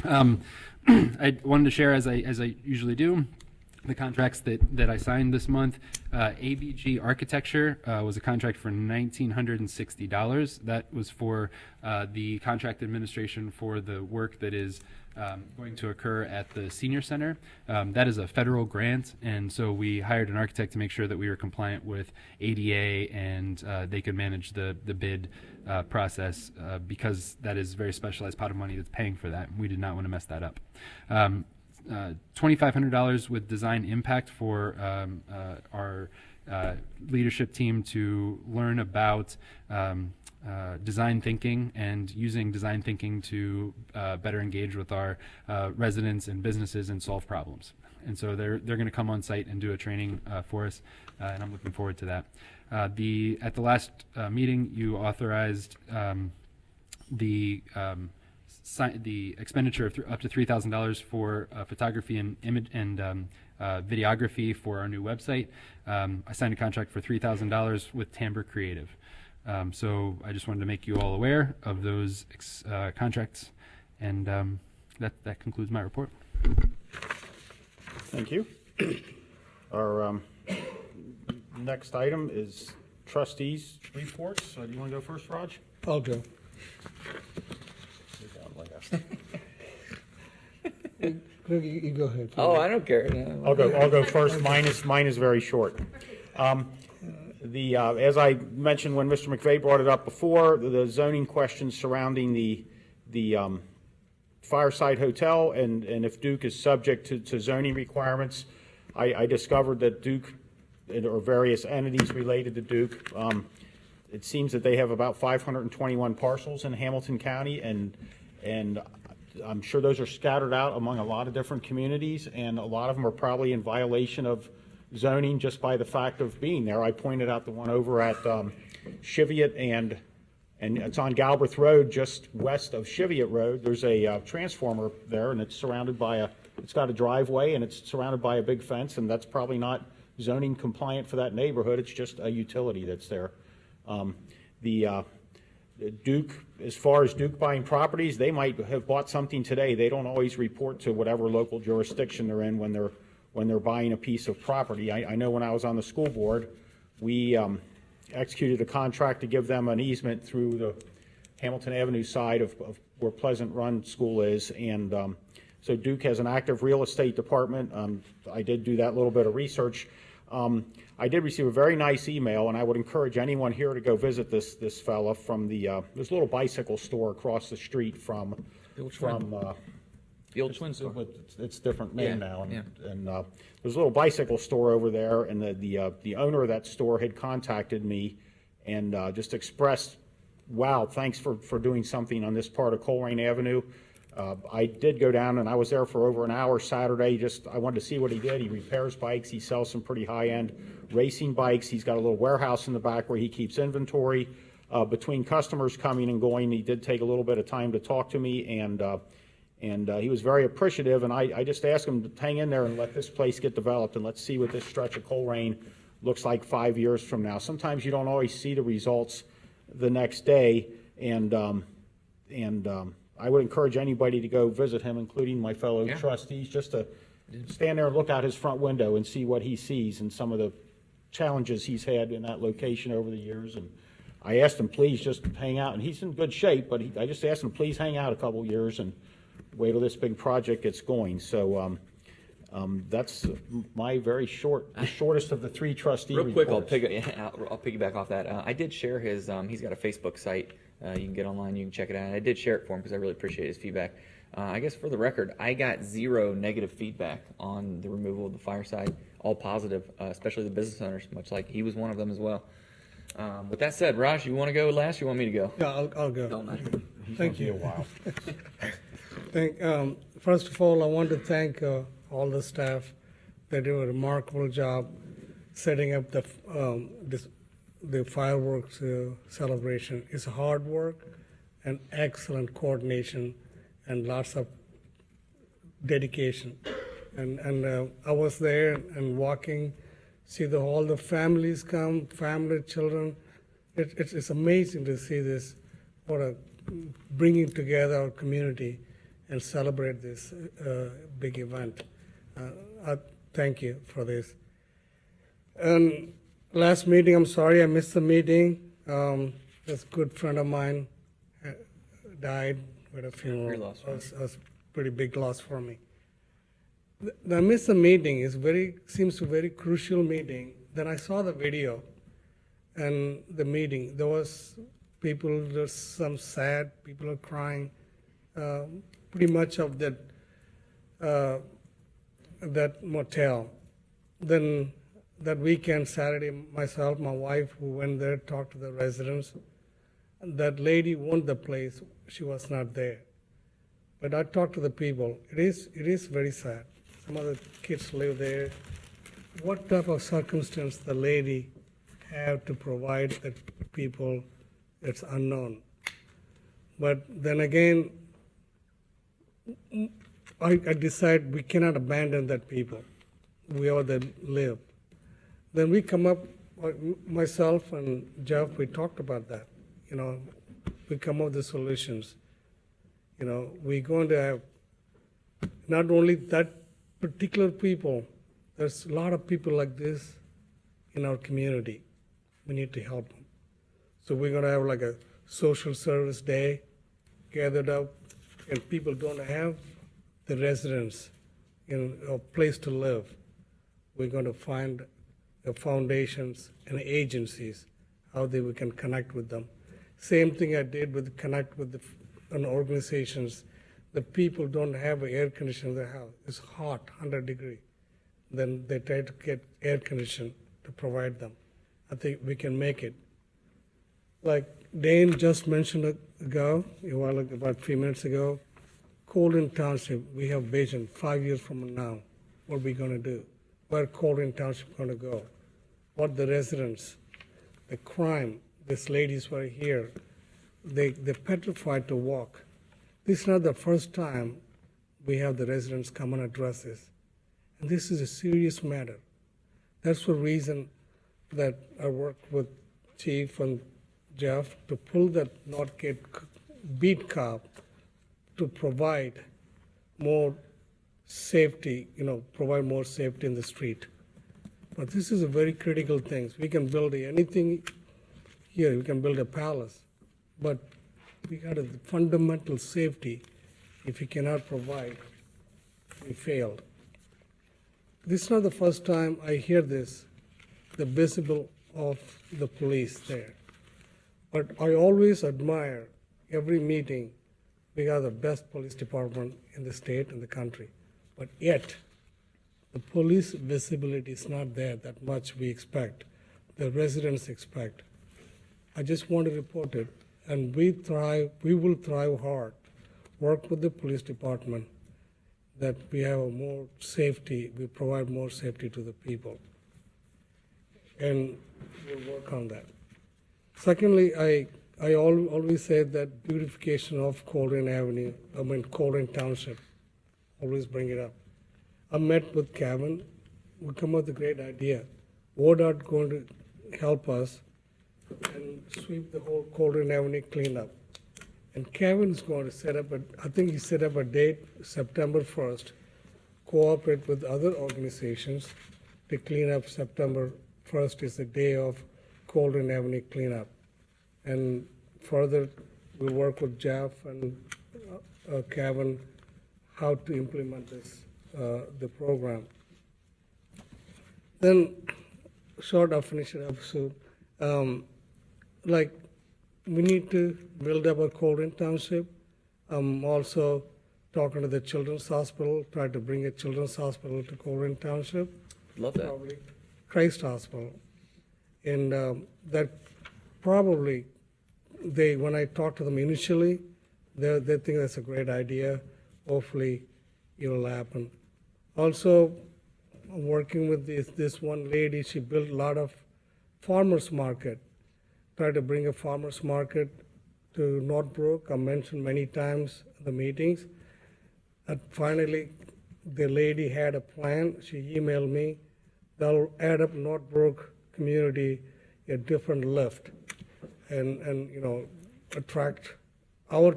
I wanted to share, as I usually do, the contracts that I signed this month. Avg Architecture was a contract for $1,960. That was for the contract administration for the work that is going to occur at the senior center. That is a federal grant, and so we hired an architect to make sure that we were compliant with ADA, and they could manage the bid process, because that is a very specialized pot of money that's paying for that. We did not want to mess that up. $2,500 with design impact for our leadership team to learn about design thinking and using design thinking to better engage with our residents and businesses and solve problems. And so they're going to come on site and do a training for us, and I'm looking forward to that. At the last meeting, you authorized the expenditure of up to $3,000 for photography and image and videography for our new website. I signed a contract for $3,000 with Timbre Creative. So I just wanted to make you all aware of those contracts, and that concludes my report. Thank you. Our next item is trustees' reports. Do you want to go first, Raj? I'll go. Greg, you go ahead. Oh, I don't care. I'll go first. Mine is very short. As I mentioned when Mr. McVeigh brought it up before, the zoning questions surrounding the Fireside Hotel and if Duke is subject to zoning requirements, I discovered that Duke, or various entities related to Duke, it seems that they have about 521 parcels in Hamilton County, and I'm sure those are scattered out among a lot of different communities, and a lot of them are probably in violation of zoning just by the fact of being there. I pointed out the one over at Cheviot, and it's on Galbraith Road, just west of Cheviot Road. There's a transformer there, and it's surrounded by it's got a driveway, and it's surrounded by a big fence, and that's probably not zoning compliant for that neighborhood. It's just a utility that's there. Duke, as far as Duke buying properties, they might have bought something today. They don't always report to whatever local jurisdiction they're in when they're buying a piece of property. I know when I was on the school board, we executed a contract to give them an easement through the Hamilton Avenue side of where Pleasant Run School is, and so Duke has an active real estate department. I did do that little bit of research. I did receive a very nice email, and I would encourage anyone here to go visit this fella from there's a little bicycle store across the street from the old Twin store. It's different name now, yeah. And there's a little bicycle store over there, and the owner of that store had contacted me and just expressed, wow, thanks for doing something on this part of Colerain Avenue. I did go down, and I was there for over an hour Saturday. I wanted to see what he did. He repairs bikes. He sells some pretty high-end racing bikes. He's got a little warehouse in the back where he keeps inventory. Between customers coming and going, he did take a little bit of time to talk to me, and he was very appreciative. And I just asked him to hang in there and let this place get developed, and let's see what this stretch of Colerain looks like 5 years from now. Sometimes you don't always see the results the next day, and I would encourage anybody to go visit him, including my fellow trustees, just to stand there and look out his front window and see what he sees and some of the challenges he's had in that location over the years. And I asked him, please just hang out, and he's in good shape, but I just asked him, please hang out a couple years and wait till this big project gets going. So that's my very the shortest of the 3 trustee Real quick, reports. I'll piggyback off that. I did share his, he's got a Facebook site. You can get online, you can check it out. I did share it for him because I really appreciate his feedback. I guess for the record, I got 0 negative feedback on the removal of the fireside, all positive, especially the business owners, much like he was one of them as well. With that said, Raj, you want to go last? Or you want me to go? Yeah, I'll go. Don't matter. Thank you. While. First of all, I want to thank all the staff. They do a remarkable job setting up the fireworks celebration. It's hard work and excellent coordination and lots of dedication. And I was there and walking, see all the families come, family, children. It's amazing to see this, what a bringing together our community and celebrate this big event. I thank you for this. And last meeting, I'm sorry I missed the meeting. This good friend of mine died with a funeral. Loss, It was a pretty big loss for me. I missed the meeting. Seems a very crucial meeting. Then I saw the video and the meeting. There was people, there's some sad, people are crying. Pretty much of that motel. Then that weekend, Saturday, myself, my wife, who went there, talked to the residents. That lady owned the place. She was not there. But I talked to the people. It is very sad. Some of the kids live there. What type of circumstance the lady have to provide the people, it's unknown. But then again, I decide we cannot abandon that people, wherever they live. Then we come up, myself and Jeff, we talked about that. We come up with the solutions. We're going to have not only that particular people, there's a lot of people like this in our community. We need to help them. So we're going to have like a social service day gathered up, and people don't have the residence in a place to live. We're going to find the foundations and agencies, how we can connect with them. Same thing I did with connect with the organizations. The people don't have air conditioning in their house. It's hot, 100 degrees. Then they try to get air conditioning to provide them. I think we can make it. Like Dane just mentioned about a few minutes ago, Corian Township, we have vision 5 years from now. What are we going to do? Where Corian Township going to go? What the residents, the crime, these ladies were here, they're petrified to walk. This is not the first time we have the residents come and address this. And this is a serious matter. That's the reason that I worked with Chief and Jeff to pull that not get beat cop to provide more safety, provide more safety in the street. But this is a very critical thing. We can build anything here, we can build a palace, but we got a fundamental safety. If we cannot provide, we failed. This is not the first time I hear this, the visible of the police there. But I always admire every meeting. We are the best police department in the state and the country. But yet, the police visibility is not there that much we expect, the residents expect. I just want to report it, and we will thrive hard, work with the police department, that we have more safety, we provide more safety to the people. And we'll work on that. Secondly, I always say that beautification of Corian Township, always bring it up. I met with Kevin, we come up with a great idea. Audit going to help us and sweep the whole Corian Avenue cleanup. And Kevin's going to set up I think he set up a date, September 1st, cooperate with other organizations to clean up. September 1st is the day of Colerain Avenue cleanup. And further, we'll work with Jeff and Kevin how to implement this, the program. Then, short of finishing up soon, like we need to build up a Colerain Township. I'm also talking to the Children's Hospital, try to bring a Children's Hospital to Colerain Township. Love that. Probably Christ Hospital. And that probably, when I talked to them initially, they think that's a great idea. Hopefully it'll happen. Also, I'm working with this one lady. She built a lot of farmers market. Tried to bring a farmers market to Northbrook. I mentioned many times in the meetings. And finally, the lady had a plan. She emailed me. They'll add up Northbrook community a different lift, and you know, attract our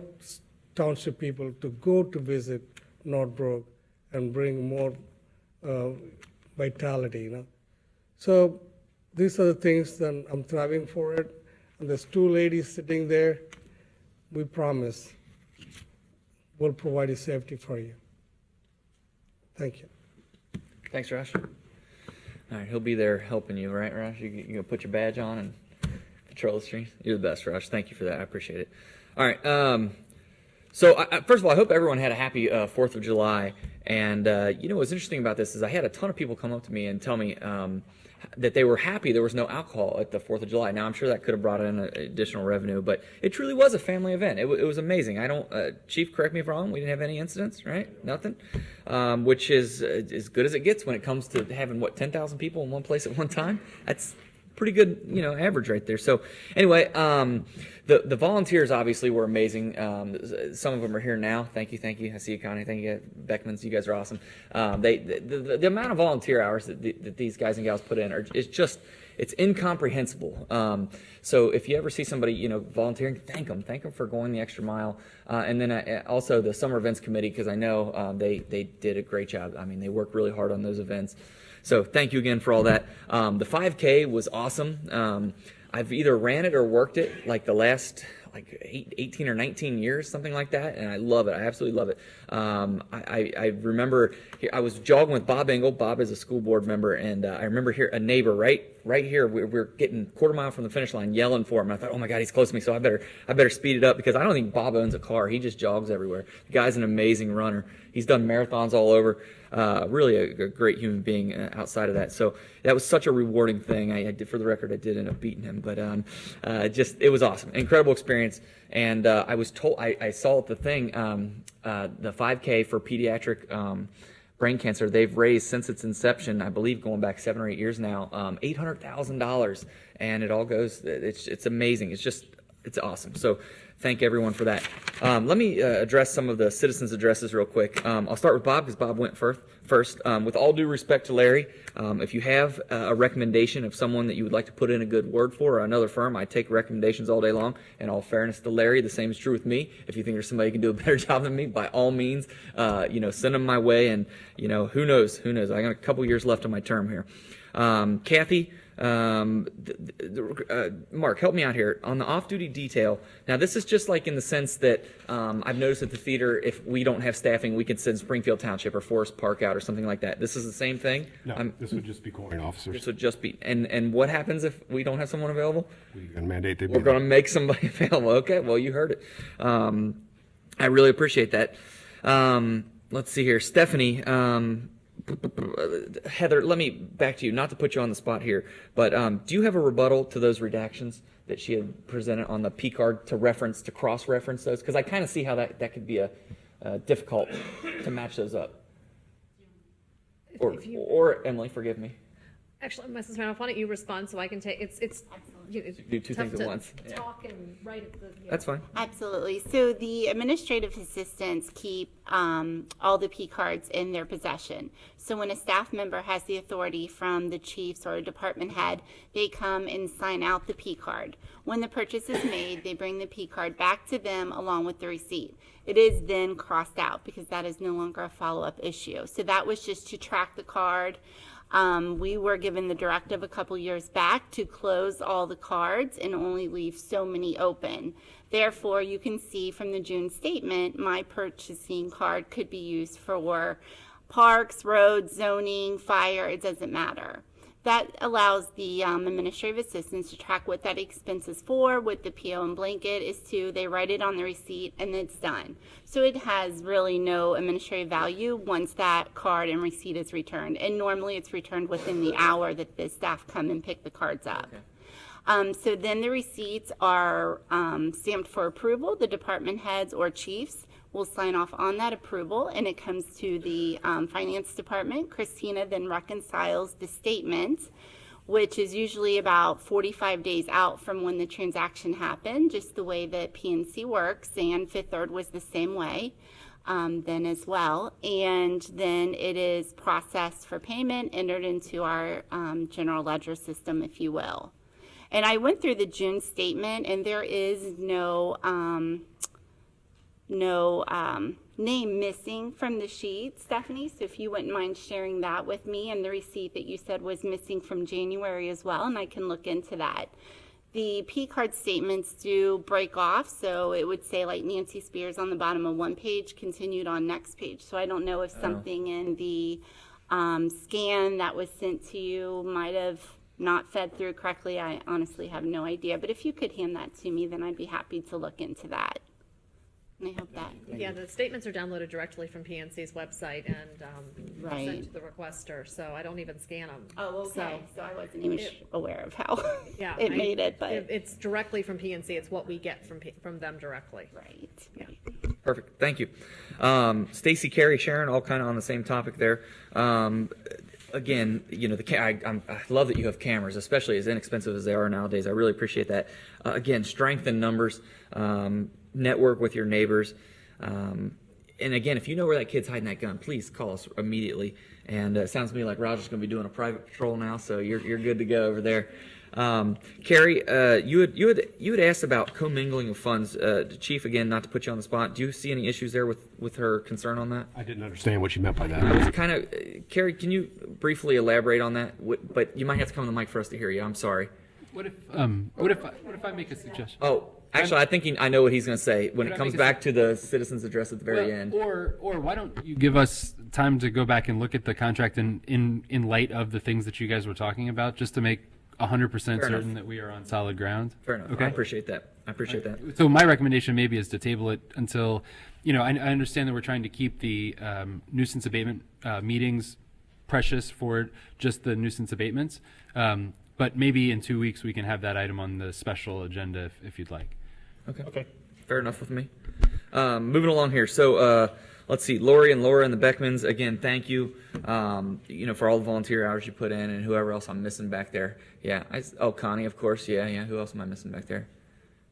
township people to go to visit Northbrook and bring more vitality, you know. So these are the things that I'm thriving for it. And there's two ladies sitting there. We promise we'll provide a safety for you. Thank you. Thanks, Raj. All right, he'll be there helping you, right, Raj? You gonna put your badge on and patrol the streets? You're the best, Raj. Thank you for that. I appreciate it. All right. So first of all, I hope everyone had a happy 4th of July. And you know what's interesting about this is I had a ton of people come up to me and tell me that they were happy there was no alcohol at the 4th of July. Now, I'm sure that could have brought in additional revenue, but it truly was a family event. It was amazing. I don't, Chief, correct me if I'm wrong, we didn't have any incidents, right? Nothing? Which is as good as it gets when it comes to having, 10,000 people in one place at one time? That's pretty good, you know, average right there. So anyway, the volunteers obviously were amazing. Some of them are here now. Thank you. I see you, Connie. Thank you, Beckmans. You guys are awesome. The amount of volunteer hours that these guys and gals put in it's incomprehensible. So if you ever see somebody, you know, volunteering, thank them for going the extra mile. And then also the summer events committee, because I know they did a great job. I mean, they worked really hard on those events. So thank you again for all that. The 5K was awesome. I've either ran it or worked it like the last 18 or 19 years, something like that, and I love it. I absolutely love it. I remember I was jogging with Bob Engel. Bob is a school board member, and I remember here a neighbor right here. We're getting quarter mile from the finish line, yelling for him. And I thought, oh my God, he's close to me, so I better speed it up because I don't think Bob owns a car. He just jogs everywhere. The guy's an amazing runner. He's done marathons all over. Really a great human being outside of that. So that was such a rewarding thing. I did, for the record, I did end up beating him, but it was awesome. Incredible experience. And I was told, I saw at the thing, the 5K for pediatric brain cancer, they've raised since its inception, I believe going back 7 or 8 years now, $800,000. And it all goes, it's amazing. It's awesome. So thank everyone for that. Let me address some of the citizens' addresses real quick. I'll start with Bob because Bob went first. With all due respect to Larry, if you have a recommendation of someone that you would like to put in a good word for or another firm, I take recommendations all day long. In all fairness to Larry, the same is true with me. If you think there's somebody who can do a better job than me, by all means, send them my way. And who knows? I got a couple years left on my term here. Kathy. Mark, help me out here on the off-duty detail. Now, this is just like in the sense that I've noticed at the theater, if we don't have staffing, we could send Springfield Township or Forest Park out or something like that. This is the same thing. No, this would just be Corian officers. This would just be. And what happens if we don't have someone available? We're going to mandate they be. We're going to make somebody available. Okay, well, you heard it. I really appreciate that. Let's see here, Stephanie. Heather, let me back to you, not to put you on the spot here, but do you have a rebuttal to those redactions that she had presented on the P card to cross-reference those? Because I kind of see how that could be difficult to match those up. Or Emily, forgive me. Actually, Mrs. Randolph, why don't you respond so I can take it's. Absolutely. Do two tough things at to once. Yeah. talk and write at the. That's fine. Absolutely. So the administrative assistants keep all the P cards in their possession. So when a staff member has the authority from the chiefs or a department head, they come and sign out the P card. When the purchase is made, they bring the P card back to them along with the receipt. It is then crossed out because that is no longer a follow-up issue. So that was just to track the card. We were given the directive a couple years back to close all the cards and only leave so many open. Therefore, you can see from the June statement, my purchasing card could be used for parks, roads, zoning, fire, it doesn't matter. That allows the administrative assistants to track what that expense is for, what the PO and blanket is to. They write it on the receipt and it's done. So it has really no administrative value once that card and receipt is returned. And normally it's returned within the hour that the staff come and pick the cards up. Okay. So then the receipts are stamped for approval. The department heads or chiefs will sign off on that approval, and it comes to the finance department. Christina then reconciles the statement, which is usually about 45 days out from when the transaction happened, just the way that PNC works, and Fifth Third was the same way then as well. And then it is processed for payment, entered into our general ledger system, if you will. And I went through the June statement, and there is no name missing from the sheet, Stephanie, so if you wouldn't mind sharing that with me, and the receipt that you said was missing from January as well, and I can look into that. The P card statements do break off, so it would say like Nancy Spears on the bottom of one page, continued on next page. So I don't know if something in the scan that was sent to you might have not fed through correctly. I honestly have no idea, but if you could hand that to me, then I'd be happy to look into that. And I hope that. Yeah, the statements are downloaded directly from PNC's website and sent to the requester, so I don't even scan them. Oh, okay. So I wasn't even aware of how yeah, it made it, but it's directly from PNC. It's what we get from them directly. Right. Yeah. Perfect. Thank you. Stacy, Carrie, Sharon, all kind of on the same topic there. Again, you know, I love that you have cameras, especially as inexpensive as they are nowadays. I really appreciate that. Again, strength in numbers. Network with your neighbors. And again, if you know where that kid's hiding that gun, please call us immediately. And it sounds to me like Roger's going to be doing a private patrol now, so you're good to go over there. Carrie, you had asked about commingling of funds. Chief, again, not to put you on the spot, do you see any issues there with her concern on that? I didn't understand what you meant by that. I was kind of, Carrie, can you briefly elaborate on that? But you might have to come on the mic for us to hear you. I'm sorry. What if I make a suggestion? Oh, actually, I know what he's going to say when it comes back to the citizens' address at the very end. Or why don't you give us time to go back and look at the contract in light of the things that you guys were talking about, just to make 100% certain that we are on solid ground? Fair enough. Okay. I appreciate that. So my recommendation maybe is to table it until, you know, I understand that we're trying to keep the nuisance abatement meetings precious for just the nuisance abatements. But maybe in 2 weeks we can have that item on the special agenda if you'd like. Okay. Fair enough with me. Moving along here. So let's see. Lori and Laura and the Beckmans, again, thank you. You know, for all the volunteer hours you put in, and whoever else I'm missing back there. Yeah. Connie, of course. Yeah. Who else am I missing back there?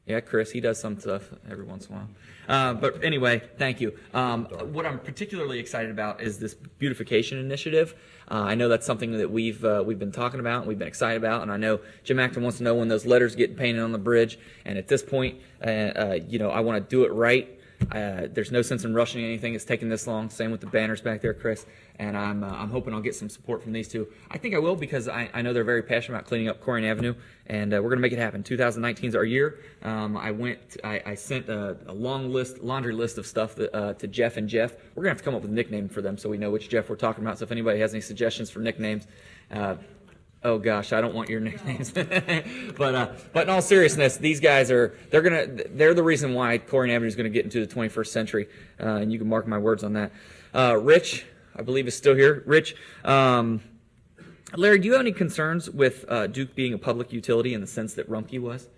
Yeah, Chris, he does some stuff every once in a while. But anyway, thank you. What I'm particularly excited about is this Beautification Initiative. I know that's something that we've been talking about and we've been excited about, and I know Jim Acton wants to know when those letters get painted on the bridge. And at this point, you know, I want to do it right. There's no sense in rushing anything. It's taking this long. Same with the banners back there, Chris. And I'm hoping I'll get some support from these two. I think I will, because I know they're very passionate about cleaning up Corian Avenue, and we're going to make it happen. 2019 is our year. I sent a laundry list of stuff to Jeff and Jeff. We're going to have to come up with a nickname for them so we know which Jeff we're talking about. So if anybody has any suggestions for nicknames, oh gosh, I don't want your nicknames. but in all seriousness, these guys they're the reason why Corian Avenue is going to get into the 21st century, and you can mark my words on that. Rich, I believe, is still here. Rich, Larry, do you have any concerns with Duke being a public utility in the sense that Rumpke was?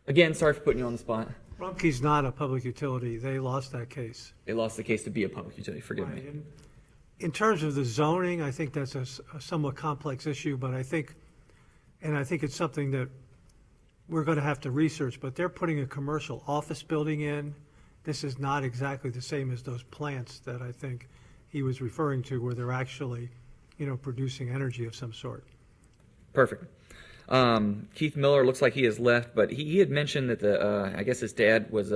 Again, sorry for putting you on the spot. Rumpke's not a public utility. They lost that case. They lost the case to be a public utility. Forgive me. In terms of the zoning, I think that's a somewhat complex issue, but I think and I think it's something that we're going to have to research, but they're putting a commercial office building in. This is not exactly the same as those plants that I think he was referring to, where they're actually, producing energy of some sort. Perfect. Keith Miller looks like he has left, but he had mentioned that I guess his dad was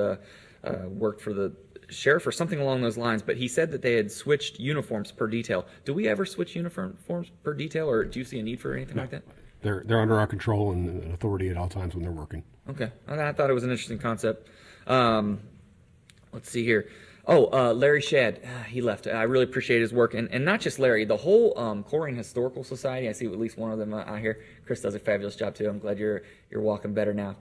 worked for the sheriff or something along those lines, but he said that they had switched uniforms per detail. Do we ever switch uniforms per detail, or do you see a need for anything like that? They're under our control and authority at all times when they're working. Okay. I thought it was an interesting concept. Let's see here. Oh, Larry Shadd, he left. I really appreciate his work, and not just Larry, the whole Corian Historical Society. I see at least one of them out here. Chris does a fabulous job too. I'm glad you're walking better now.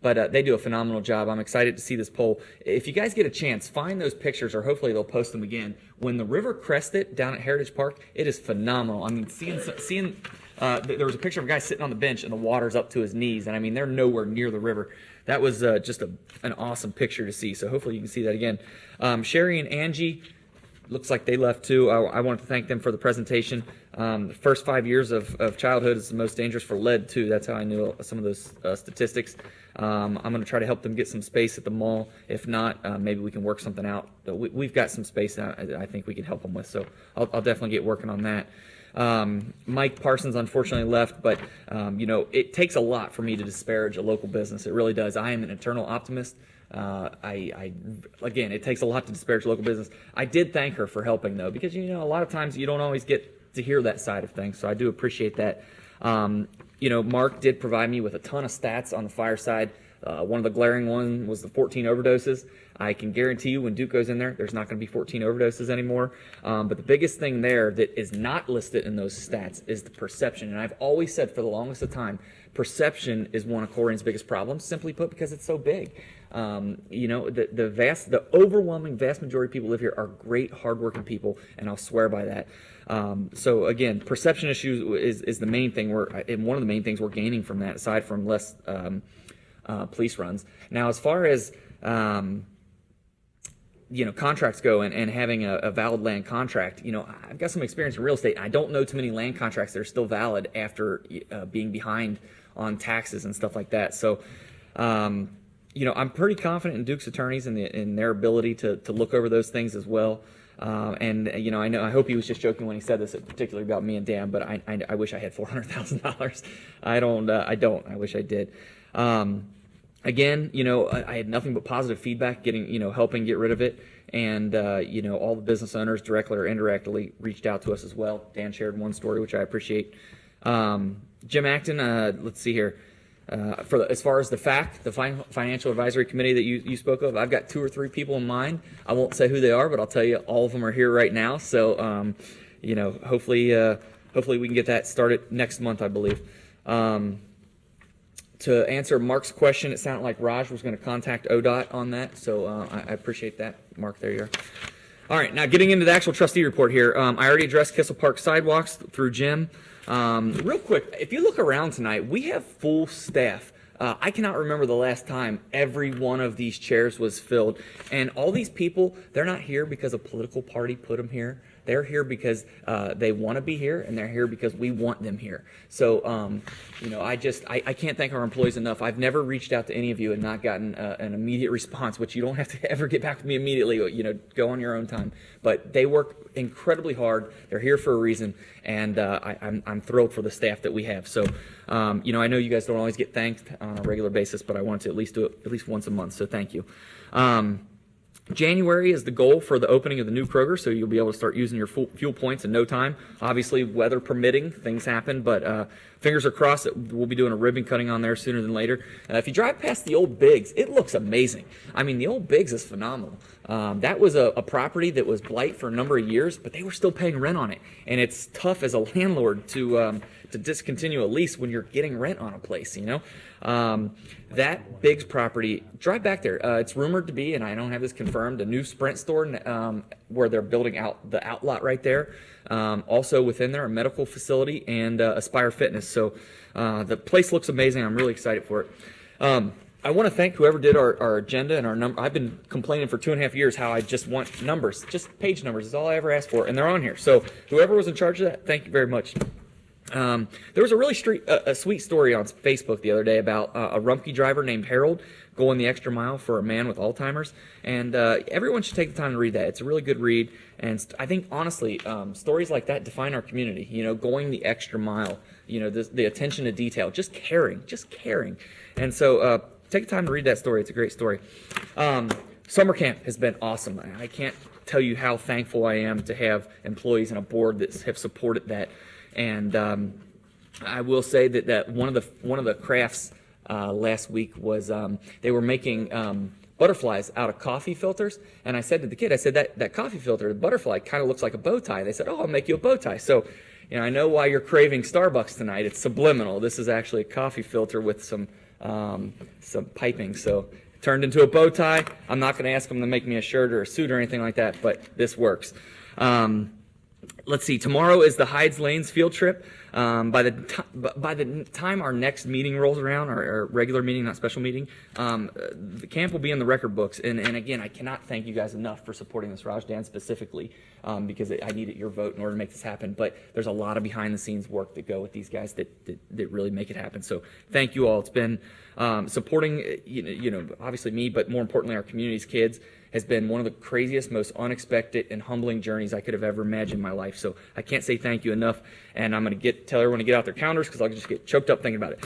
But they do a phenomenal job. I'm excited to see this pole. If you guys get a chance, find those pictures, or hopefully they'll post them again. When the river crested down at Heritage Park, it is phenomenal. I mean, seeing there was a picture of a guy sitting on the bench and the water's up to his knees, and I mean they're nowhere near the river. That was just an awesome picture to see. So hopefully you can see that again. Sherry and Angie, looks like they left too. I want to thank them for the presentation. The first 5 years of childhood is the most dangerous for lead too. That's how I knew some of those statistics. I'm going to try to help them get some space at the mall. If not, maybe we can work something out. We've got some space I think we can help them with. So I'll definitely get working on that. Mike Parsons unfortunately left, but it takes a lot for me to disparage a local business. It really does. I am an eternal optimist. Again, it takes a lot to disparage local business. I did thank her for helping though, because a lot of times you don't always get to hear that side of things. So I do appreciate that. Mark did provide me with a ton of stats on the fire side. One of the glaring ones was the 14 overdoses. I can guarantee you when Duke goes in there's not going to be 14 overdoses anymore. But the biggest thing there that is not listed in those stats is the perception. And I've always said for the longest of time, perception is one of Corian's biggest problems, simply put, because it's so big. The overwhelming vast majority of people who live here are great, hardworking people, and I'll swear by that. So again, perception issues is the main thing and one of the main things we're gaining from that, aside from less police runs. Now, as far as contracts go and having a valid land contract, I've got some experience in real estate. I don't know too many land contracts that are still valid after being behind on taxes and stuff like that. So, I'm pretty confident in Duke's attorneys and in their ability to look over those things as well. I hope he was just joking when he said this, particularly about me and Dan, but I wish I had $400,000. I don't. I wish I did. Again, I had nothing but positive feedback, helping get rid of it. And, all the business owners directly or indirectly reached out to us as well. Dan shared one story, which I appreciate. Jim Acton, let's see here. As far as the financial advisory committee that you spoke of, I've got 2 or 3 people in mind. I won't say who they are, but I'll tell you all of them are here right now. So, hopefully we can get that started next month, I believe. To answer Mark's question, it sounded like Raj was going to contact ODOT on that, so I appreciate that. Mark, there you are. All right, now getting into the actual trustee report here. I already addressed Kissel Park sidewalks through Jim. Real quick, if you look around tonight, we have full staff. I cannot remember the last time every one of these chairs was filled. And all these people, they're not here because a political party put them here. They're here because they want to be here, and they're here because we want them here. So, I can't thank our employees enough. I've never reached out to any of you and not gotten an immediate response, which you don't have to ever get back to me immediately. Go on your own time. But they work incredibly hard. They're here for a reason, and I'm thrilled for the staff that we have. So, I know you guys don't always get thanked on a regular basis, but I want to at least do it at least once a month. So, thank you. January is the goal for the opening of the new Kroger, so you'll be able to start using your fuel points in no time. Obviously, weather permitting, things happen, but fingers are crossed that we'll be doing a ribbon cutting on there sooner than later. If you drive past the old Biggs, it looks amazing. I mean, the old Biggs is phenomenal. That was a property that was blight for a number of years, but they were still paying rent on it. And it's tough as a landlord to discontinue a lease when you're getting rent on a place, That Biggs property, drive back there. It's rumored to be, and I don't have this confirmed, a new Sprint store where they're building out the outlot right there. Also within there, a medical facility and Aspire Fitness. So the place looks amazing. I'm really excited for it. I want to thank whoever did our agenda and our number. I've been complaining for 2.5 years how I just want numbers, just page numbers is all I ever asked for, and they're on here. So whoever was in charge of that, thank you very much. There was a really a sweet story on Facebook the other day about a Rumpke driver named Harold going the extra mile for a man with Alzheimer's, and everyone should take the time to read that. It's a really good read, and I think honestly, stories like that define our community. You know, going the extra mile. You know, the attention to detail, just caring, and so take the time to read that story. It's a great story. Summer camp has been awesome. I can't tell you how thankful I am to have employees and a board that have supported that. And I will say that one of the crafts last week was they were making butterflies out of coffee filters. And I said to the kid, I said, that coffee filter, the butterfly, kind of looks like a bow tie. They said, oh, I'll make you a bow tie. So, you know, I know why you're craving Starbucks tonight. It's subliminal. This is actually a coffee filter with some piping. So it turned into a bow tie. I'm not going to ask them to make me a shirt or a suit or anything like that, but this works. Let's see. Tomorrow is the Hides Lanes field trip. By the time our next meeting rolls around, our regular meeting, not special meeting, the camp will be in the record books. And again, I cannot thank you guys enough for supporting this, Rajdan specifically, because I needed your vote in order to make this happen. But there's a lot of behind-the-scenes work that go with these guys that really make it happen. So thank you all. It's been supporting, you know, obviously me, but more importantly, our community's kids has been one of the craziest, most unexpected, and humbling journeys I could have ever imagined in my life. So I can't say thank you enough, and I'm going to tell everyone to get out their calendars because I'll just get choked up thinking about it.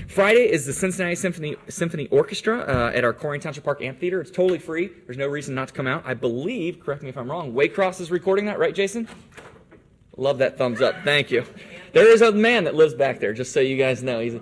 Friday is the Cincinnati Symphony Orchestra at our Corian Township Park Amphitheater. It's totally free. There's no reason not to come out. I believe, correct me if I'm wrong, Waycross is recording that, right, Jason? Love that thumbs up. Thank you. There is a man that lives back there, just so you guys know. He's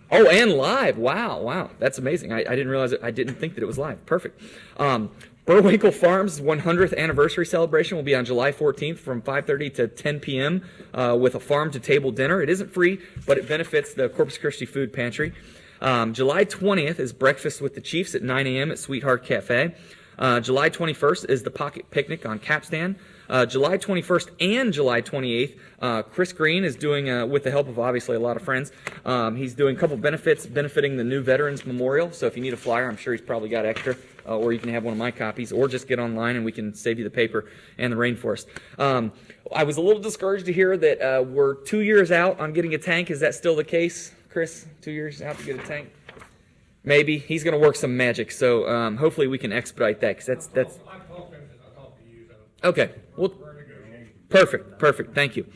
Oh, and live. Wow. That's amazing. I didn't realize it. I didn't think that it was live. Perfect. Burwinkle Farms' 100th anniversary celebration will be on July 14th from 5:30 to 10 p.m. With a farm-to-table dinner. It isn't free, but it benefits the Corpus Christi Food Pantry. July 20th is breakfast with the Chiefs at 9 a.m. at Sweetheart Cafe. July 21st is the Pocket Picnic on Capstan. July 21st and July 28th, Chris Green is doing, with the help of obviously a lot of friends, he's doing a couple benefits benefiting the new Veterans Memorial. So if you need a flyer, I'm sure he's probably got extra, or you can have one of my copies, or just get online and we can save you the paper and the rainforest. I was a little discouraged to hear that we're 2 years out on getting a tank. Is that still the case, Chris? 2 years out to get a tank? Maybe. He's going to work some magic, so hopefully we can expedite that, because that's okay. Well, perfect. Thank you.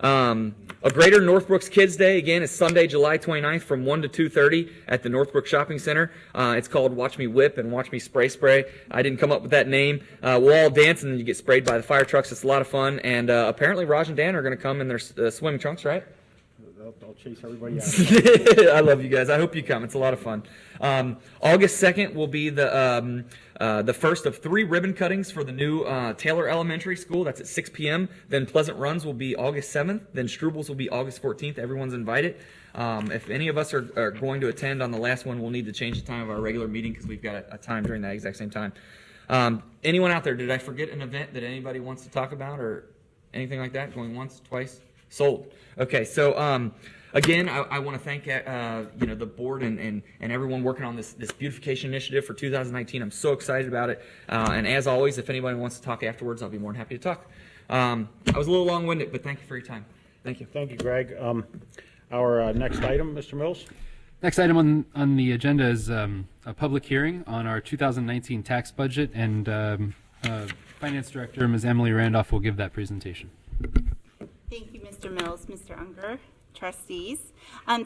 A Greater Northbrooks Kids Day, again, is Sunday, July 29th from 1 to 2:30 at the Northbrook Shopping Center. It's called Watch Me Whip and Watch Me Spray. I didn't come up with that name. We'll all dance and then you get sprayed by the fire trucks. It's a lot of fun. And apparently Raj and Dan are going to come in their swimming trunks, right? I'll chase everybody out. I love you guys. I hope you come. It's a lot of fun. August 2nd will be the first of 3 ribbon cuttings for the new Taylor Elementary School. That's at 6 p.m. Then Pleasant Runs will be August 7th. Then Strubles will be August 14th. Everyone's invited. If any of us are going to attend on the last one, we'll need to change the time of our regular meeting because we've got a time during that exact same time. Anyone out there, did I forget an event that anybody wants to talk about or anything like that? Going once, twice? Sold. Okay, so again, I want to thank the board and everyone working on this Beautification Initiative for 2019. I'm so excited about it. And as always, if anybody wants to talk afterwards, I'll be more than happy to talk. I was a little long-winded, but thank you for your time. Thank you. Thank you, Greg. Our next item, Mr. Mills. Next item on the agenda is a public hearing on our 2019 tax budget, and Finance Director Ms. Emily Randolph will give that presentation. Thank you, Mr. Mills, Mr. Unger, trustees.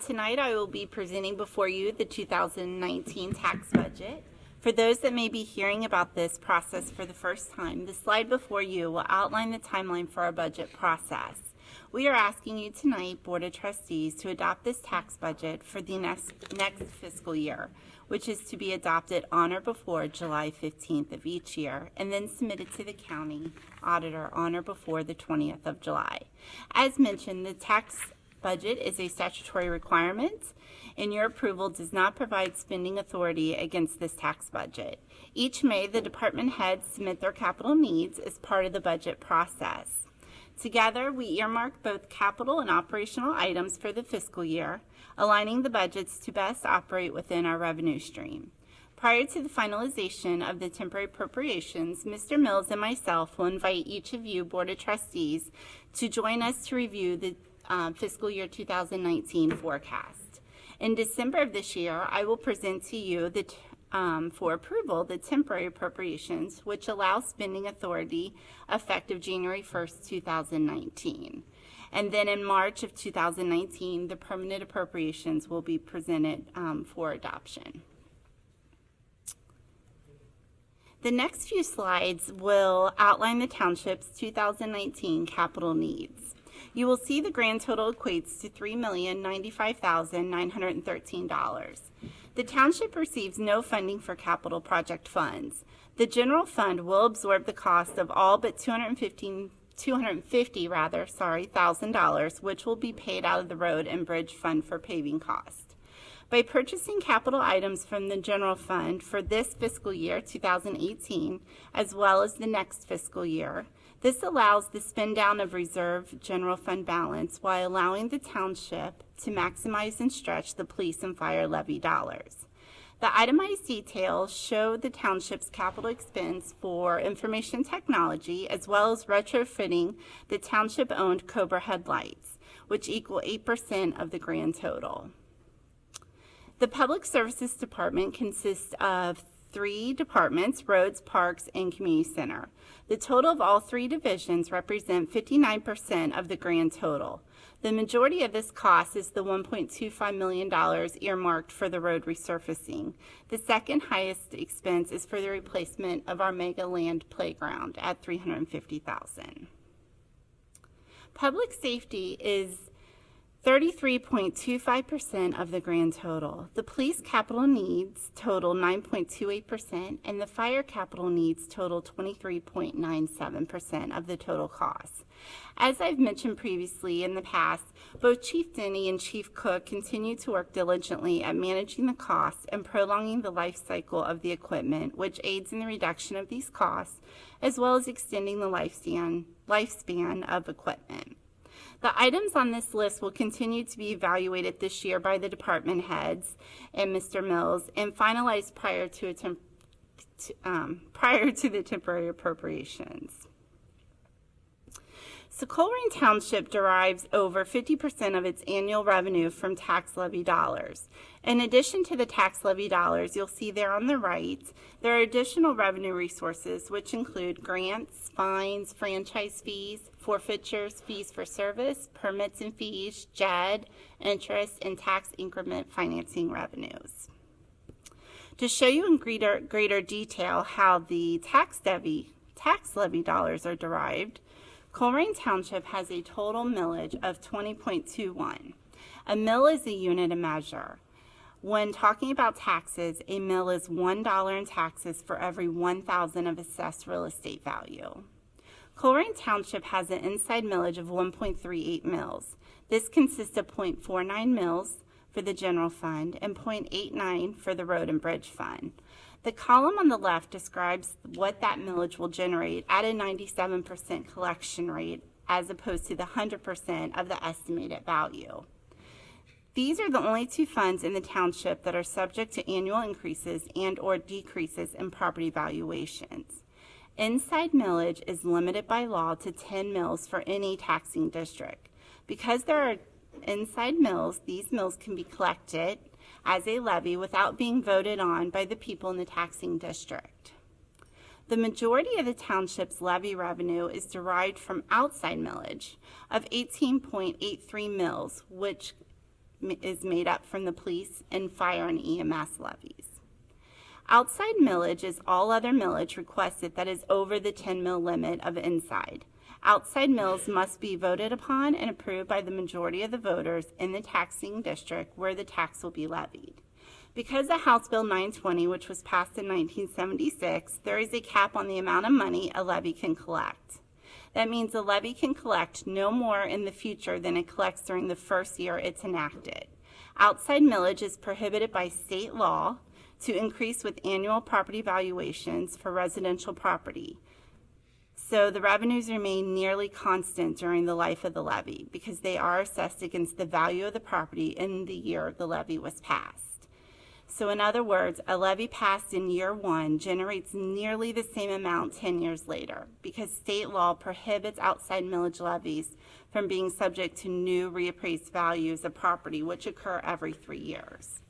Tonight I will be presenting before you the 2019 tax budget. For those that may be hearing about this process for the first time, the slide before you will outline the timeline for our budget process. We are asking you tonight, Board of Trustees, to adopt this tax budget for the next fiscal year, which is to be adopted on or before July 15th of each year, and then submitted to the county auditor on or before the 20th of July. As mentioned, the tax budget is a statutory requirement, and your approval does not provide spending authority against this tax budget. Each May, the department heads submit their capital needs as part of the budget process. Together, we earmark both capital and operational items for the fiscal year, aligning the budgets to best operate within our revenue stream. Prior to the finalization of the temporary appropriations, Mr. Mills and myself will invite each of you, Board of Trustees, to join us to review the fiscal year 2019 forecast. In December of this year, I will present to you for approval the temporary appropriations, which allow spending authority effective January 1st, 2019. And then in March of 2019, the permanent appropriations will be presented for adoption. The next few slides will outline the township's 2019 capital needs. You will see the grand total equates to $3,095,913. The township receives no funding for capital project funds. The general fund will absorb the cost of all but $250,000, which will be paid out of the road and bridge fund for paving costs. By purchasing capital items from the general fund for this fiscal year, 2018, as well as the next fiscal year, this allows the spend down of reserve general fund balance while allowing the township to maximize and stretch the police and fire levy dollars. The itemized details show the township's capital expense for information technology as well as retrofitting the township-owned Cobra headlights, which equal 8% of the grand total. The Public Services Department consists of 3 departments: roads, parks, and community center. The total of all 3 divisions represent 59% of the grand total. The majority of this cost is the $1.25 million earmarked for the road resurfacing. The second highest expense is for the replacement of our Mega Land playground at $350,000. Public safety is 33.25% of the grand total. The police capital needs total 9.28%, and the fire capital needs total 23.97% of the total cost. As I've mentioned previously in the past, both Chief Denny and Chief Cook continue to work diligently at managing the costs and prolonging the life cycle of the equipment, which aids in the reduction of these costs, as well as extending the lifespan of equipment. The items on this list will continue to be evaluated this year by the department heads and Mr. Mills and finalized prior to the temporary appropriations. So Colerain Township derives over 50% of its annual revenue from tax levy dollars. In addition to the tax levy dollars, you'll see there on the right, there are additional revenue resources which include grants, fines, franchise fees, forfeitures, fees for service, permits and fees, JED, interest, and tax increment financing revenues. To show you in greater detail how the tax levy dollars are derived, Colerain Township has a total millage of 20.21. A mill is a unit of measure. When talking about taxes, a mill is $1 in taxes for every 1,000 of assessed real estate value. Colerain Township has an inside millage of 1.38 mills. This consists of 0.49 mills for the general fund and 0.89 for the road and bridge fund. The column on the left describes what that millage will generate at a 97% collection rate as opposed to the 100% of the estimated value. These are the only 2 funds in the township that are subject to annual increases and or decreases in property valuations. Inside millage is limited by law to 10 mills for any taxing district. Because there are inside mills, these mills can be collected as a levy without being voted on by the people in the taxing district. The majority of the township's levy revenue is derived from outside millage of 18.83 mills, which is made up from the police and fire and EMS levies. Outside millage is all other millage requested that is over the 10 mil limit of inside. Outside mills must be voted upon and approved by the majority of the voters in the taxing district where the tax will be levied. Because of House Bill 920, which was passed in 1976, there is a cap on the amount of money a levy can collect. That means a levy can collect no more in the future than it collects during the first year it's enacted. Outside millage is prohibited by state law to increase with annual property valuations for residential property. So the revenues remain nearly constant during the life of the levy because they are assessed against the value of the property in the year the levy was passed. So in other words, a levy passed in year 1 generates nearly the same amount 10 years later because state law prohibits outside millage levies from being subject to new reappraised values of property, which occur every 3 years.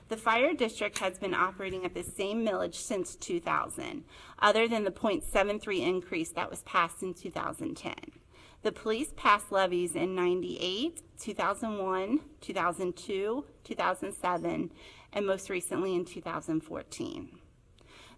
The fire district has been operating at the same millage since 2000, other than the 0.73 increase that was passed in 2010. The police passed levies in 98, 2001, 2002, 2007, and most recently in 2014.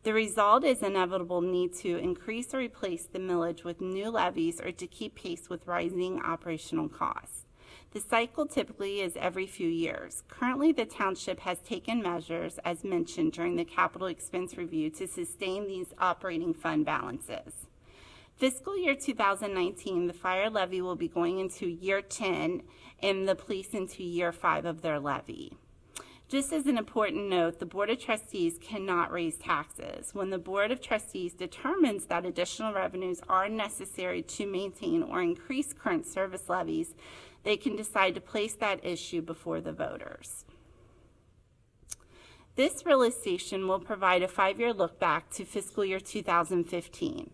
The result is inevitable need to increase or replace the millage with new levies or to keep pace with rising operational costs. The cycle typically is every few years. Currently, the township has taken measures, as mentioned during the capital expense review, to sustain these operating fund balances. Fiscal year 2019, the fire levy will be going into year 10 and the police into year 5 of their levy. Just as an important note, the Board of Trustees cannot raise taxes. When the Board of Trustees determines that additional revenues are necessary to maintain or increase current service levies, they can decide to place that issue before the voters. This realization will provide a 5-year look back to fiscal year 2015.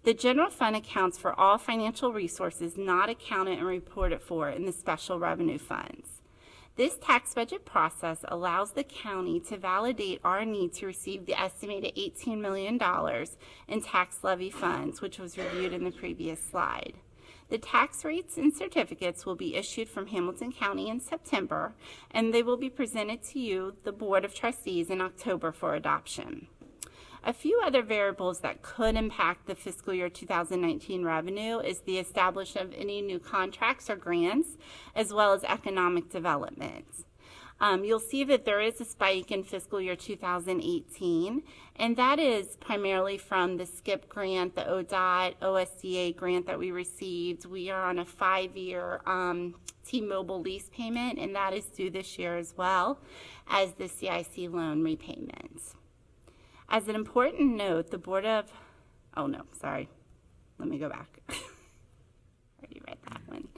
The general fund accounts for all financial resources not accounted and reported for in the special revenue funds. This tax budget process allows the county to validate our need to receive the estimated $18 million in tax levy funds, which was reviewed in the previous slide. The tax rates and certificates will be issued from Hamilton County in September, and they will be presented to you, the Board of Trustees, in October for adoption. A few other variables that could impact the fiscal year 2019 revenue is the establishment of any new contracts or grants, as well as economic development. You'll see that there is a spike in fiscal year 2018, and that is primarily from the SCIP grant, the ODOT, OSDA grant that we received. We are on a 5-year T-Mobile lease payment, and that is due this year as well as the CIC loan repayments. As an important note, the Board of, oh no, sorry, let me go back. Already read that one.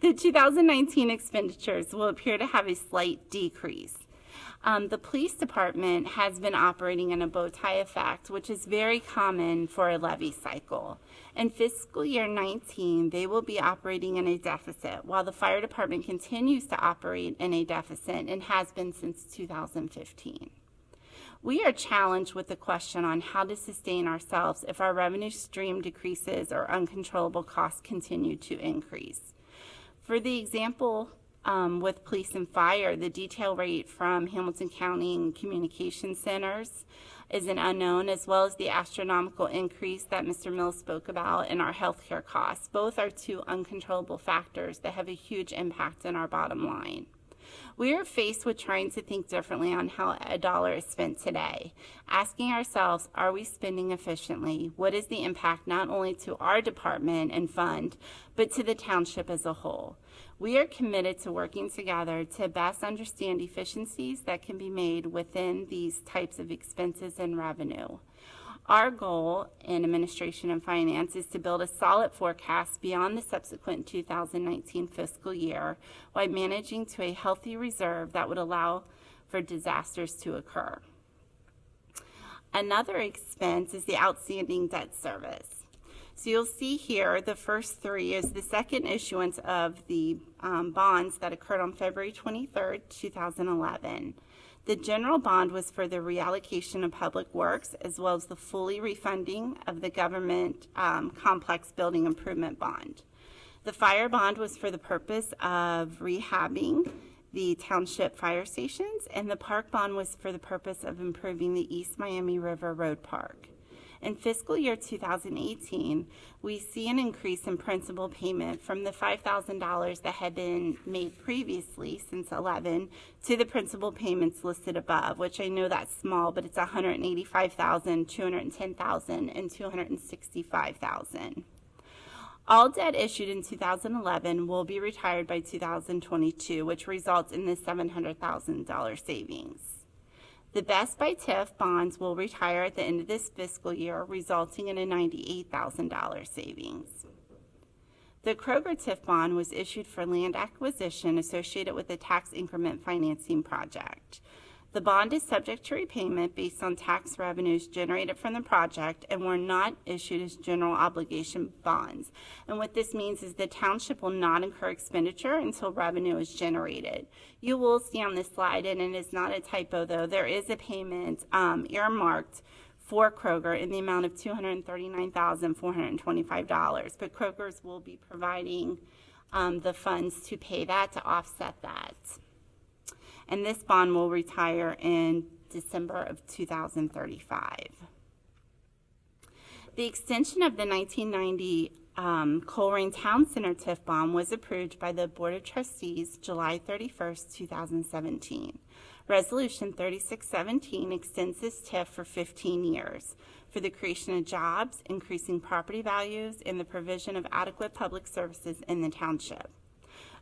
The 2019 expenditures will appear to have a slight decrease. The police department has been operating in a bow tie effect, which is very common for a levy cycle. In fiscal year 19, they will be operating in a deficit, while the fire department continues to operate in a deficit and has been since 2015. We are challenged with the question on how to sustain ourselves if our revenue stream decreases or uncontrollable costs continue to increase. For the example with police and fire, the detail rate from Hamilton County and communication centers is an unknown, as well as the astronomical increase that Mr. Mills spoke about in our healthcare costs. Both are two uncontrollable factors that have a huge impact on our bottom line. We are faced with trying to think differently on how a dollar is spent today, asking ourselves, are we spending efficiently? What is the impact not only to our department and fund, but to the township as a whole? We are committed to working together to best understand efficiencies that can be made within these types of expenses and revenue. Our goal in administration and finance is to build a solid forecast beyond the subsequent 2019 fiscal year while managing to a healthy reserve that would allow for disasters to occur. Another expense is the outstanding debt service. So you'll see here the first 3 is the second issuance of the bonds that occurred on February 23rd, 2011. The general bond was for the reallocation of public works, as well as the fully refunding of the government complex building improvement bond. The fire bond was for the purpose of rehabbing the township fire stations, and the park bond was for the purpose of improving the East Miami River Road Park. In fiscal year 2018, we see an increase in principal payment from the $5,000 that had been made previously since 11 to the principal payments listed above, which I know that's small, but it's $185,000, $210,000, and $265,000. All debt issued in 2011 will be retired by 2022, which results in this $700,000 savings. The Best Buy TIF bonds will retire at the end of this fiscal year, resulting in a $98,000 savings. The Kroger TIF bond was issued for land acquisition associated with the tax increment financing project. The bond is subject to repayment based on tax revenues generated from the project and were not issued as general obligation bonds. And what this means is the township will not incur expenditure until revenue is generated. You will see on this slide, and it is not a typo though, there is a payment earmarked for Kroger in the amount of $239,425, but Kroger's will be providing the funds to pay that, to offset that. And this bond will retire in December of 2035. The extension of the 1990 Colerain Town Center TIF bond was approved by the Board of Trustees July 31st, 2017. Resolution 3617 extends this TIF for 15 years for the creation of jobs, increasing property values, and the provision of adequate public services in the township.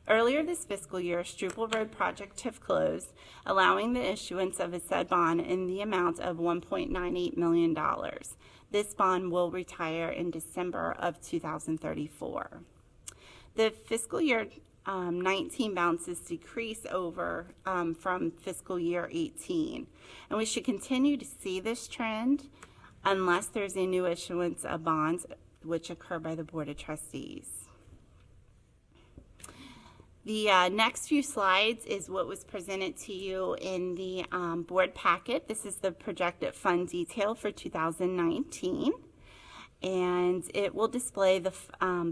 Earlier this fiscal year, Struble Road project TIF closed, allowing the issuance of a said bond in the amount of $1.98 million. This bond will retire in December of 2034. The fiscal year 19 balances decrease over from fiscal year 18, and we should continue to see this trend unless there's a new issuance of bonds which occur by the Board of Trustees. The next few slides is what was presented to you in the board packet. This is the projected fund detail for 2019. And it will display the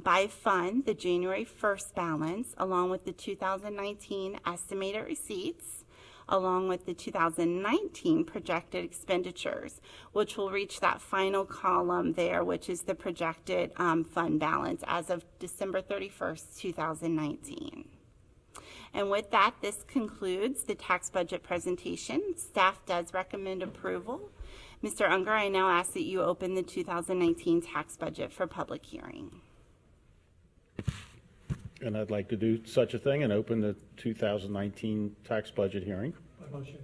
by fund the January 1st balance along with the 2019 estimated receipts along with the 2019 projected expenditures, which will reach that final column there, which is the projected fund balance as of December 31st, 2019. And with that, this concludes the tax budget presentation. Staff does recommend approval. Mr. Unger, I now ask that you open the 2019 tax budget for public hearing. And I'd like to do such a thing and open the 2019 tax budget hearing. Motion.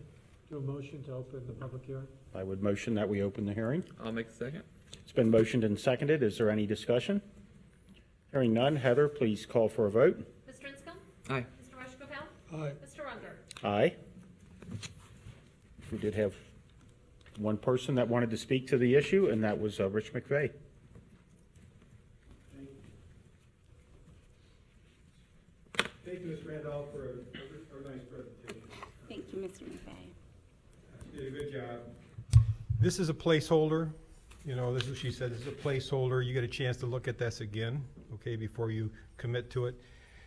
Do a motion to open the public hearing? I would motion that we open the hearing. I'll make the second. It's been motioned and seconded. Is there any discussion? Hearing none. Heather, please call for a vote. Mr. Inscombe? Aye. Mr. Rushkoff? Aye. Mr. Unger? Aye. We did have one person that wanted to speak to the issue, and that was Rich McVeigh. Thank you, Ms. Randolph, for a nice presentation. Thank you, Mr. McVeigh. You did a good job. This is a placeholder. You know, this is what she said. This is a placeholder. You get a chance to look at this again, okay, before you commit to it.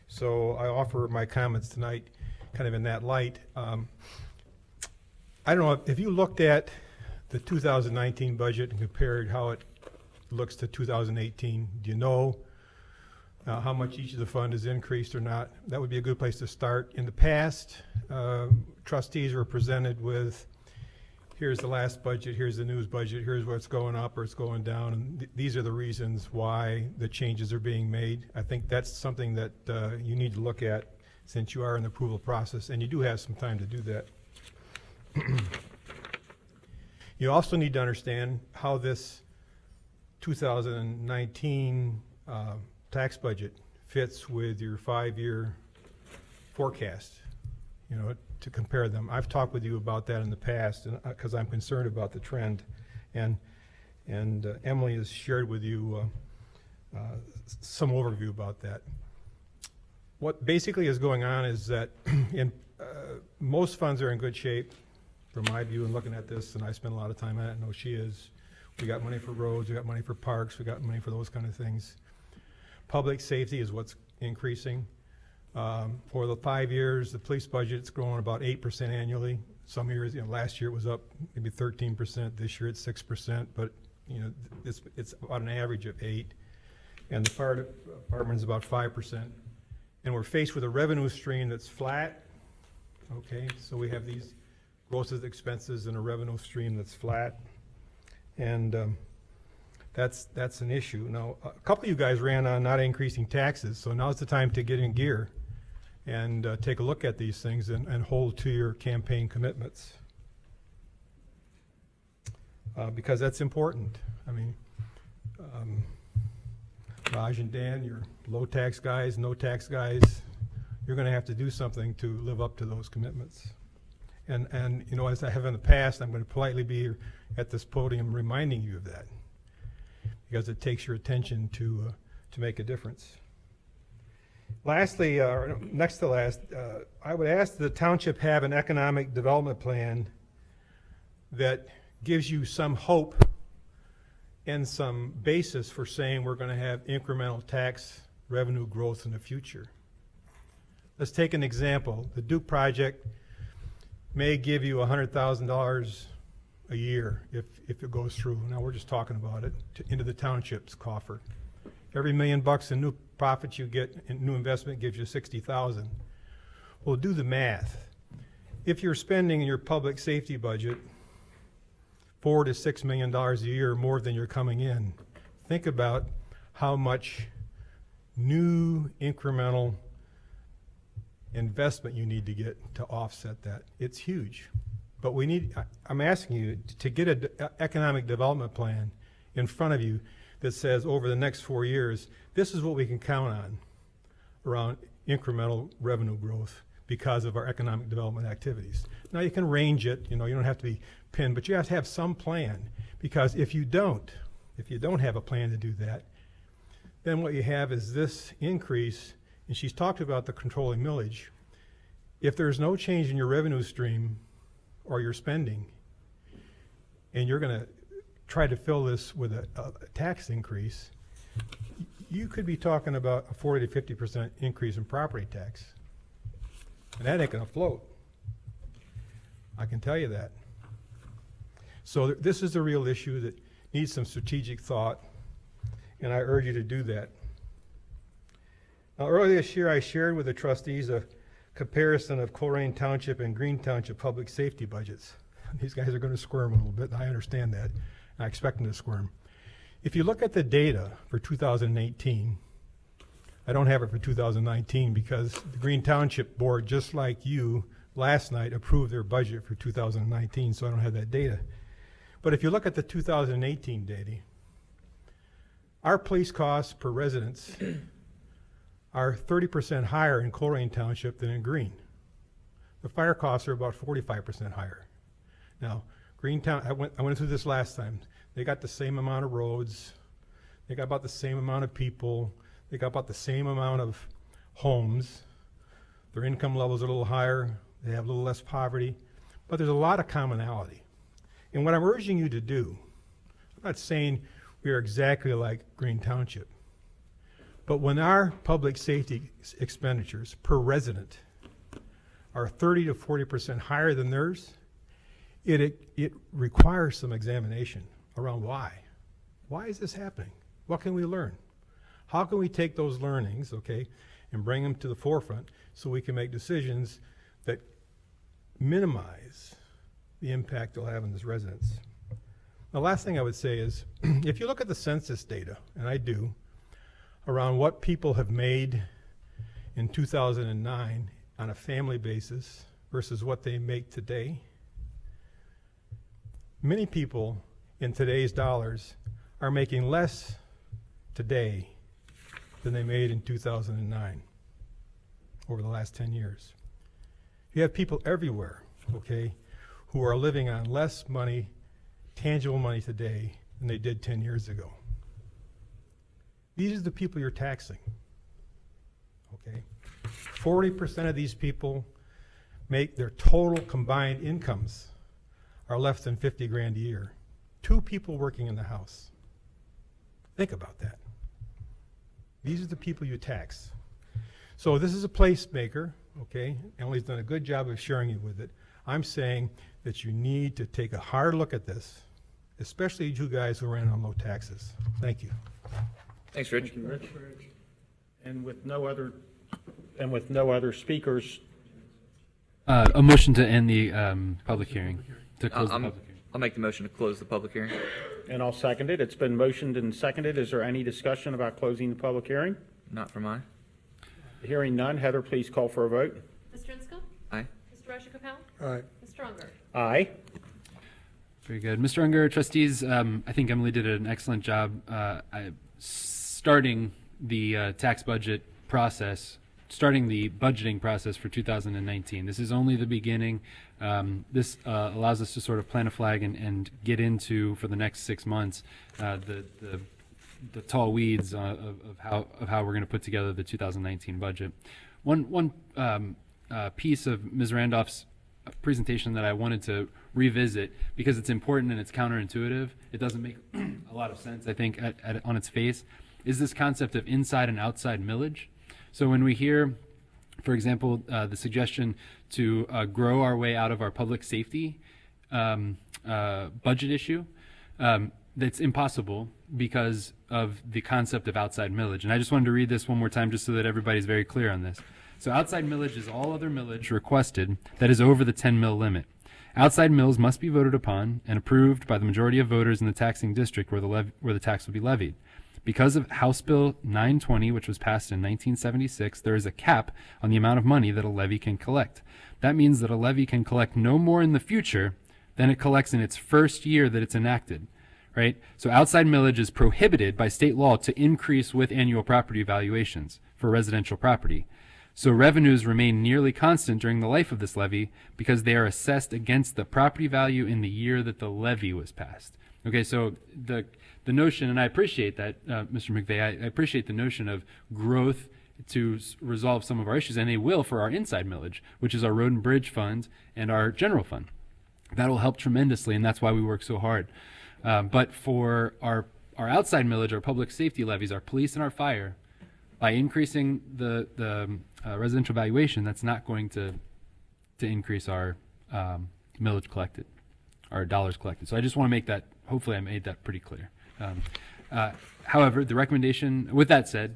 So I offer my comments tonight kind of in that light. I don't know, if you looked at the 2019 budget and compared how it looks to 2018, do you know how much each of the fund has increased or not? That would be a good place to start. In the past, trustees were presented with, here's the last budget, here's the news budget, here's what's going up or it's going down, and these are the reasons why the changes are being made. I think that's something that you need to look at since you are in the approval process, and you do have some time to do that. You also need to understand how this 2019 tax budget fits with your 5-year forecast, you know, to compare them. I've talked with you about that in the past because I'm concerned about the trend, and Emily has shared with you some overview about that. What basically is going on is that most funds are in good shape from my view and looking at this, and I spend a lot of time on it. I know she is. We got money for roads, we got money for parks, we got money for those kind of things. Public safety is what's increasing. For the 5 years, the police budget's growing about 8% annually. Some years, you know, last year it was up maybe 13%. This year it's 6%, but you know, it's about an average of 8%. And the fire department is about 5%. And we're faced with a revenue stream that's flat. Okay, so we have these gross expenses and a revenue stream that's flat, and that's an issue. Now, a couple of you guys ran on not increasing taxes, so now's the time to get in gear and take a look at these things and hold to your campaign commitments, because that's important. I mean, Raj and Dan, you're low tax guys, no tax guys. You're going to have to do something to live up to those commitments. And you know, as I have in the past, I'm going to politely be here at this podium reminding you of that, because it takes your attention to make a difference. Lastly, or next to last, I would ask the township have an economic development plan that gives you some hope and some basis for saying we're going to have incremental tax revenue growth in the future. Let's take an example. The Duke project may give you $100,000 a year if it goes through. Now we're just talking about it into the township's coffer. Every $1 million in new profits you get in new investment gives you 60,000. Well, do the math. If you're spending in your public safety budget $4 to $6 million a year more than you're coming in, think about how much new incremental investment you need to get to offset that. It's huge. But we need, I'm asking you to get an economic development plan in front of you that says over the next 4 years, this is what we can count on around incremental revenue growth because of our economic development activities. Now you can range it, you know, you don't have to be pinned, but you have to have some plan, because if you don't have a plan to do that, then what you have is this increase, and she's talked about the controlling millage. If there's no change in your revenue stream or your spending, and you're going to try to fill this with a tax increase, you could be talking about a 40 to 50% increase in property tax. And that ain't going to float. I can tell you that. So this is a real issue that needs some strategic thought, and I urge you to do that. Now, earlier this year, I shared with the trustees a comparison of Colerain Township and Green Township public safety budgets. These guys are going to squirm a little bit, and I understand that. I expect them to squirm. If you look at the data for 2018, I don't have it for 2019 because the Green Township Board, just like you, last night approved their budget for 2019, so I don't have that data. But if you look at the 2018 data, our police costs per residence are 30% higher in Colerain Township than in Green. The fire costs are about 45% higher. Now, Greentown, I went through this last time. They got the same amount of roads. They got about the same amount of people. They got about the same amount of homes. Their income level is a little higher. They have a little less poverty. But there's a lot of commonality. And what I'm urging you to do, I'm not saying we are exactly like Green Township, but when our public safety expenditures per resident are 30 to 40% higher than theirs, it requires some examination around why. Why is this happening? What can we learn? How can we take those learnings, okay, and bring them to the forefront so we can make decisions that minimize the impact they'll have on these residents? The last thing I would say is, if you look at the census data, and I do, around what people have made in 2009 on a family basis versus what they make today, many people in today's dollars are making less today than they made in 2009 over the last 10 years. You have people everywhere, okay, who are living on less money, tangible money today than they did 10 years ago. These are the people you're taxing, okay? 40% of these people make their total combined incomes are less than 50 grand a year. 2 people working in the house. Think about that. These are the people you tax. So this is a placemaker, okay? Emily's done a good job of sharing you with it. I'm saying that you need to take a hard look at this, especially you guys who ran on low taxes. Thank you. Thanks, Rich. Thank you, Rich. And with no other speakers, a motion to end the public hearing. To close the public hearing. I'll make the motion to close the public hearing. and I'll second it. It's been motioned and seconded. Is there any discussion about closing the public hearing? Not from I. Hearing none. Heather, please call for a vote. Mr. Inscoe? Aye. Mr. Rajagopal? Aye. Mr. Unger? Aye. Very good. Mr. Unger, trustees, I think Emily did an excellent job starting the tax budget process starting the budgeting process for 2019. This is only the beginning. This allows us to sort of plant a flag and get into, for the next 6 months, the tall weeds of how we're going to put together the 2019 budget. One piece of Ms. Randolph's presentation that I wanted to revisit, because it's important and it's counterintuitive, it doesn't make a lot of sense, I think, on its face, is this concept of inside and outside millage. So when we hear, for example, the suggestion to grow our way out of our public safety budget issue, that's impossible because of the concept of outside millage. And I just wanted to read this one more time just so that everybody's very clear on this. So outside millage is all other millage requested that is over the 10 mil limit. Outside mills must be voted upon and approved by the majority of voters in the taxing district where the tax will be levied. Because of House Bill 920, which was passed in 1976, there is a cap on the amount of money that a levy can collect. That means that a levy can collect no more in the future than it collects in its first year that it's enacted. Right? So outside millage is prohibited by state law to increase with annual property valuations for residential property. So revenues remain nearly constant during the life of this levy because they are assessed against the property value in the year that the levy was passed. Okay, so the notion, and I appreciate that, Mr. McVeigh, I appreciate the notion of growth to resolve some of our issues, and they will for our inside millage, which is our road and bridge fund and our general fund. That will help tremendously, and that's why we work so hard. But for our outside millage, our public safety levies, our police and our fire, by increasing the residential valuation, that's not going to increase our millage collected, our dollars collected. So I just want to make that, hopefully I made that pretty clear. However, the recommendation, with that said,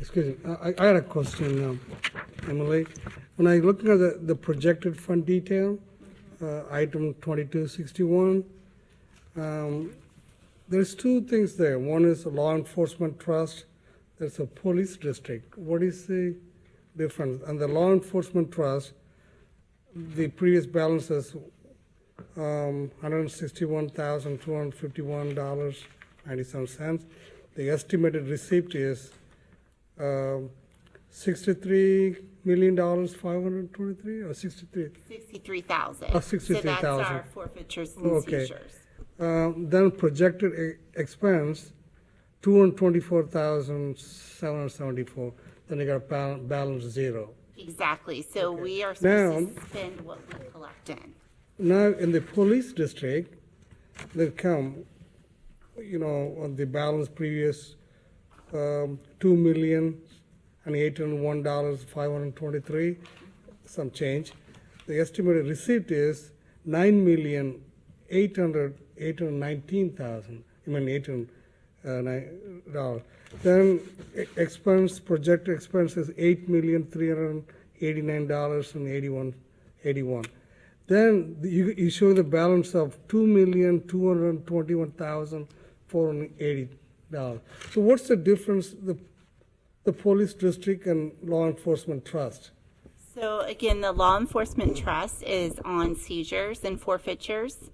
Excuse me, I had a question, Emily. When I look at the projected fund detail, item 2261, there's two things there. One is a law enforcement trust. There's a police district. What is the difference? And the law enforcement trust, the previous balance is $161,251.97. The estimated receipt is $63,523,000 or 63? 63,000. Oh, 63,000. So that's our forfeitures and seizures. Then projected expense, $224,774. Then you got a balance zero. Exactly. So we are supposed to spend what we collect in. Now in the police district, they come, on the balance previous, $2,801,523, some change. The estimated receipt is $9,819,000. $809. Then projected expense is $8,389,81. Then you show the balance of $2,221,480. So what's the difference, the police district and law enforcement trust? So again, the law enforcement trust is on seizures and forfeitures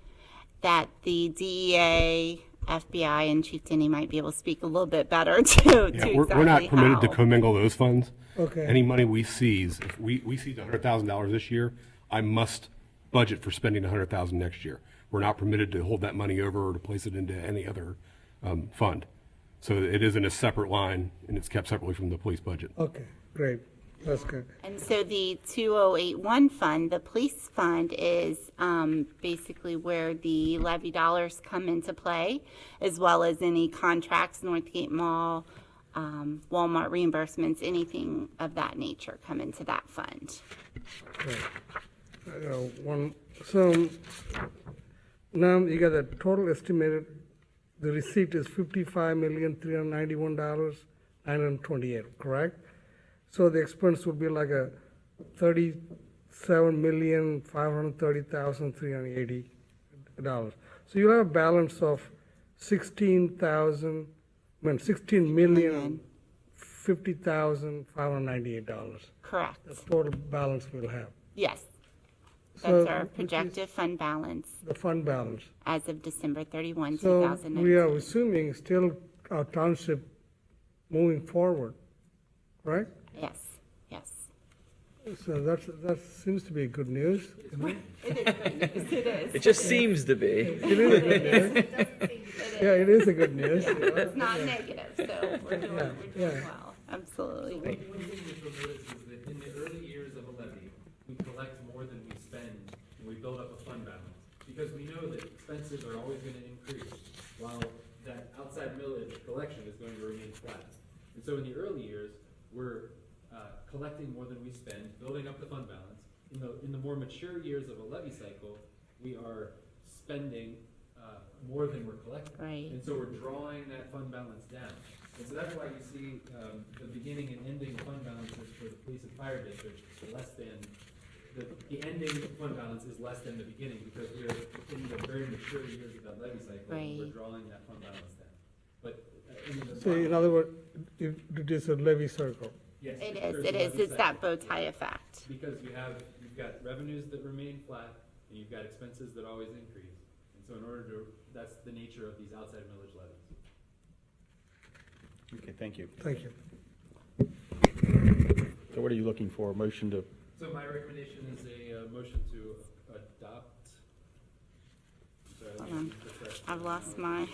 that the DEA, FBI, and Chief Denny might be able to speak a little bit better to we're not permitted to commingle those funds. Okay. Any money we seize, if we seize $100,000 this year, I must budget for spending $100,000 next year. We're not permitted to hold that money over or to place it into any other fund. So it is in a separate line, and it's kept separately from the police budget. Okay, great. That's good. And so the 2081 fund, the police fund, is basically where the levy dollars come into play, as well as any contracts, Northgate Mall, Walmart reimbursements, anything of that nature come into that fund. So now you got the total estimated, the receipt is $55,391,928, correct? So the expense would be like a $37,530,380. So you have a balance of $16,050,598. Correct. The total balance we'll have. Yes. So That's our projected fund balance. The fund balance. As of December 31, So 2019. we are assuming still our township moving forward, right? Yes. So that seems to be good news, isn't it? It is good news. It is. It just seems to be. It is a good news. Yeah, it is a good news. Yeah, it's not negative, so we're doing Yeah. well. Absolutely. One thing you'll notice is that in the early years of a levy, we collect more than we spend, and we build up a fund balance. Because we know that expenses are always going to increase, while that outside millage collection is going to remain flat. And so in the early years, we're collecting more than we spend, building up the fund balance. In the more mature years of a levy cycle, we are spending more than we're collecting. Right. And so we're drawing that fund balance down. And so that's why you see the beginning and ending fund balances for the police and fire districts less than, the ending fund balance is less than the beginning, because we're in the very mature years of that levy cycle, and we're drawing that fund balance down. But So in other words, it is a levy circle. yes, It there's is. a It is. levy It's that cycle. bow tie effect. Because you've got revenues that remain flat, and you've got expenses that always increase. And so in order to, that's the nature of these outside millage levies. Okay, thank you. Thank you. So what are you looking for? A motion to, So my recommendation is a motion to adopt. Hold on. I've lost my.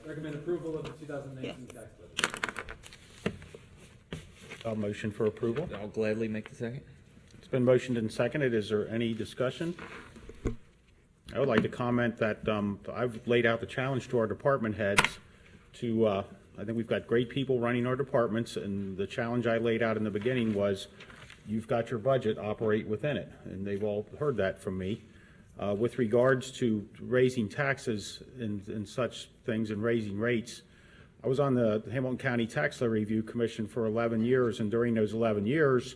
Recommend approval of the 2019 tax budget. a motion for approval? I'll gladly make the second. It's been motioned and seconded. Is there any discussion? I would like to comment that I've laid out the challenge to our department heads to, I think we've got great people running our departments, and the challenge I laid out in the beginning was, you've got your budget, operate within it, and they've all heard that from me. With regards to raising taxes and such things and raising rates, I was on the Hamilton County Tax Levy Review Commission for 11 years, and during those 11 years,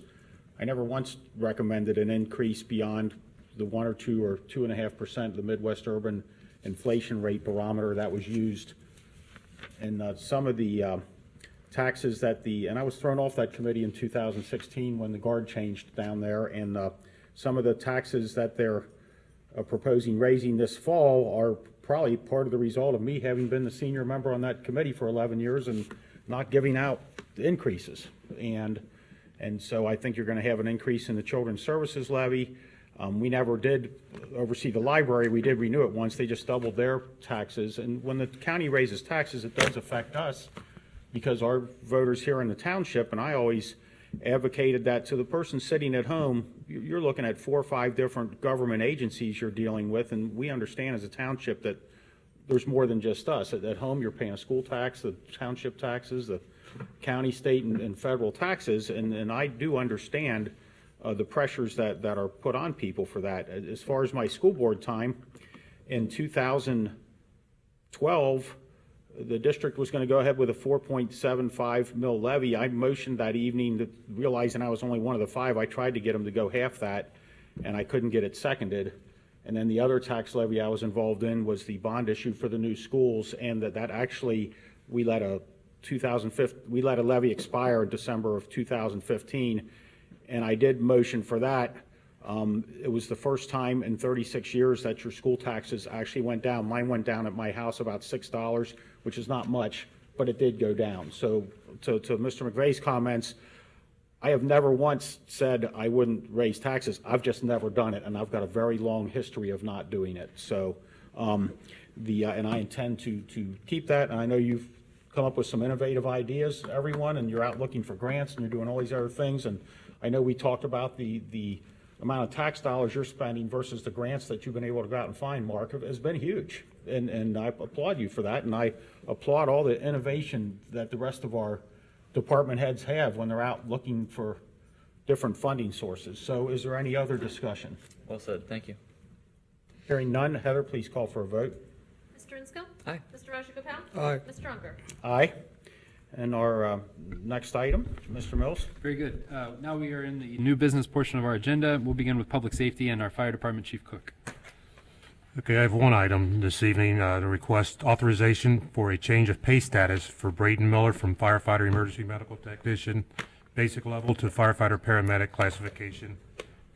I never once recommended an increase beyond the 1 or 2 or 2.5%, the Midwest Urban Inflation Rate Barometer that was used. And some of the taxes that and I was thrown off that committee in 2016 when the guard changed down there, and some of the taxes that they're proposing raising this fall are probably part of the result of me having been the senior member on that committee for 11 years and not giving out increases. And so I think you're going to have an increase in the Children's Services levy. We never did oversee the library. We did renew it once. They just doubled their taxes. And when the county raises taxes, it does affect us because our voters here in the township, and I always advocated that to the person sitting at home, you're looking at 4 or 5 different government agencies you're dealing with, and we understand as a township that there's more than just us. At home, you're paying a school tax, the township taxes, the county, state, and federal taxes, and I do understand the pressures that are put on people for that. As far as my school board time, in 2012, the district was going to go ahead with a 4.75 mil levy. I motioned that evening, realizing I was only one of the 5. I tried to get them to go half that, and I couldn't get it seconded. And then the other tax levy I was involved in was the bond issue for the new schools, and that actually we let a levy expire in December of 2015. And I did motion for that. It was the first time in 36 years that your school taxes actually went down. Mine went down at my house about $6, which is not much, but it did go down. So to Mr. McVeigh's comments, I have never once said I wouldn't raise taxes. I've just never done it, and I've got a very long history of not doing it. So and I intend to keep that, and I know you've come up with some innovative ideas, everyone, and you're out looking for grants, and you're doing all these other things, and I know we talked about the amount of tax dollars you're spending versus the grants that you've been able to go out and find, Mark, has been huge. And I applaud you for that, and I applaud all the innovation that the rest of our department heads have when they're out looking for different funding sources. So is there any other discussion? Well said. Thank you. Hearing none, Heather, please call for a vote. Mr. Insco? Aye. Mr. Rajagopal? Aye. Mr. Unger? Aye. And our next item, Mr. Mills. Very good. Now we are in the new business portion of our agenda. We'll begin with public safety and our fire department chief cook. Okay, I have one item this evening to request authorization for a change of pay status for Braden Miller from firefighter emergency medical technician basic level to firefighter paramedic classification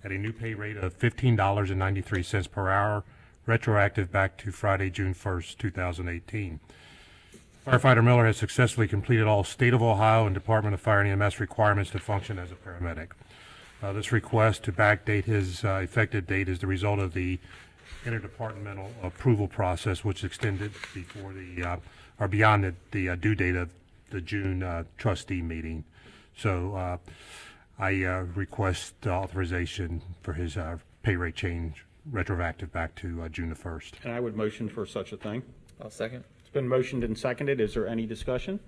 at a new pay rate of $15.93 per hour, retroactive back to Friday, June 1st, 2018. Firefighter Miller has successfully completed all State of Ohio and Department of Fire and EMS requirements to function as a paramedic. This request to backdate his effective date is the result of the interdepartmental approval process, which extended before the or beyond the due date of the June trustee meeting. So I request authorization for his pay rate change retroactive back to June the 1st. And I would motion for such a thing. I'll second. It's been motioned and seconded. Is there any discussion?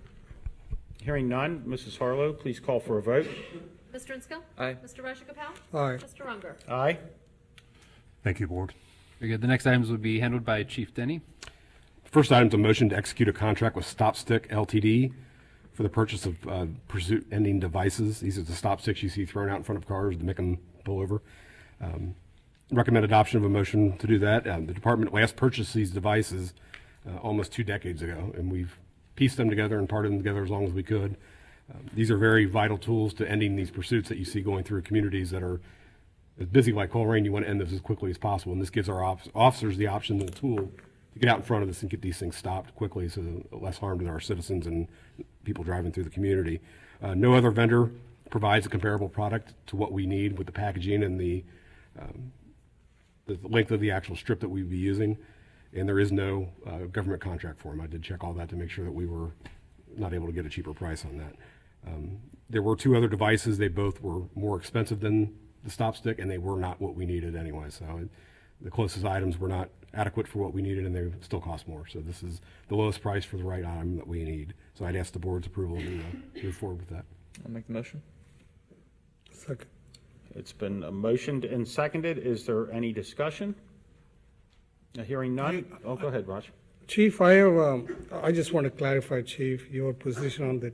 Hearing none, Mrs. Harlow, please call for a vote. Mr. Inskel? Aye. Mr. Rajagopal? Aye. Mr. Unger? Aye. Thank you, Board. Very good. The next items will be handled by Chief Denny. First item is a motion to execute a contract with Stopstick Ltd. for the purchase of pursuit ending devices. These are the stop sticks you see thrown out in front of cars to make them pull over. Recommend adoption of a motion to do that. The department last purchased these devices almost 2 decades ago, and we've pieced them together and parted them together as long as we could. These are very vital tools to ending these pursuits that you see going through communities that are as busy like Colerain. You want to end this as quickly as possible, and this gives our officers the option and the tool to get out in front of this and get these things stopped quickly, so less harm to our citizens and people driving through the community. No other vendor provides a comparable product to what we need with the packaging and the length of the actual strip that we'd be using, and there is no government contract for them. I did check all that to make sure that we were not able to get a cheaper price on that. There were 2 other devices. They both were more expensive than the stop stick, and they were not what we needed anyway. So the closest items were not adequate for what we needed, and they still cost more. So this is the lowest price for the right item that we need. So I'd ask the board's approval to move forward with that. I'll make the motion. Second. It's been motioned and seconded. Is there any discussion? Hearing none. Oh, go ahead, Raj. Chief, I just want to clarify, Chief, your position on the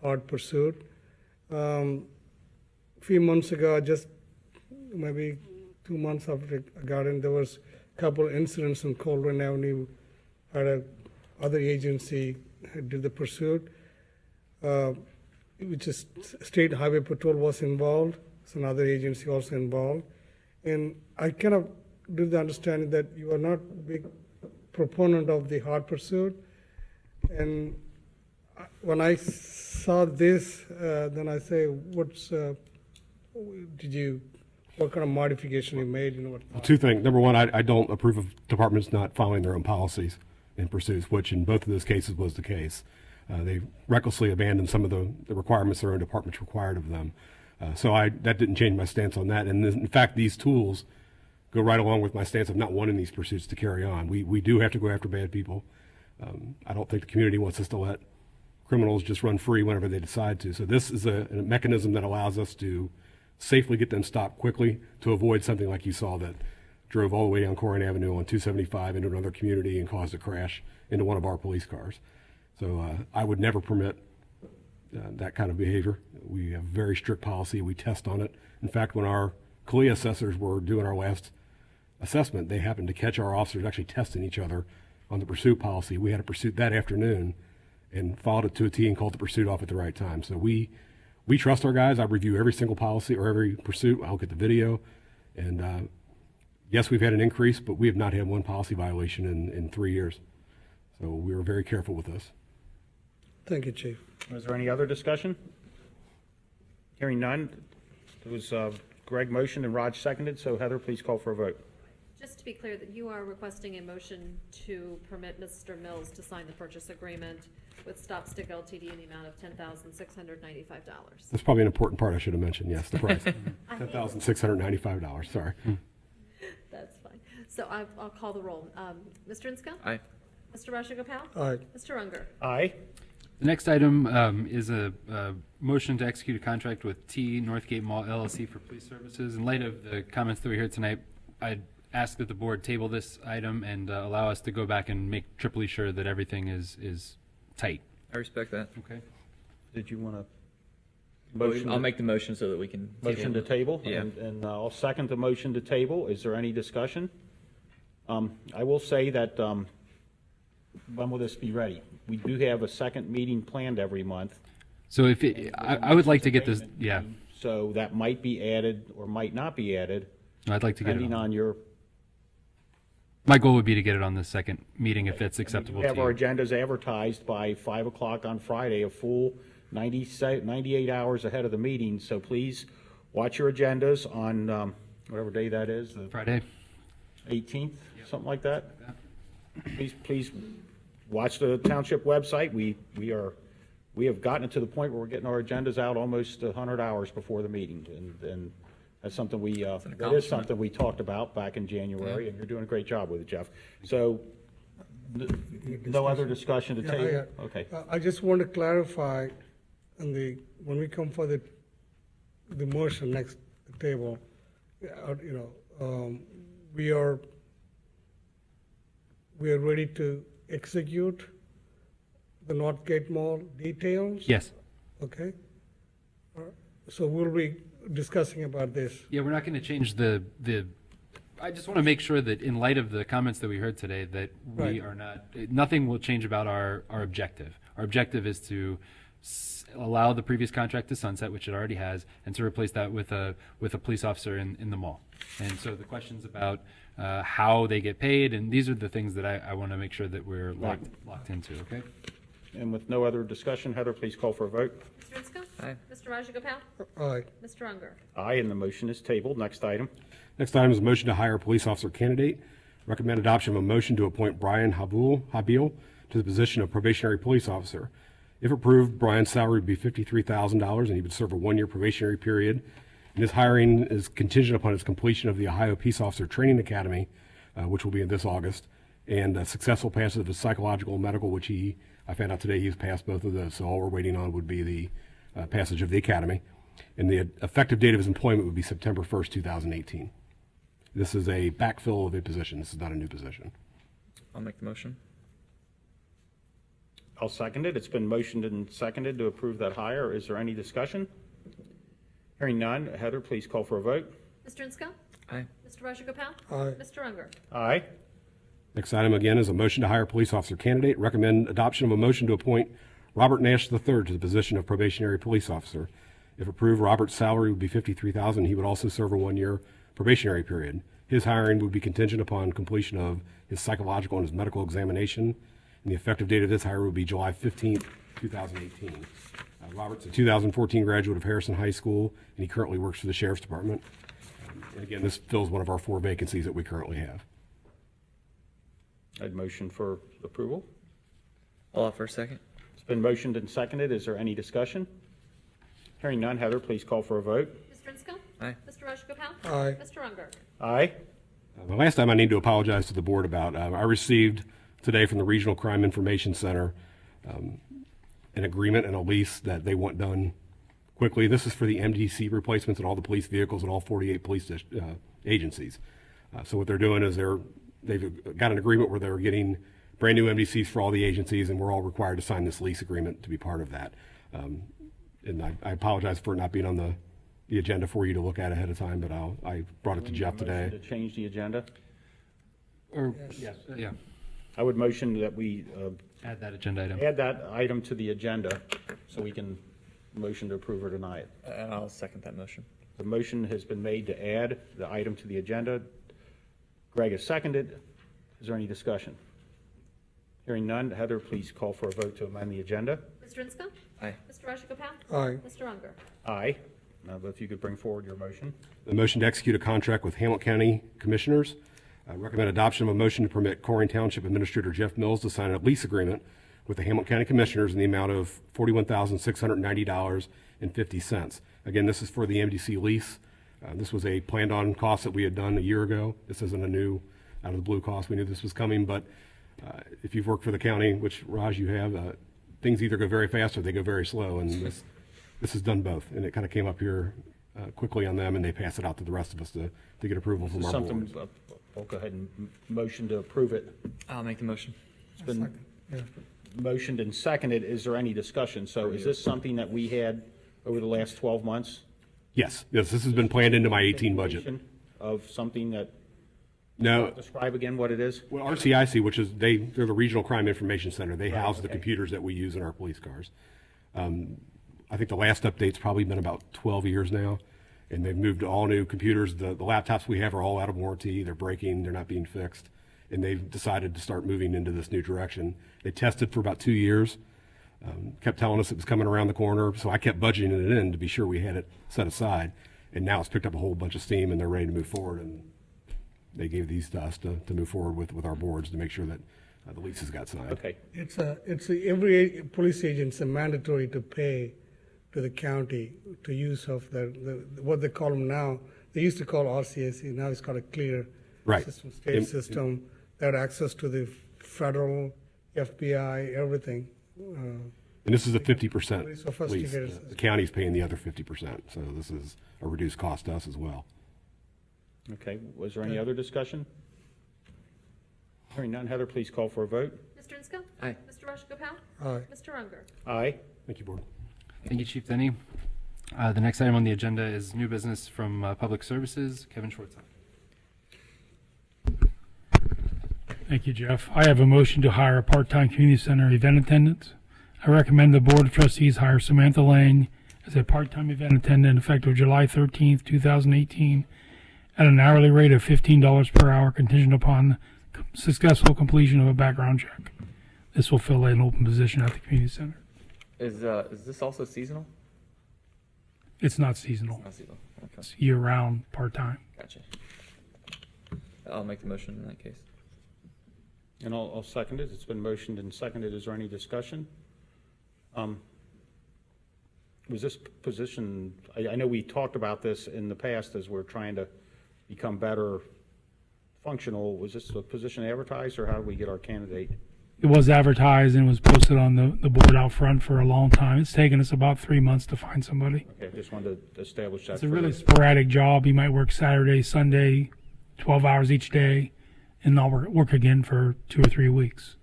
hard pursuit. A few months ago, just maybe 2 months after I got in, there was a couple incidents in Colerain Avenue. Had other agency did the pursuit, which is State Highway Patrol was involved. So another agency also involved, and I kind of do the understanding that you are not a big proponent of the hard pursuit. And when I saw this, then I say, what kind of modification you made? You know, what? 2 things. Number one, I don't approve of departments not following their own policies in pursuits, which in both of those cases was the case. They recklessly abandoned some of the requirements their own departments required of them. So that didn't change my stance on that. And in fact, these tools go right along with my stance of not wanting these pursuits to carry on. We do have to go after bad people. I don't think the community wants us to let criminals just run free whenever they decide to. So this is a mechanism that allows us to safely get them stopped quickly to avoid something like you saw that drove all the way down Corian Avenue on 275 into another community and caused a crash into one of our police cars. So I would never permit that kind of behavior. We have very strict policy. We test on it. In fact, when our CALEA assessors were doing our last assessment, they happened to catch our officers actually testing each other on the pursuit policy. We had a pursuit that afternoon and followed it to a T and called the pursuit off at the right time. So we trust our guys. I review every single policy or every pursuit. I'll look at the video. And yes, we've had an increase, but we have not had one policy violation in 3 years. So we were very careful with this. Thank you, Chief. Is there any other discussion? Hearing none. It was Greg motioned and Raj seconded, so Heather, please call for a vote. Just to be clear, that you are requesting a motion to permit Mr. Mills to sign the purchase agreement with Stopstick Ltd. in the amount of $10,695. That's probably an important part I should have mentioned. Yes, the price. $10,695. Sorry. That's fine. So I'll call the roll. Mr. Inskel? Aye. Mr. Rajagopal? Aye. Mr. Unger? Aye. The next item is a motion to execute a contract with T Northgate Mall LLC for police services. In light of the comments that we heard tonight, I'd ask that the board table this item and allow us to go back and make triply sure that everything is tight. I respect that. Okay. Did you want to motion? I'll make the motion so that we can motion to table. Yeah. And I'll second the motion to table. Is there any discussion? I will say that when will this be ready? We do have a second meeting planned every month. So if I would like to get this, yeah. So that might be added or might not be added. I'd like to get it depending on your. My goal would be to get it on the second meeting if it's acceptable to you. We have our agendas advertised by 5 o'clock on Friday, a full 98 hours ahead of the meeting. So please watch your agendas on whatever day that is. The Friday. 18th, something like that. Please watch the township website. We have gotten it to the point where we're getting our agendas out almost 100 hours before the meeting, and that's something that is something we talked about back in January, and you're doing a great job with it, Jeff. So, no other discussion to table? Okay. I just want to clarify, when we come for the motion next table, we are ready to execute the Northgate Mall details? Yes. Okay. So we'll be discussing about this. Yeah, we're not going to change the. I just want to make sure that in light of the comments that we heard today, that we Right. are not, nothing will change about our objective. Our objective is to allow the previous contract to sunset, which it already has, and to replace that with a police officer in the mall. And so the questions about how they get paid, and these are the things that I want to make sure that we're locked into, okay? And with no other discussion, Heather, please call for a vote. Mr. Ensco? Aye. Mr. Rajagopal? Aye. Mr. Unger? Aye, and the motion is tabled. Next item. Next item is a motion to hire a police officer candidate. Recommend adoption of a motion to appoint Brian Habil to the position of probationary police officer. If approved, Brian's salary would be $53,000, and he would serve a one-year probationary period. And his hiring is contingent upon his completion of the Ohio Peace Officer Training Academy, which will be in this August, and successful passage of his psychological and medical, which I found out today he's passed both of those. So all we're waiting on would be the passage of the academy. And the effective date of his employment would be September 1st, 2018. This is a backfill of a position. This is not a new position. I'll make the motion. I'll second it. It's been motioned and seconded to approve that hire. Is there any discussion? Hearing none, Heather, please call for a vote. Mr. Ensco? Aye. Mr. Rajagopal? Aye. Mr. Unger? Aye. Next item again is a motion to hire a police officer candidate. Recommend adoption of a motion to appoint Robert Nash III to the position of probationary police officer. If approved, Robert's salary would be $53,000. He would also serve a one-year probationary period. His hiring would be contingent upon completion of his psychological and his medical examination. And the effective date of this hire would be July 15th, 2018. Robert's a 2014 graduate of Harrison High School, and he currently works for the Sheriff's Department. And again, this fills one of our 4 vacancies that we currently have. I'd motion for approval. I'll offer a second. It's been motioned and seconded. Is there any discussion? Hearing none, Heather, please call for a vote. Mr. Ensco? Aye. Mr. Rajagopal? Aye. Mr. Unger? Aye. The last time I need to apologize to the board about, I received today from the Regional Crime Information Center an agreement and a lease that they want done quickly. This is for the MDC replacements in all the police vehicles in all 48 police agencies. So what they're doing is they've got an agreement where they're getting brand new MDCs for all the agencies, and we're all required to sign this lease agreement to be part of that. And I apologize for it not being on the agenda for you to look at ahead of time, but I brought it to Jeff today. Motion to change the agenda? Yes. Yeah. I would motion that we Add that agenda item. add that item to the agenda so we can motion to approve or deny it. And I'll second that motion. The motion has been made to add the item to the agenda. Greg has seconded. Is there any discussion? Hearing none, Heather, please call for a vote to amend the agenda. Mr. Ensco? Aye. Mr. Rajagopal? Aye. Mr. Unger? Aye. Now, if you could bring forward your motion. The motion to execute a contract with Hamilton County Commissioners. Recommend adoption of a motion to permit Corian Township Administrator Jeff Mills to sign a lease agreement with the Hamilton County Commissioners in the amount of $41,690.50. Again, this is for the MDC lease. This was a planned-on cost that we had done a year ago. This isn't a new, out-of-the-blue cost. We knew this was coming, but if you've worked for the county, which, Raj, you have, things either go very fast or they go very slow, and this has done both. And it kind of came up here quickly on them, and they pass it out to the rest of us to get approval from our board. We'll go ahead and motion to approve it. I'll make the motion. It's been motioned and seconded. Is there any discussion? So is this something that we had over the last 12 months? Yes, this has been planned into my 18 budget. Of something that, No. describe again what it is? Well, RCIC, which is, they're the Regional Crime Information Center. They house the computers that we use in our police cars. I think the last update's probably been about 12 years now, and they've moved to all new computers. The laptops we have are all out of warranty. They're breaking. They're not being fixed. And they've decided to start moving into this new direction. They tested for about 2 years, kept telling us it was coming around the corner, so I kept budgeting it in to be sure we had it set aside. and now it's picked up a whole bunch of steam and they're ready to move forward. And they gave these to us to move forward with our boards to make sure that the leases got signed. Okay. Every police agent's mandatory to pay to the county to use of what they call them now. They used to call RCSC, now it's called a clear Right. system, state system. They had access to the federal, FBI, everything. And this is a 50% Very lease. sophisticated The county's paying the other 50%, so this is a reduced cost to us as well. Okay, was there any other discussion? Hearing none, Heather, please call for a vote. Mr. Insco? Aye. Mr. Rajagopal? Aye. Mr. Unger? Aye. Thank you, Board. Thank you, Chief Denny. The next item on the agenda is new business from Public Services. Kevin Schwartz. Thank you, Jeff. I have a motion to hire a part-time community center event attendant. I recommend the Board of Trustees hire Samantha Lang as a part-time event attendant effective July 13th, 2018, at an hourly rate of $15 per hour contingent upon successful completion of a background check. This will fill an open position at the community center. Is this also seasonal? It's not seasonal. It's not seasonal. Okay. It's year-round, part-time. Gotcha. I'll make the motion in that case. And I'll second it. It's been motioned and seconded. Is there any discussion? Was this position, I know we talked about this in the past as we're trying to become better functional. Was this a position advertised, or how did we get our candidate? It was advertised and was posted on the board out front for a long time. It's taken us about 3 months to find somebody. Okay, just wanted to establish that. It's a really sporadic job. You might work Saturday, Sunday, 12 hours each day, and not work again for 2 or 3 weeks.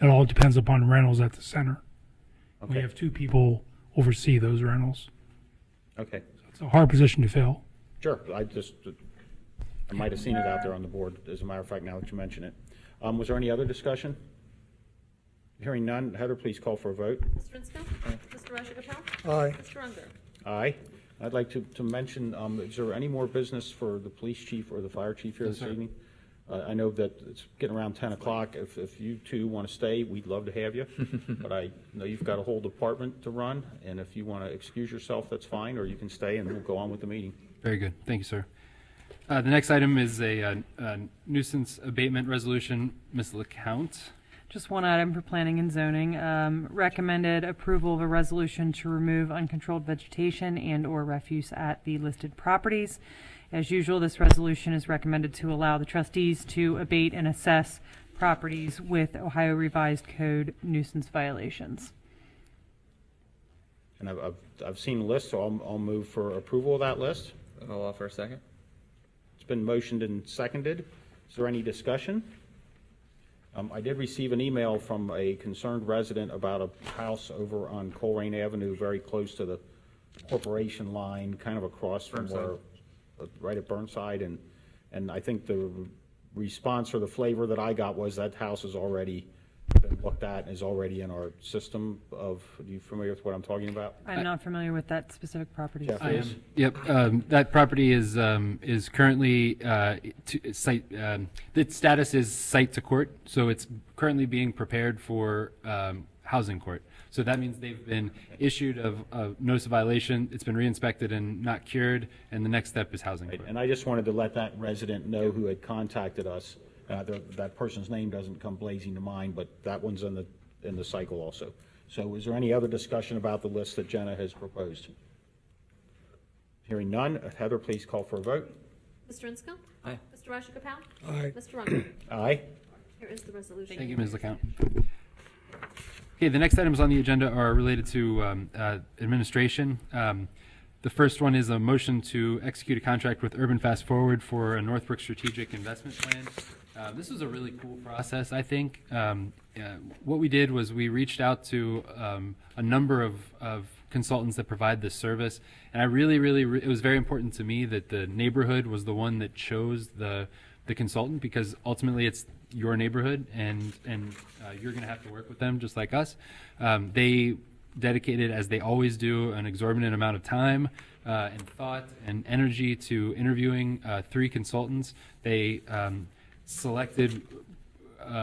It all depends upon rentals at the center. Okay. We have 2 people oversee those rentals. Okay. So it's a hard position to fill. Sure. I might have seen it out there on the board, as a matter of fact, now that you mention it. Was there any other discussion? Hearing none, Heather, please call for a vote. Mr. Insco? Mr. Rajagopal? Aye. Mr. Unger? Aye. I'd like to mention, is there any more business for the police chief or the fire chief here Yes, this sir. evening? I know that it's getting around 10 o'clock. If you two want to stay, we'd love to have you. But I know you've got a whole department to run, and if you want to excuse yourself, that's fine, or you can stay and we'll go on with the meeting. Very good. Thank you, sir. The next item is a nuisance abatement resolution. Ms. LeCount. Just one item for planning and zoning. Recommended approval of a resolution to remove uncontrolled vegetation and/or refuse at the listed properties. As usual, this resolution is recommended to allow the trustees to abate and assess properties with Ohio Revised Code nuisance violations. And I've seen the list, so I'll move for approval of that list. I'll offer a second. It's been motioned and seconded. Is there any discussion? I did receive an email from a concerned resident about a house over on Colerain Avenue, very close to the corporation line, kind of across from Burnside. right at Burnside. And I think the response or the flavor that I got was that house has already been looked at and is already in our system of, are you familiar with what I'm talking about? I'm not familiar with that specific property. Jeff I is? am. Yep. That property is currently site. Its status is site to court, so it's currently being prepared for housing court. So that means they've been issued of notice of violation. It's been re-inspected and not cured, and the next step is housing court. And I just wanted to let that resident know who had contacted us. That person's name doesn't come blazing to mind, but that one's in the cycle also. So is there any other discussion about the list that Jenna has proposed? Hearing none, Heather, please call for a vote. Mr. Insco? Aye. Mr. Rajagopal? Aye. Mr. Unger? Aye. Here is the resolution. Thank you, Ms. LeCount. Okay, the next items on the agenda are related to administration. The first one is a motion to execute a contract with Urban Fast Forward for a Northbrook Strategic Investment Plan. This was a really cool process, I think. What we did was we reached out to a number of consultants that provide this service, and I it was very important to me that the neighborhood was the one that chose the consultant, because ultimately it's your neighborhood, and you're going to have to work with them just like us. They dedicated, as they always do, an exorbitant amount of time and thought and energy to interviewing 3 consultants. They selected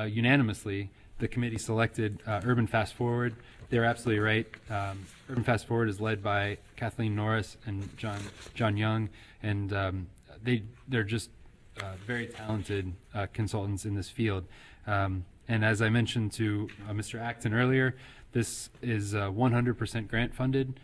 unanimously the committee selected Urban Fast Forward. They're absolutely right. Urban Fast Forward is led by Kathleen Norris and John Young, and they're just very talented consultants in this field. And as I mentioned to Mr. Acton earlier, this is 100% grant funded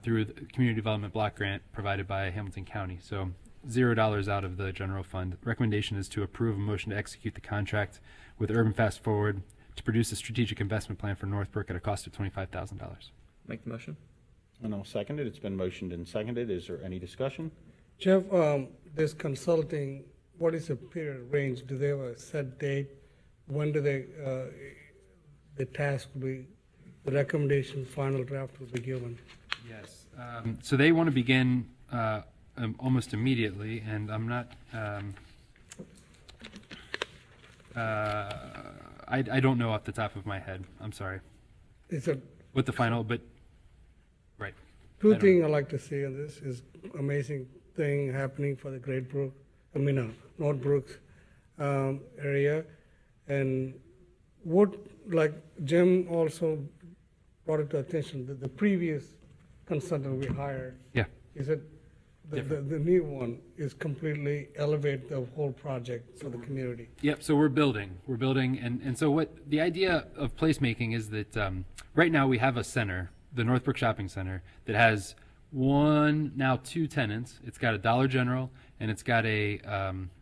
through the Community Development Block Grant provided by Hamilton County. So $0 out of the general fund. The recommendation is to approve a motion to execute the contract with Urban Fast Forward to produce a strategic investment plan for Northbrook at a cost of $25,000. Make the motion. And I'll second it. It's been motioned and seconded. Is there any discussion? Jeff, this consulting, what is the period range? Do they have a set date? When do they, the task will be, the recommendation, final draft will be given? Yes. So they want to begin almost immediately, and I'm not, I don't know off the top of my head. I'm sorry. It's a With the final, but, right. two things I like to see in this is amazing thing happening for the Great Brook, Northbrook area. And what, like Jim also brought it to attention, that the previous consultant we hired, Yeah. he said the new one is completely elevate the whole project for the community. Yep, so we're building, and so what the idea of placemaking is that right now we have a center, the Northbrook Shopping Center, that has two tenants. It's got a Dollar General and it's got a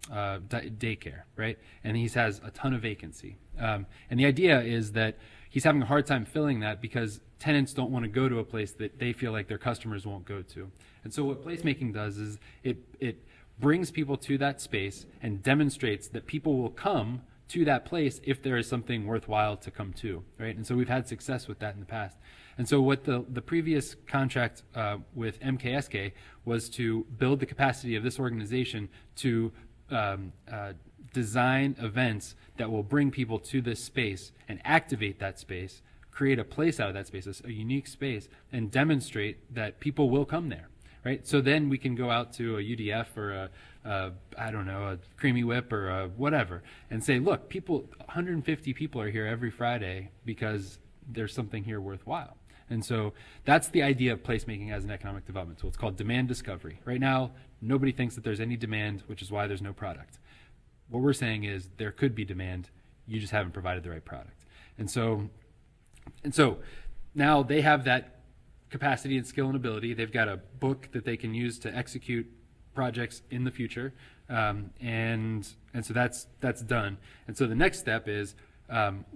daycare, right? And he has a ton of vacancy. And the idea is that he's having a hard time filling that because tenants don't want to go to a place that they feel like their customers won't go to. And so what placemaking does is it brings people to that space and demonstrates that people will come to that place if there is something worthwhile to come to, right? And so we've had success with that in the past. And so what the previous contract with MKSK was to build the capacity of this organization to design events that will bring people to this space and activate that space, create a place out of that space, a unique space, and demonstrate that people will come there, right? So then we can go out to a UDF or I don't know, a Creamy Whip or a whatever, and say, look, 150 people are here every Friday because there's something here worthwhile. And so that's the idea of placemaking as an economic development tool. It's called demand discovery. Right now, nobody thinks that there's any demand, which is why there's no product. What we're saying is there could be demand, you just haven't provided the right product. And so now they have that capacity and skill and ability. They've got a book that they can use to execute projects in the future, and so that's done. And so the next step is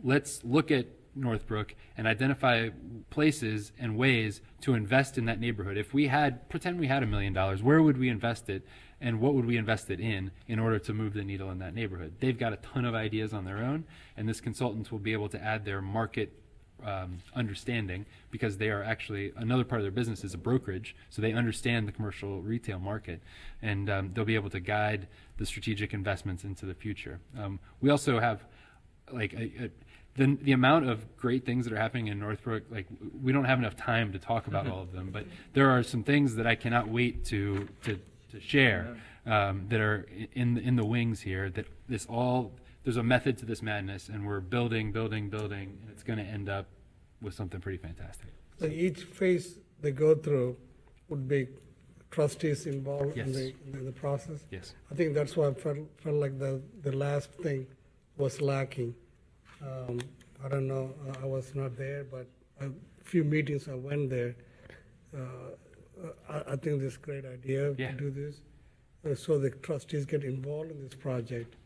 let's look at Northbrook and identify places and ways to invest in that neighborhood. If we pretend we had $1 million, where would we invest it, and what would we invest it in order to move the needle in that neighborhood? They've got a ton of ideas on their own, and this consultant will be able to add their market understanding, because they are actually, another part of their business is a brokerage, so they understand the commercial retail market, and they'll be able to guide the strategic investments into the future. We also have like the amount of great things that are happening in Northbrook. Like, we don't have enough time to talk about all of them, but there are some things that I cannot wait to share that are in the wings here. That there's a method to this madness, and we're building, and it's going to end up with something pretty fantastic. So each phase they go through would be trustees involved Yes. in the process? Yes. I think that's why I felt like the last thing was lacking. I don't know, I was not there, but a few meetings I went there. I think this is a great idea to do this, so the trustees get involved in this project.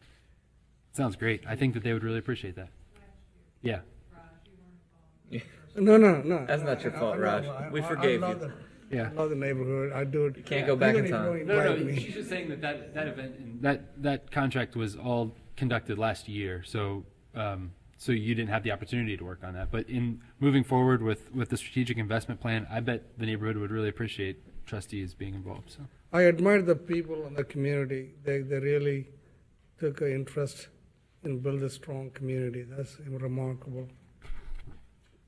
Sounds great. I think that they would really appreciate that. Yeah. No. That's not your fault, Raj. We forgave I love you. I love the neighborhood. I do it. You can't go back in even if time. you don't No, invite me. she's just saying that event and that contract was all conducted last year, so so you didn't have the opportunity to work on that. But in moving forward with the strategic investment plan, I bet the neighborhood would really appreciate trustees being involved. So I admire the people in the community. They really took an interest in build a strong community. That's remarkable.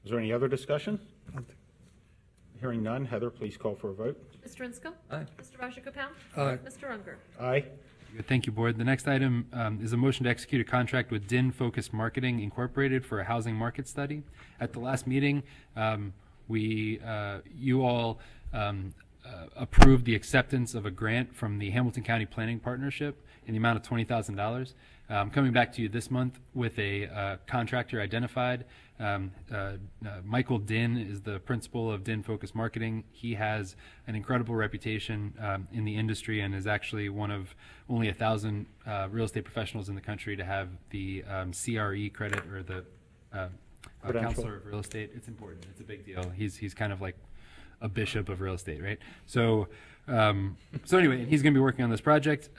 Is there any other discussion? Hearing none, Heather, please call for a vote. Mr. Insco? Aye. Mr. Rajagopal? Aye. Mr. Unger? Aye. Good. Thank you, Board. The next item is a motion to execute a contract with DIN Focus Marketing Incorporated for a housing market study. At the last meeting, you all approved the acceptance of a grant from the Hamilton County Planning Partnership in the amount of $20,000. Coming back to you this month with a contractor identified. Michael Din is the principal of Din Focus Marketing. He has an incredible reputation in the industry and is actually one of only 1,000 real estate professionals in the country to have the CRE credit, or the Counselor of Real Estate. It's important. It's a big deal. He's kind of like a bishop of real estate, right? So anyway, he's going to be working on this project.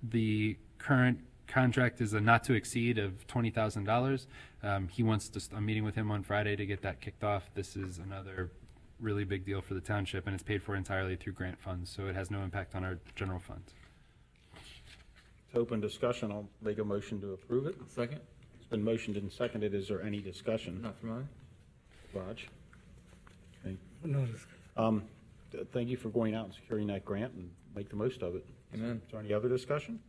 The current contract is a not to exceed of $20,000. He wants to. I'm meeting with him on Friday to get that kicked off. This is another really big deal for the township, and it's paid for entirely through grant funds, so it has no impact on our general funds. To open discussion, I'll make a motion to approve it. Second. It's been motioned and seconded. Is there any discussion? Not from mine. Raj? Okay. No. Thank you for going out and securing that grant and make the most of it. Amen. Is there any other discussion?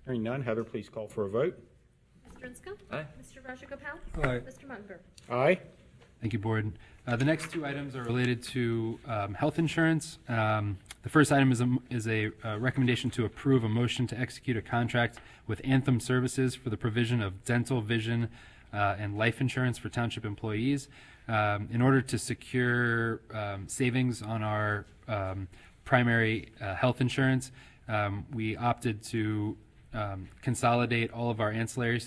Hearing none, Heather, please call for a vote. Mr. Rinsko? Aye. Mr. Rajagopal? Aye. Mr. Munger? Aye. Thank you, Board. The next two items are related to health insurance. The first item is a recommendation to approve a motion to execute a contract with Anthem Services for the provision of dental, vision, and life insurance for township employees. In order to secure savings on our primary health insurance, we opted to consolidate all of our ancillary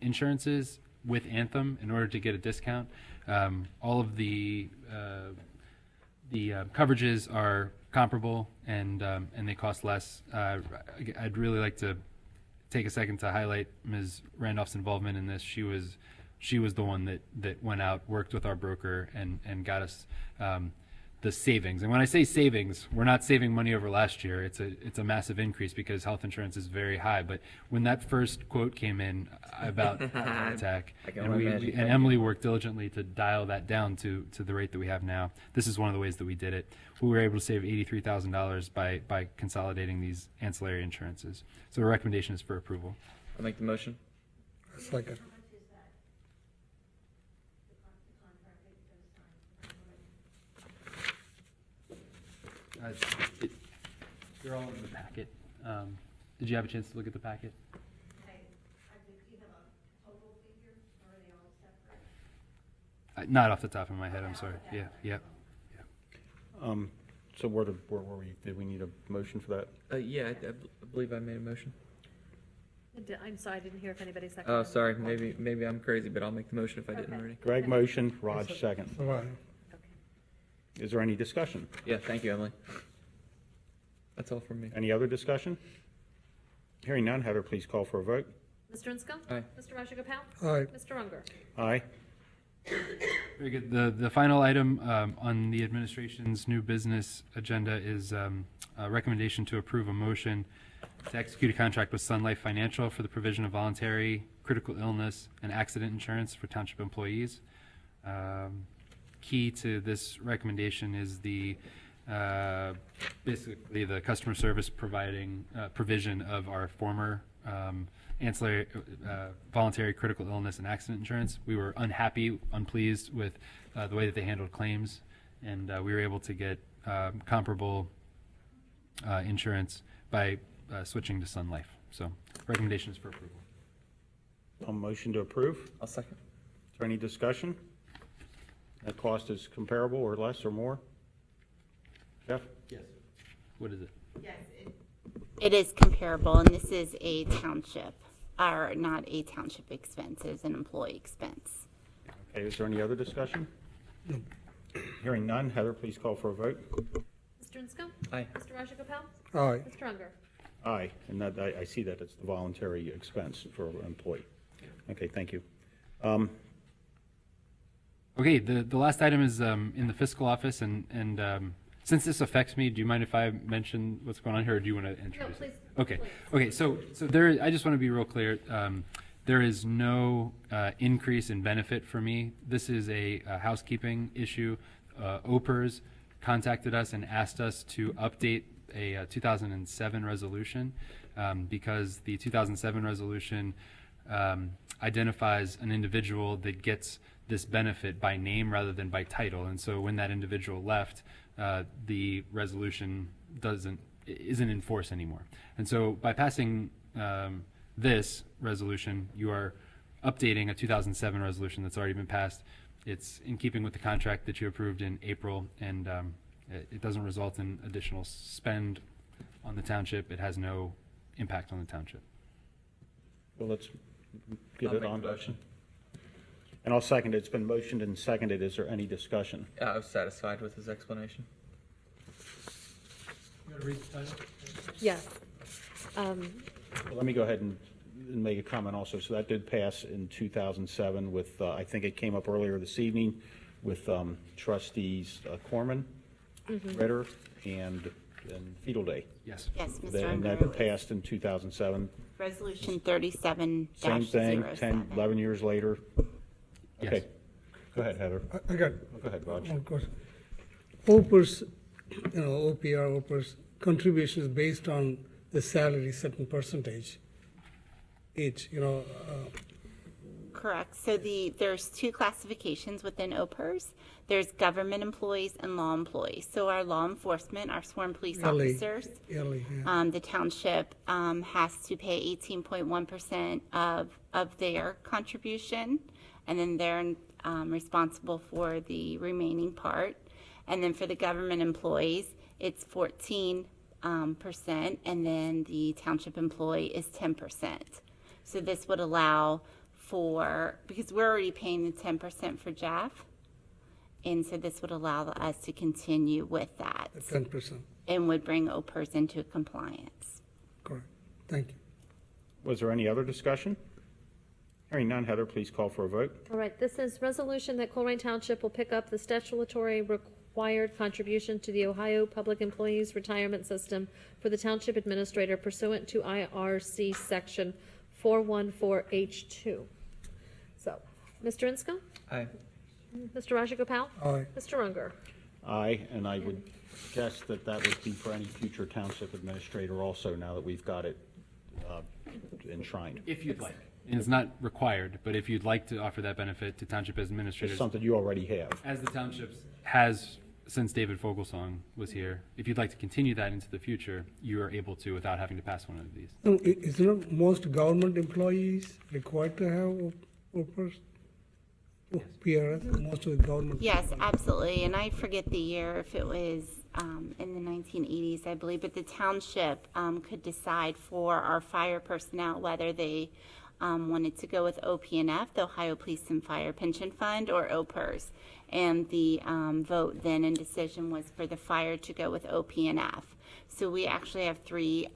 insurances with Anthem in order to get a discount. All of the coverages are comparable, and they cost less. I'd really like to take a second to highlight Ms. Randolph's involvement in this. She was the one that went out, worked with our broker, and got us the savings. And when I say savings, we're not saving money over last year. It's a massive increase because health insurance is very high. But when that first quote came in, I about had a heart attack. And Emily worked diligently to dial that down to the rate that we have now. This is one of the ways that we did it. We were able to save $83,000 by consolidating these ancillary insurances. So the recommendation is for approval. I'll make the motion. Second. They're all in the packet. Did you have a chance to look at the packet? Not off the top of my head, I'm sorry. Yeah. So where were we? Did we need a motion for that? Yeah, I believe I made a motion. I'm sorry, I didn't hear if anybody seconded. Oh, sorry. Maybe I'm crazy, but I'll make the motion if I didn't already. Greg motion, Raj second. Right. Is there any discussion? Yeah, thank you, Emily. That's all from me. Any other discussion? Hearing none, Heather, please call for a vote. Mr. Rinsko? Aye. Mr. Rajagopal? Aye. Mr. Munger? Aye. Very good. The final item on the administration's new business agenda is a recommendation to approve a motion to execute a contract with Sun Life Financial for the provision of voluntary critical illness and accident insurance for township employees. Key to this recommendation is basically the customer service provision of our former ancillary voluntary critical illness and accident insurance. We were unpleased with the way that they handled claims, and we were able to get comparable insurance by switching to Sun Life. So recommendation is for approval. A motion to approve. I'll second. Is there any discussion? That cost is comparable or less or more? Jeff? Yes. What is it? Yes, it is comparable, and this is a township, or not a township expense, it's an employee expense. Okay, is there any other discussion? No. Hearing none, Heather, please call for a vote. Mr. Rinsko? Aye. Mr. Rajagopal? Aye. Mr. Munger? Aye, and that, I see that it's the voluntary expense for an employee. Okay, thank you. Okay, the last item is in the fiscal office, and since this affects me, do you mind if I mention what's going on here, or do you want to introduce please, it? Okay, please. okay. So there, I just want to be real clear. There is no increase in benefit for me. This is a housekeeping issue. Opers contacted us and asked us to update a 2007 resolution. because the 2007 resolution identifies an individual that gets this benefit by name rather than by title. And so when that individual left, the resolution isn't in force anymore. And so by passing this resolution, you are updating a 2007 resolution that's already been passed. It's in keeping with the contract that you approved in April, and it doesn't result in additional spend on the township. It has no impact on the township. Well, let's get I'll it make on. the motion. And I'll second it. It's been motioned and seconded. Is there any discussion? I was satisfied with his explanation. You want to read the title? Yes. Well, let me go ahead and make a comment also. So that did pass in 2007 with, I think it came up earlier this evening with Trustees Corman, Ritter, and Fiedel Day. Yes. Yes, Mr. And that Unger. passed in 2007. Resolution 37-07. Same thing, 10, 11 years later. Yes. Okay. Go ahead, Heather. I got Go ahead, Raj. one question. Opers, OPR, Opers, contributions based on the salary, certain percentage each, Correct. So there's two classifications within Opers. There's government employees and law employees. So our law enforcement, our sworn police officers, the township has to pay 18.1% of their contribution, and then they're responsible for the remaining part. And then for the government employees, it's 14%, and then the township employee is 10%. So this would allow because we're already paying the 10% for Jeff, and so this would allow us to continue with that. 10%. And would bring Opers into compliance. Correct. Thank you. Was there any other discussion? Hearing none, Heather, please call for a vote. All right, this is resolution that Colerain Township will pick up the statutory required contribution to the Ohio Public Employees Retirement System for the township administrator pursuant to IRC section 414H2. So, Mr. Insco? Aye. Mr. Rajagopal? Aye. Mr. Unger? Aye, and I would guess that would be for any future township administrator also, now that we've got it enshrined. If you'd like. And it's not required, but if you'd like to offer that benefit to township administrators. It's something you already have. As the township has since David Fogelsong was here, if you'd like to continue that into the future, you are able to without having to pass one of these. No, isn't most government employees required to have Opers? PRS, most of the government. Yes, absolutely. And I forget the year, if it was in the 1980s, I believe, but the township could decide for our fire personnel whether they wanted to go with OPNF, the Ohio Police and Fire Pension Fund, or Opers. And the vote then and decision was for the fire to go with OPNF. So we actually have three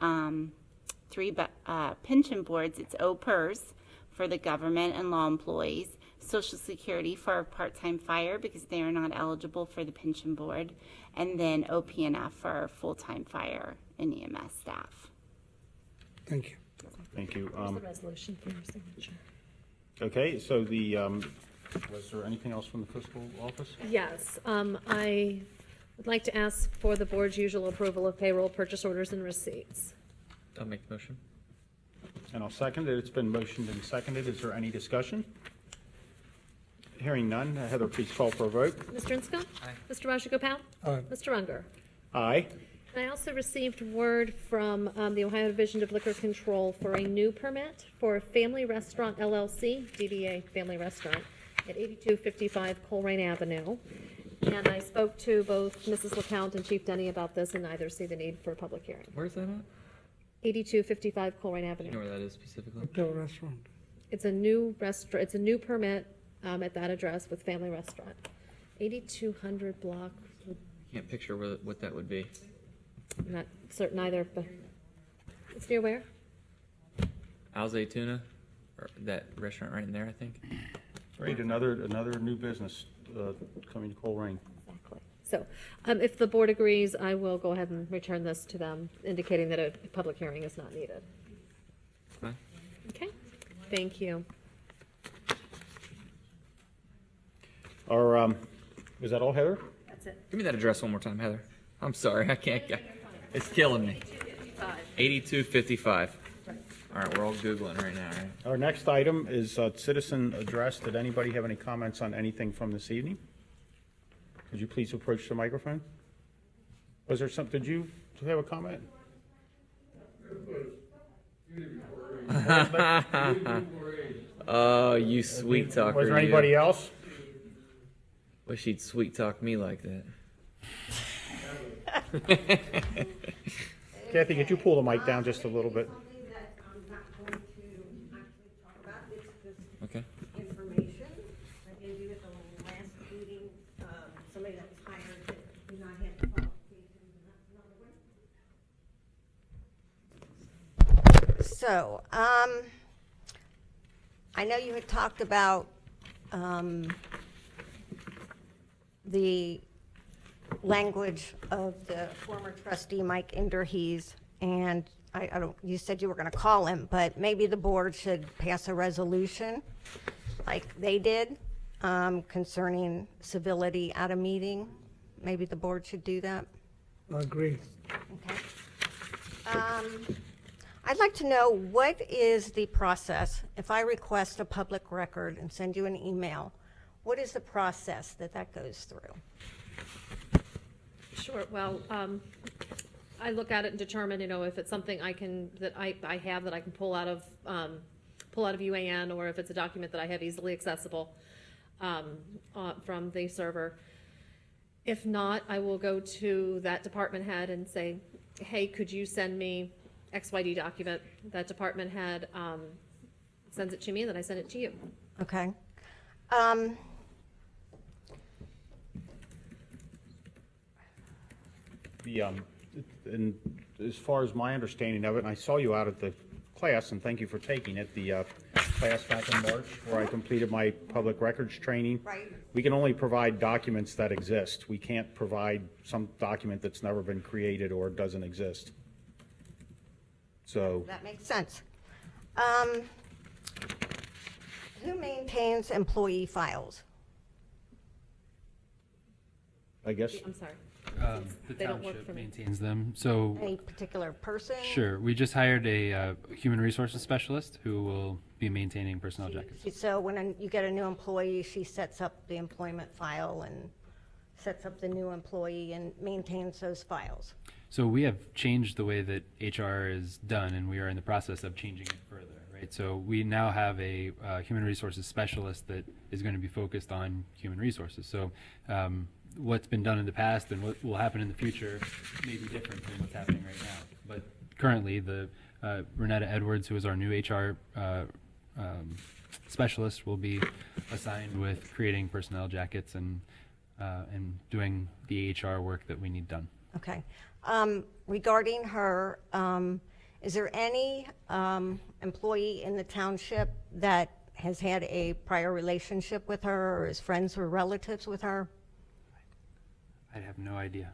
pension boards. It's Opers for the government and law employees, Social Security for our part-time fire because they are not eligible for the pension board, and then OPNF for our full-time fire and EMS staff. Thank you. Thank you. Here's the resolution for your signature. Okay, so was there anything else from the fiscal office? Yes, I would like to ask for the board's usual approval of payroll, purchase orders, and receipts. I'll make the motion. And I'll second it. It's been motioned and seconded. Is there any discussion? Hearing none, Heather, please call for a vote. Mr. Insco? Aye. Mr. Rajagopal? Aye. Mr. Unger? Aye. And I also received word from the Ohio Division of Liquor Control for a new permit for Family Restaurant LLC, DBA Family Restaurant, at 8255 Colerain Avenue. And I spoke to both Mrs. LeCount and Chief Denny about this, and neither see the need for a public hearing. Where's that at? 8255 Colerain Avenue. You know where that is specifically? Hotel restaurant. It's a new restaurant, it's a new permit at that address with Family Restaurant. 8200 block, I can't picture what that would be. I'm not certain either, but it's near where? Alze Tuna, or that restaurant right in there, I think. Great, another new business coming to Colerain. Exactly. So, if the board agrees, I will go ahead and return this to them, indicating that a public hearing is not needed. Fine. Okay, thank you. Was that all, Heather? That's it. Give me that address one more time, Heather. I'm sorry, I can't. It's killing me. 8255. 8255. All right, we're all Googling right now, right? Our next item is citizen address. Did anybody have any comments on anything from this evening? Could you please approach the microphone? Was there something, did you have a comment? Oh, you sweet talker. Was there anybody else? Wish he'd sweet talk me like that. Kathy, could you pull the mic down just a little bit? Okay. Information. I gave you at the last meeting, somebody that was hired that did not have the qualifications, and that's another one. So, I know you had talked about, the language of the former trustee, Mike Inderhees, and I don't, you said you were gonna call him, but maybe the board should pass a resolution like they did, concerning civility at a meeting. Maybe the board should do that. I agree. Okay. I'd like to know, what is the process if I request a public record and send you an email? What is the process that goes through? Sure, well, I look at it and determine, if it's something I can, that I have that I can pull out of UAN, or if it's a document that I have easily accessible from the server. If not, I will go to that department head and say, hey, could you send me XYD document? That department head sends it to me, and then I send it to you. Okay. And as far as my understanding of it, and I saw you out at the class, and thank you for taking it, the class back in March where I completed my public records training. Right. We can only provide documents that exist. We can't provide some document that's never been created or doesn't exist. So. That makes sense. Who maintains employee files? I guess. I'm sorry. The They don't work township for me. maintains them. So Any particular person? sure, we just hired a human resources specialist who will be maintaining personnel jackets. So when you get a new employee, she sets up the employment file and sets up the new employee and maintains those files. So we have changed the way that HR is done, and we are in the process of changing it further, right? So we now have a human resources specialist that is going to be focused on human resources. So what's been done in the past and what will happen in the future may be different than what's happening right now. But currently, the Renetta Edwards, who is our new HR specialist, will be assigned with creating personnel jackets and doing the HR work that we need done. Okay. Regarding her, is there any employee in the township that has had a prior relationship with her or is friends or relatives with her? I have no idea.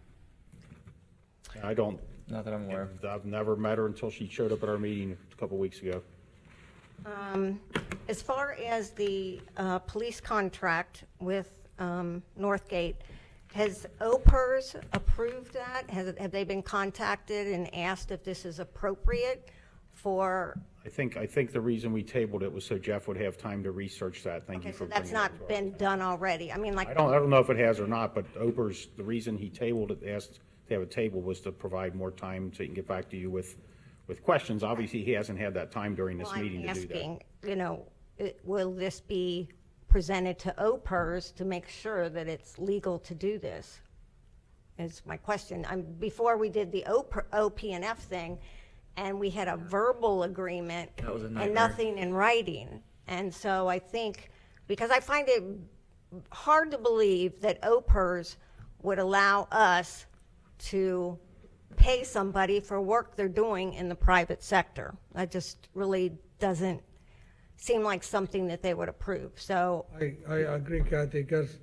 I don't. Not that I'm aware of. I've never met her until she showed up at our meeting a couple weeks ago. As far as the police contract with Northgate, has Opers approved that? Have they been contacted and asked if this is appropriate for? I think the reason we tabled it was so Jeff would have time to research that. Thank you for So that's bringing it not to been done already? I mean, like. I don't know if it has or not, but Opers, the reason he tabled it, asked to have a table, was to provide more time so he can get back to you with questions. Obviously, he hasn't had that time during this Well, meeting to do that. I'm asking, will this be presented to Opers to make sure that it's legal to do this? Is my question. Before we did the OP&F thing, and we had a verbal agreement and nothing in writing. And so I think, because I find it hard to believe that Opers would allow us to pay somebody for work they're doing in the private sector. That just really doesn't seem like something that they would approve. So I agree, Kathy, because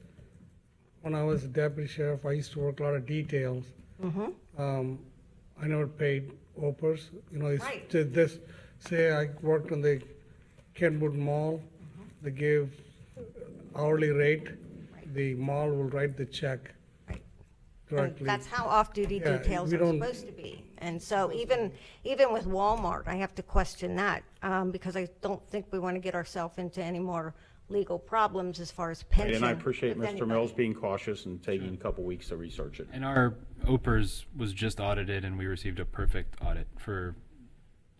when I was a deputy sheriff, I used to work a lot of details. I never paid Opers. It's Right. this, say I worked on the Kenwood Mall, they gave hourly rate, the mall will write the check. And directly. that's how off-duty Yeah, details we are don't- supposed to be. And so even with Walmart, I have to question that, because I don't think we want to get ourselves into any more legal problems as far as pension. And I appreciate with Mr. anybody. Mills being cautious and taking a couple weeks to research it. And our Opers was just audited, and we received a perfect audit for,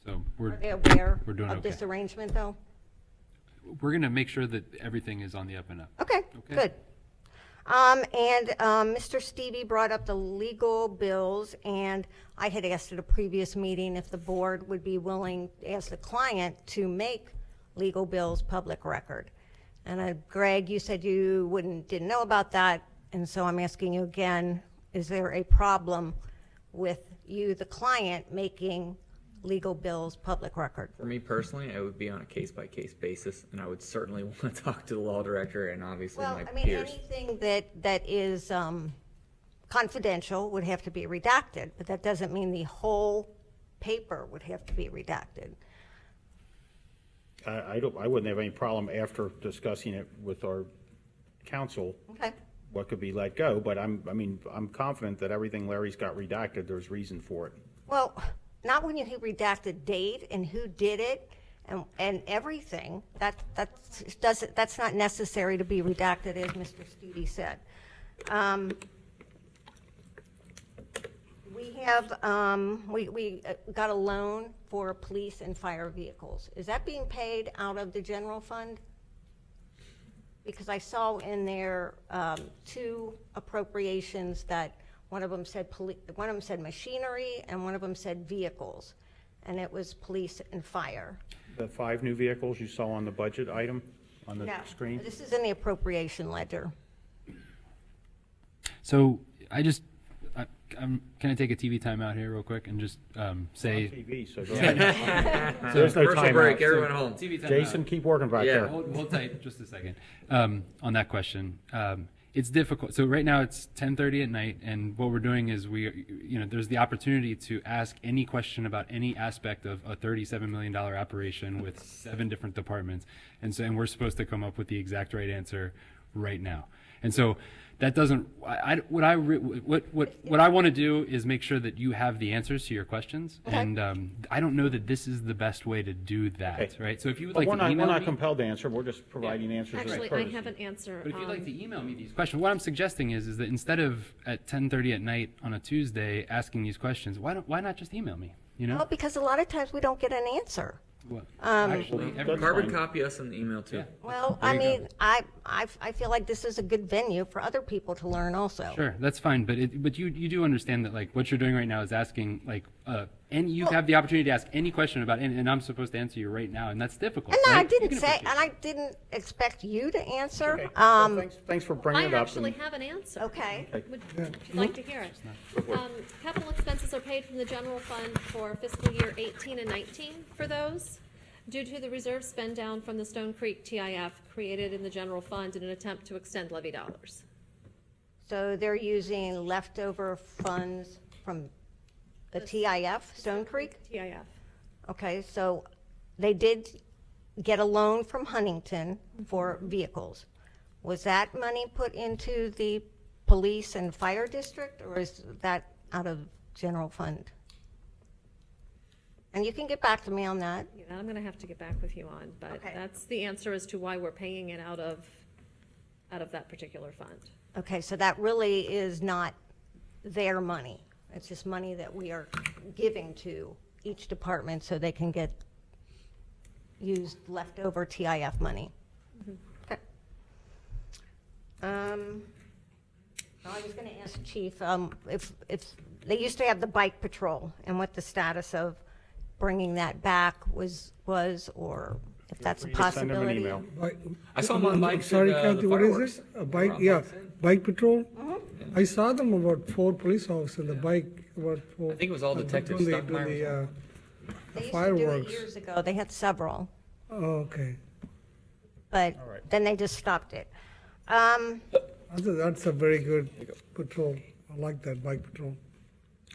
so Are they aware we're doing of okay. this arrangement, though? We're going to make sure that everything is on the up and up. Okay, good. Mr. Stevie brought up the legal bills, and I had asked at a previous meeting if the board would be willing, as the client, to make legal bills public record. And Greg, you said you didn't know about that, and so I'm asking you again, is there a problem with you, the client, making legal bills public record? For me personally, it would be on a case-by-case basis, and I would certainly want to talk to the law director and obviously Well, my I mean, peers. anything that is confidential would have to be redacted, but that doesn't mean the whole paper would have to be redacted. I wouldn't have any problem after discussing it with our council. Okay. What could be let go, but I'm confident that everything Larry's got redacted, there's reason for it. Well, not when you redact the date and who did it and everything. That's not necessary to be redacted, as Mr. Stevie said. We got a loan for police and fire vehicles. Is that being paid out of the general fund? Because I saw in there two appropriations that one of them said machinery and one of them said vehicles, and it was police and fire. The 5 new vehicles you saw on the budget item on the No, screen? this is in the appropriation ledger. So can I take a TV timeout here real quick and just say? TV, so go Yeah. ahead. There's no Commercial timeout. break, everyone home. TV timeout. Jason, keep working back there. Hold tight just a second. On that question, it's difficult. So right now it's 10:30 at night, and what we're doing is there's the opportunity to ask any question about any aspect of a $37 million operation with 7 different departments, and we're supposed to come up with the exact right answer right now. And so that doesn't. What I want to do is make sure that you have the answers to your questions, Okay. and I don't know that this is the best way to do that, Okay. right? So if you would But like we're to not, email we're not me, compelled to answer, we're just providing answers as a Actually, I courtesy. have an answer. but if you'd like to email me these questions, what I'm suggesting is that instead of at 10:30 at night on a Tuesday asking these questions, why not just email me? Well, because a lot of times we don't get an answer. Actually, Carbon copy us in the email too. Well, There I you mean, I feel like this is a good venue for other people to learn also. Sure, that's fine, but you do understand that like what you're doing right now is asking and you have the opportunity to ask any question about and I'm supposed to answer you right now, and that's difficult. And no, right? I You didn't can say, appreciate and I didn't expect you to answer. Okay. Well, thanks for bringing I it up. actually have an answer. Okay. Would you like to hear it? Capital expenses are paid from the general fund for fiscal year 18 and 19 for those, due to the reserve spend down from the Stone Creek TIF created in the general fund in an attempt to extend levy dollars. So they're using leftover funds from the TIF, Stone Creek? TIF. Okay, so they did get a loan from Huntington for vehicles. Was that money put into the police and fire district, or is that out of general fund? And you can get back to me on that. Yeah, I'm gonna have to get back with you on, but that's the answer as to why we're paying it out of that particular fund. Okay, so that really is not their money. It's just money that we are giving to each department so they can get used leftover TIF money. Okay. I was going to ask Chief if they used to have the bike patrol and what the status of bringing that back was, or if that's a Send them an possibility. email. I saw them on bikes Sorry, at, Kathy, the what is fireworks. it? A bike, yeah, bike patrol? I saw them about 4 police officers on the bike, about 4. I think it was all Detective When they Stockmeyer do or They used fireworks. to do it years ago. They had several, Oh, okay. but then they just stopped it. That's a very good patrol. I like that bike patrol.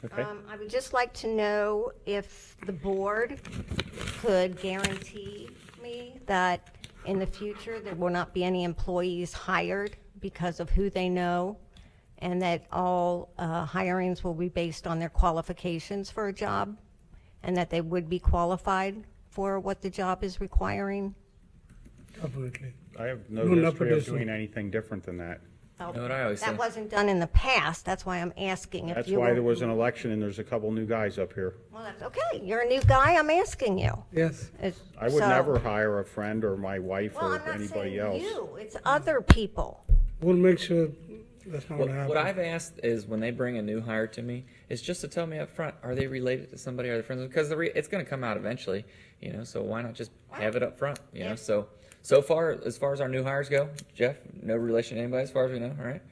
Okay. I would just like to know if the board could guarantee me that in the future there will not be any employees hired because of who they know and that all hirings will be based on their qualifications for a job, and that they would be qualified for what the job is requiring? Absolutely. I have no No history of nepotism. doing anything different than that. Well, know what I always that say? wasn't done in the past. That's why I'm asking if That's you why were. there was an election and there's a couple new guys up here. Well, that's okay. You're a new guy. I'm asking you. Yes. I would never hire a friend or my wife Well, or I'm not anybody saying else. you. It's other people. We'll make sure that's not What, gonna what happen. I've asked is when they bring a new hire to me, is just to tell me up front, are they related to somebody? Are they friends? Because it's going to come out eventually, you know. So why not just have it up front, you know? So far as our new hires go, Jeff, no relation to anybody as far as we know. All right,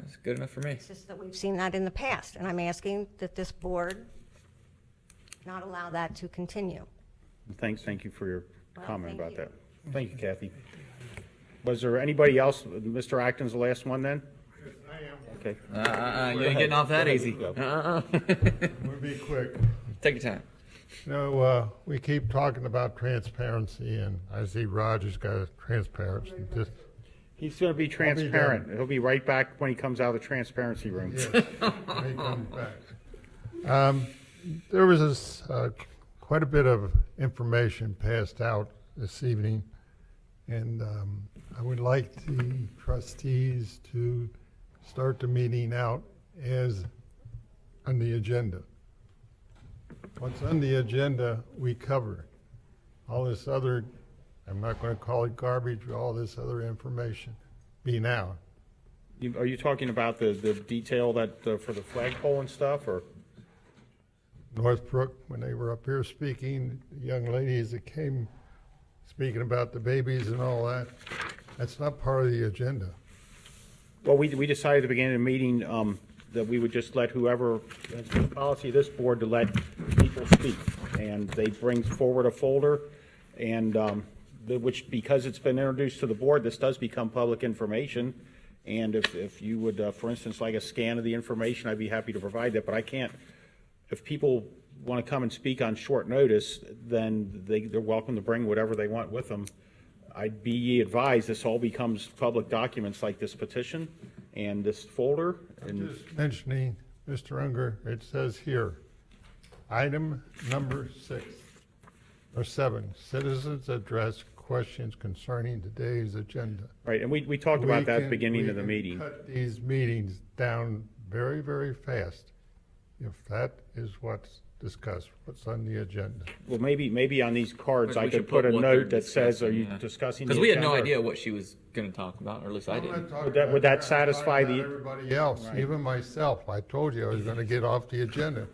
it's good enough for me. It's just that we've seen that in the past, and I'm asking that this board not allow that to continue. Thank you for your comment thank about you. that. Thank you, Kathy. Was there anybody else? Mr. Acton's the last one then? Okay. You ain't getting off that easy. We'll be quick. Take your time. You know, we keep talking about transparency, and I see Roger's got transparency. Just He's going to be transparent. He'll be right back when he comes out of the transparency room. Yes, when he comes back. There was quite a bit of information passed out this evening, and I would like the trustees to start the meeting out as on the agenda. What's on the agenda, we cover. All this other, I'm not going to call it garbage, all this other information, be now. Are you talking about the detail that for the flagpole and stuff, or? Northbrook, when they were up here speaking, the young ladies that came speaking about the babies and all that, that's not part of the agenda. Well, we decided at the beginning of the meeting that we would just let whoever, it's the policy of this board to let people speak. And they bring forward a folder, and which, because it's been introduced to the board, this does become public information. And if you would, for instance, like a scan of the information, I'd be happy to provide that. But I can't, if people want to come and speak on short notice, then they're welcome to bring whatever they want with them. I'd be advised this all becomes public documents like this petition and this folder. And Just mentioning, Mr. Unger, it says here, item number 7, citizens address questions concerning today's agenda. Right, and we talked about that at the can- beginning of the we can meeting. Cut these meetings down very, very fast if that is what's discussed, what's on the agenda. Well, maybe on these cards We I should could put a what they're note that says, are you discussing, yeah. discussing? Because the we had no agenda? idea what she was going to talk about, or at least I I'm didn't. not talking Would that about I'm satisfy talking the- about everybody else, Right. even myself. I told you I was going to get off the agenda.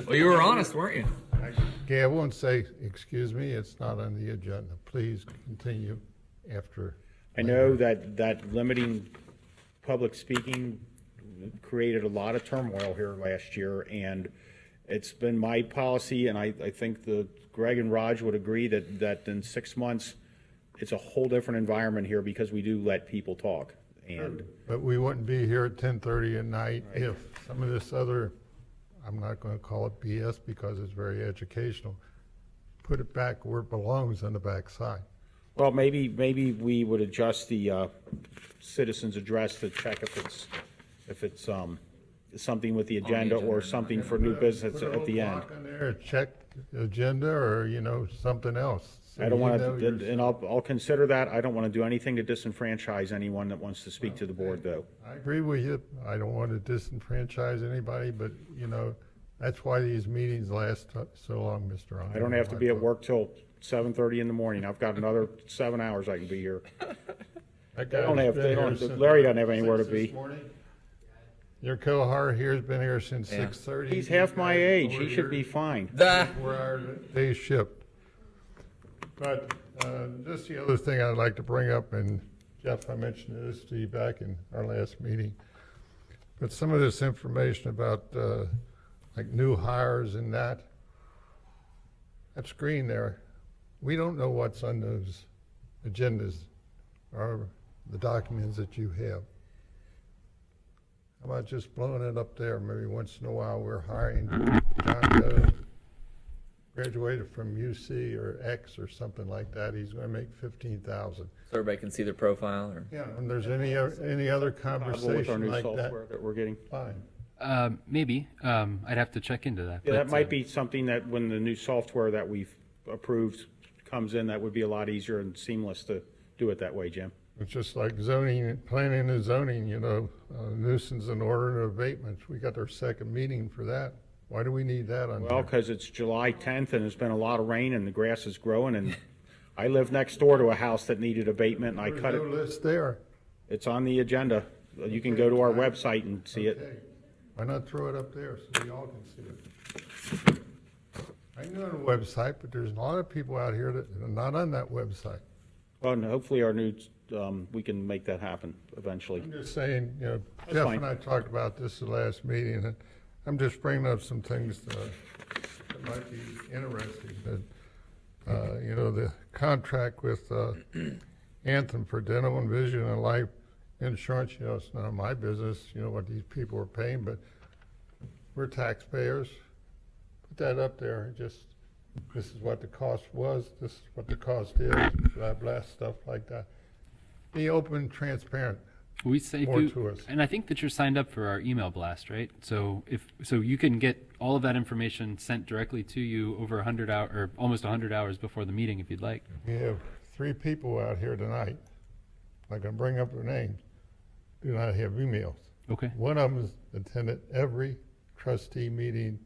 Well, you were honest, weren't you? I could gavel and say, excuse me, it's not on the agenda. Please continue after. I know that limiting public speaking created a lot of turmoil here last year, and it's been my policy, and I think Greg and Raj would agree that in 6 months, it's a whole different environment here because we do let people talk. And But we wouldn't be here at 10:30 at night if some of this other, I'm not going to call it BS because it's very educational, put it back where it belongs on the back side. well, maybe we would adjust the citizens address to check if it's something with the agenda or something for new business Put a at the little end. block on there, check the agenda or, something else. So I don't you want know to, your- and I'll consider that. I don't want to do anything to disenfranchise anyone that wants to speak to the board, though. I agree with you. I don't want to disenfranchise anybody, but, that's why these meetings last so long, Mr. Unger. I don't have to be at work till 7:30 in the morning. I've got another 7 hours I can be here. That They don't guy's have, been they here don't, since Larry doesn't have anywhere to 6 this be. morning. Your cohort here's been here since Yeah. 6:30. He's half my You guys age. over He should here be fine. 4 hour day shift. But just the other thing I'd like to bring up, and Jeff, I mentioned this to you back in our last meeting, but some of this information about like new hires and that screen there, we don't know what's on those agendas or the documents that you have. How about just blowing it up there? Maybe once in a while we're hiring John Doe, graduated from UC or X or something like that, he's gonna make 15,000. So everybody can see their profile or? Yeah, and there's any other With our conversation new like that, software that we're getting. fine. Maybe. I'd have to check into that. Yeah, that but, might be something that when the new software that we've approved comes in, that would be a lot easier and seamless to do it that way, Jim. It's just like zoning, planning and zoning, you know, nuisance and order and abatements. We got our second meeting for that. Why do we need that on Well, there? because it's July 10th and there's been a lot of rain and the grass is growing, and I live next door to a house that needed abatement and I There's cut no it. list there. It's on the agenda. You can go to our website and see it. Okay. Why not throw it up there so we all can see it? I know on the website, but there's a lot of people out here that are not on that website. Well, and hopefully our new, we can make that happen eventually. I'm just saying, you know, That's Jeff fine. and I talked about this the last meeting, and I'm just bringing up some things that might be interesting. That, you know, the contract with Anthem for dental and vision and life insurance, you know, it's none of my business, you know, what these people are paying, but we're taxpayers. Put that up there, just, this is what the cost was, this is what the cost is, blah, blah, stuff like that. Be open, transparent. We say more do, to us. and I think that you're signed up for our email blast, right? So so you can get all of that information sent directly to you over 100 hours or almost 100 hours before the meeting, if you'd like. We have 3 people out here tonight, I'm gonna bring up their names, do not have emails. Okay. One of them has attended every trustee meeting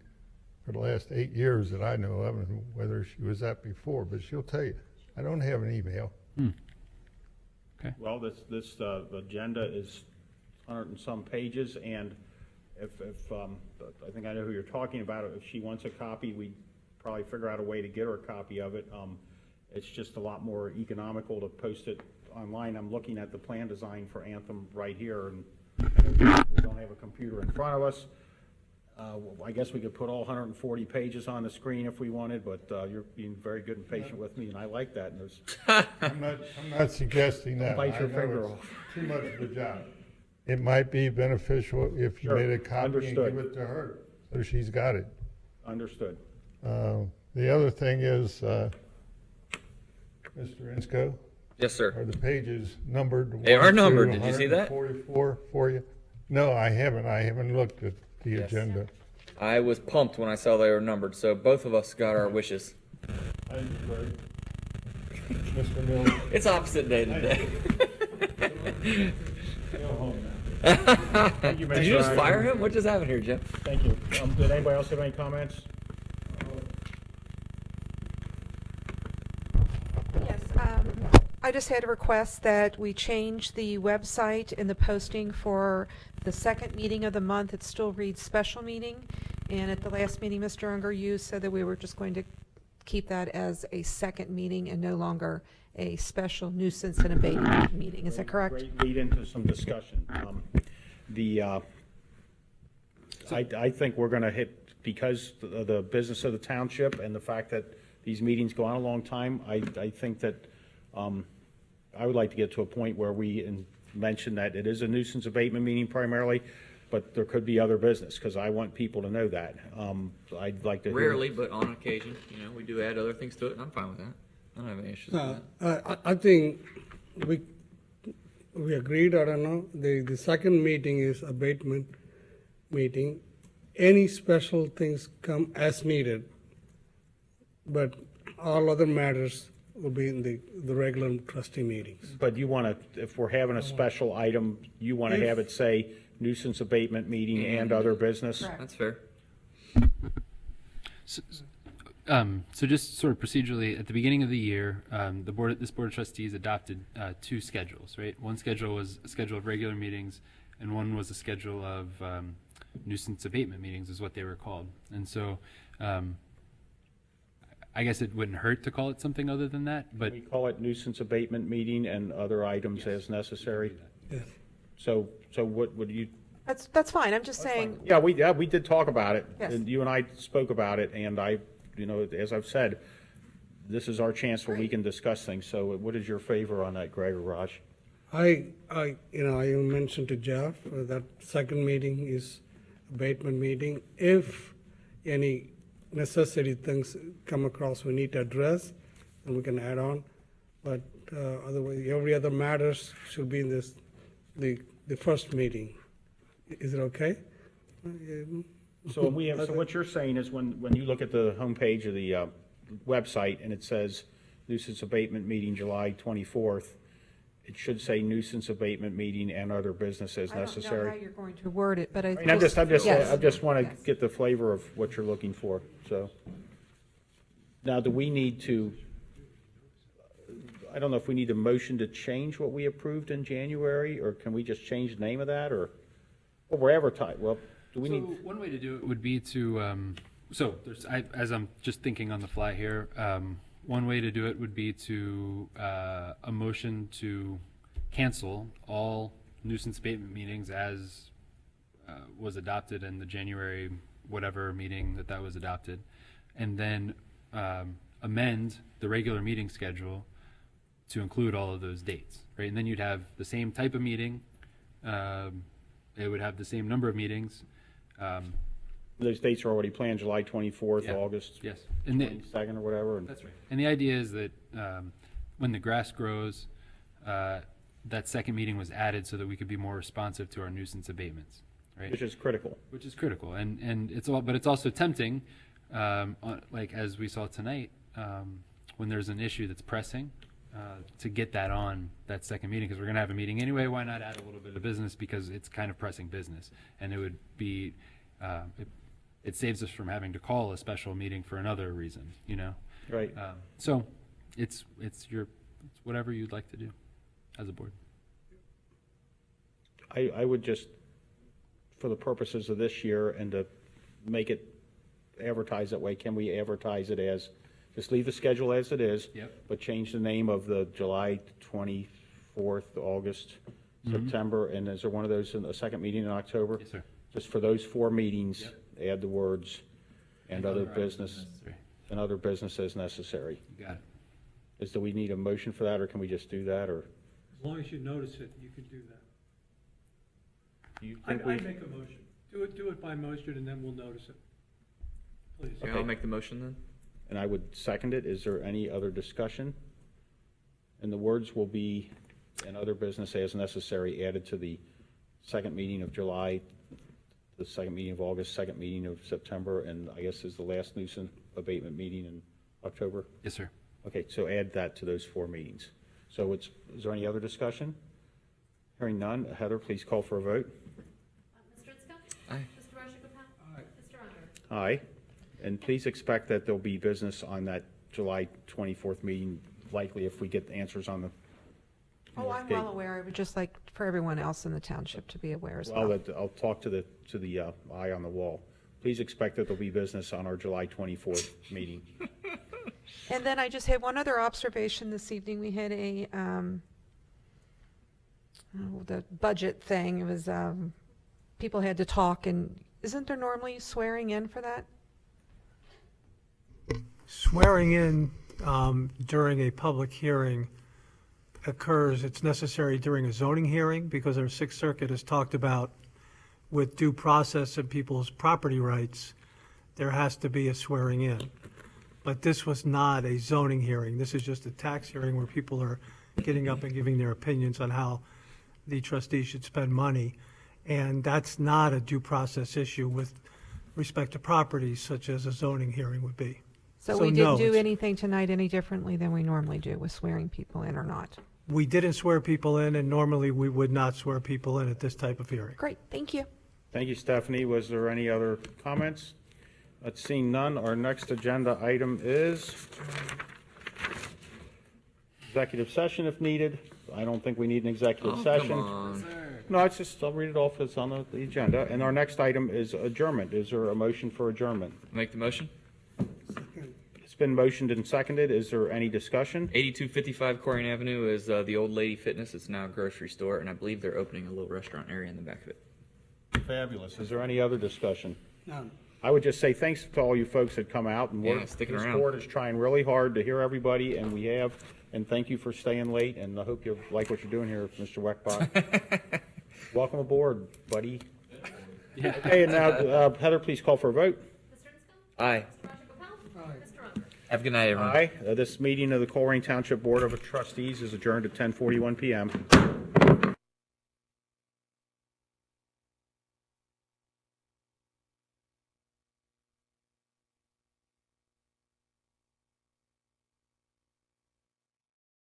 for the last 8 years that I know of, and whether she was at before, but she'll tell you, I don't have an email. Okay. Well, this agenda is 100 and some pages, and if I think I know who you're talking about. If she wants a copy, we'd probably figure out a way to get her a copy of it. It's just a lot more economical to post it online. I'm looking at the plan design for Anthem right here, and we don't have a computer in front of us. I guess we could put all 140 pages on the screen if we wanted, but you're being very good and patient with me, and I like that. And there's I'm not suggesting that. Bite your I know finger it's off. Too much of a job. It might be beneficial if you Sure. made a copy Understood. and give it to her, so she's got it. Understood. The other thing is, Mr. Insco? Yes, sir. Are the pages numbered? They are numbered. Did you see that? 144 for you? No, I haven't. I haven't looked at the Yes. agenda. I was pumped when I saw they were numbered, so both of us got our wishes. Mr. Mills? It's opposite day today. Thank you, Did you just fire him? What just happened here, Jeff? Thank you. Did anybody else have any comments? Yes, I just had a request that we change the website in the posting for the second meeting of the month. It still reads special meeting, and at the last meeting, Mr. Unger, you said that we were just going to keep that as a second meeting and no longer a special nuisance and abatement meeting. Is that correct? Great lead into some discussion. I think we're going to hit, because of the business of the township and the fact that these meetings go on a long time, I think that I would like to get to a point where we mention that it is a nuisance abatement meeting primarily, but there could be other business, because I want people to know that. I'd like to hear. Rarely, but on occasion, you know, we do add other things to it, and I'm fine with that. I don't have any issues with that. I think we agreed, I don't know, the second meeting is abatement meeting. Any special things come as needed, but all other matters will be in the regular trustee meetings. But you want to, if we're having a special item, you want to have it say nuisance abatement meeting and other business? That's fair. So just sort of procedurally, at the beginning of the year, this board of trustees adopted 2 schedules, right? One schedule was a schedule of regular meetings, and one was a schedule of nuisance abatement meetings, is what they were called. And so I guess it wouldn't hurt to call it something other than that, but We call it nuisance abatement meeting and other items as necessary. Yes. So what would you? That's fine. I'm just saying. Yeah, we did talk about it. Yes. And you and I spoke about it, and as I've said, this is our chance where we can discuss things. So what is your favor on that, Greg or Raj? I mentioned to Jeff that second meeting is abatement meeting. If any necessity things come across we need to address, and we can add on. But otherwise, every other matters should be in this, the first meeting. Is it okay? So what you're saying is when you look at the homepage of the website and it says nuisance abatement meeting July 24th, it should say nuisance abatement meeting and other business as necessary. I don't know how you're going to word it, but I just want to get the flavor of what you're looking for. So now, do we need to? I don't know if we need a motion to change what we approved in January, or can we just change the name of that, or we're advertising? Well, do we need? One way to do it would be to. As I'm just thinking on the fly here. One way to do it would be to a motion to cancel all nuisance abatement meetings as was adopted in the January whatever meeting that was adopted, and then amend the regular meeting schedule to include all of those dates, right? And then you'd have the same type of meeting. It would have the same number of meetings. Those dates are already planned, July 24th, August yes. 22nd or whatever. That's right. And the idea is that when the grass grows, that second meeting was added so that we could be more responsive to our nuisance abatements, right? Which is critical. Which is critical. And it's also tempting, like as we saw tonight, when there's an issue that's pressing, to get that on that second meeting, because we're going to have a meeting anyway. Why not add a little bit of business, because it's kind of pressing business, and it would be it saves us from having to call a special meeting for another reason, you know. Right. So it's whatever you'd like to do as a board. I would just, for the purposes of this year and to make it advertised that way, can we advertise it as, just leave the schedule as it is, but change the name of the July 24th, August, September, and is there one of those in a second meeting in October? Yes, sir. Just for those 4 meetings, add the words and other business and other business as necessary. You got it. Do we need a motion for that, or can we just do that, or? As long as you notice it, you could do that. Do you I'd think make a motion. Do it by motion, and then we'll notice it. Please. Okay, I'll make the motion then. And I would second it. Is there any other discussion? And the words will be, and other business as necessary, added to the second meeting of July, the second meeting of August, second meeting of September, and I guess is the last nuisance abatement meeting in October? Yes, sir. Okay, so add that to those 4 meetings. So is there any other discussion? Hearing none, Heather, please call for a vote. Mr. Itzko? Aye. Mr. Rajagopal? Aye. Mr. Unger? Aye. And please expect that there'll be business on that July 24th meeting, likely if we get the answers on the. Oh, I'm well aware. I would just like for everyone else in the township to be aware as well. Well, I'll talk to the eye on the wall. Please expect that there'll be business on our July 24th meeting. And then I just had one other observation this evening. We had a, the budget thing. It was, people had to talk, and isn't there normally swearing in for that? Swearing in during a public hearing occurs, it's necessary during a zoning hearing, because our Sixth Circuit has talked about with due process of people's property rights, there has to be a swearing in. But this was not a zoning hearing. This is just a tax hearing where people are getting up and giving their opinions on how the trustees should spend money. And that's not a due process issue with respect to properties such as a zoning hearing would be. So we didn't do anything tonight any differently than we normally do with swearing people in or not? We didn't swear people in, and normally we would not swear people in at this type of hearing. Great, thank you. Thank you, Stephanie. Was there any other comments? Seeing none, our next agenda item is executive session if needed. I don't think we need an executive session. Come on. No, it's just, I'll read it off. It's on the agenda. And our next item is adjournment. Is there a motion for adjournment? Make the motion. It's been motioned and seconded. Is there any discussion? 8255 Corian Avenue is the Old Lady Fitness. It's now a grocery store, and I believe they're opening a little restaurant area in the back of it. Fabulous. Is there any other discussion? None. I would just say thanks to all you folks that come out and work. sticking This around. board is trying really hard to hear everybody, and we have. And thank you for staying late, and I hope you like what you're doing here, Mr. Weckbach. Welcome aboard, buddy. Okay, and now, Heather, please call for a vote. Mr. Itzko? Aye. Mr. Rajagopal? Have a good night, everyone. Aye. This meeting of the Colerain Township Board of Trustees is adjourned at 10:41 p.m.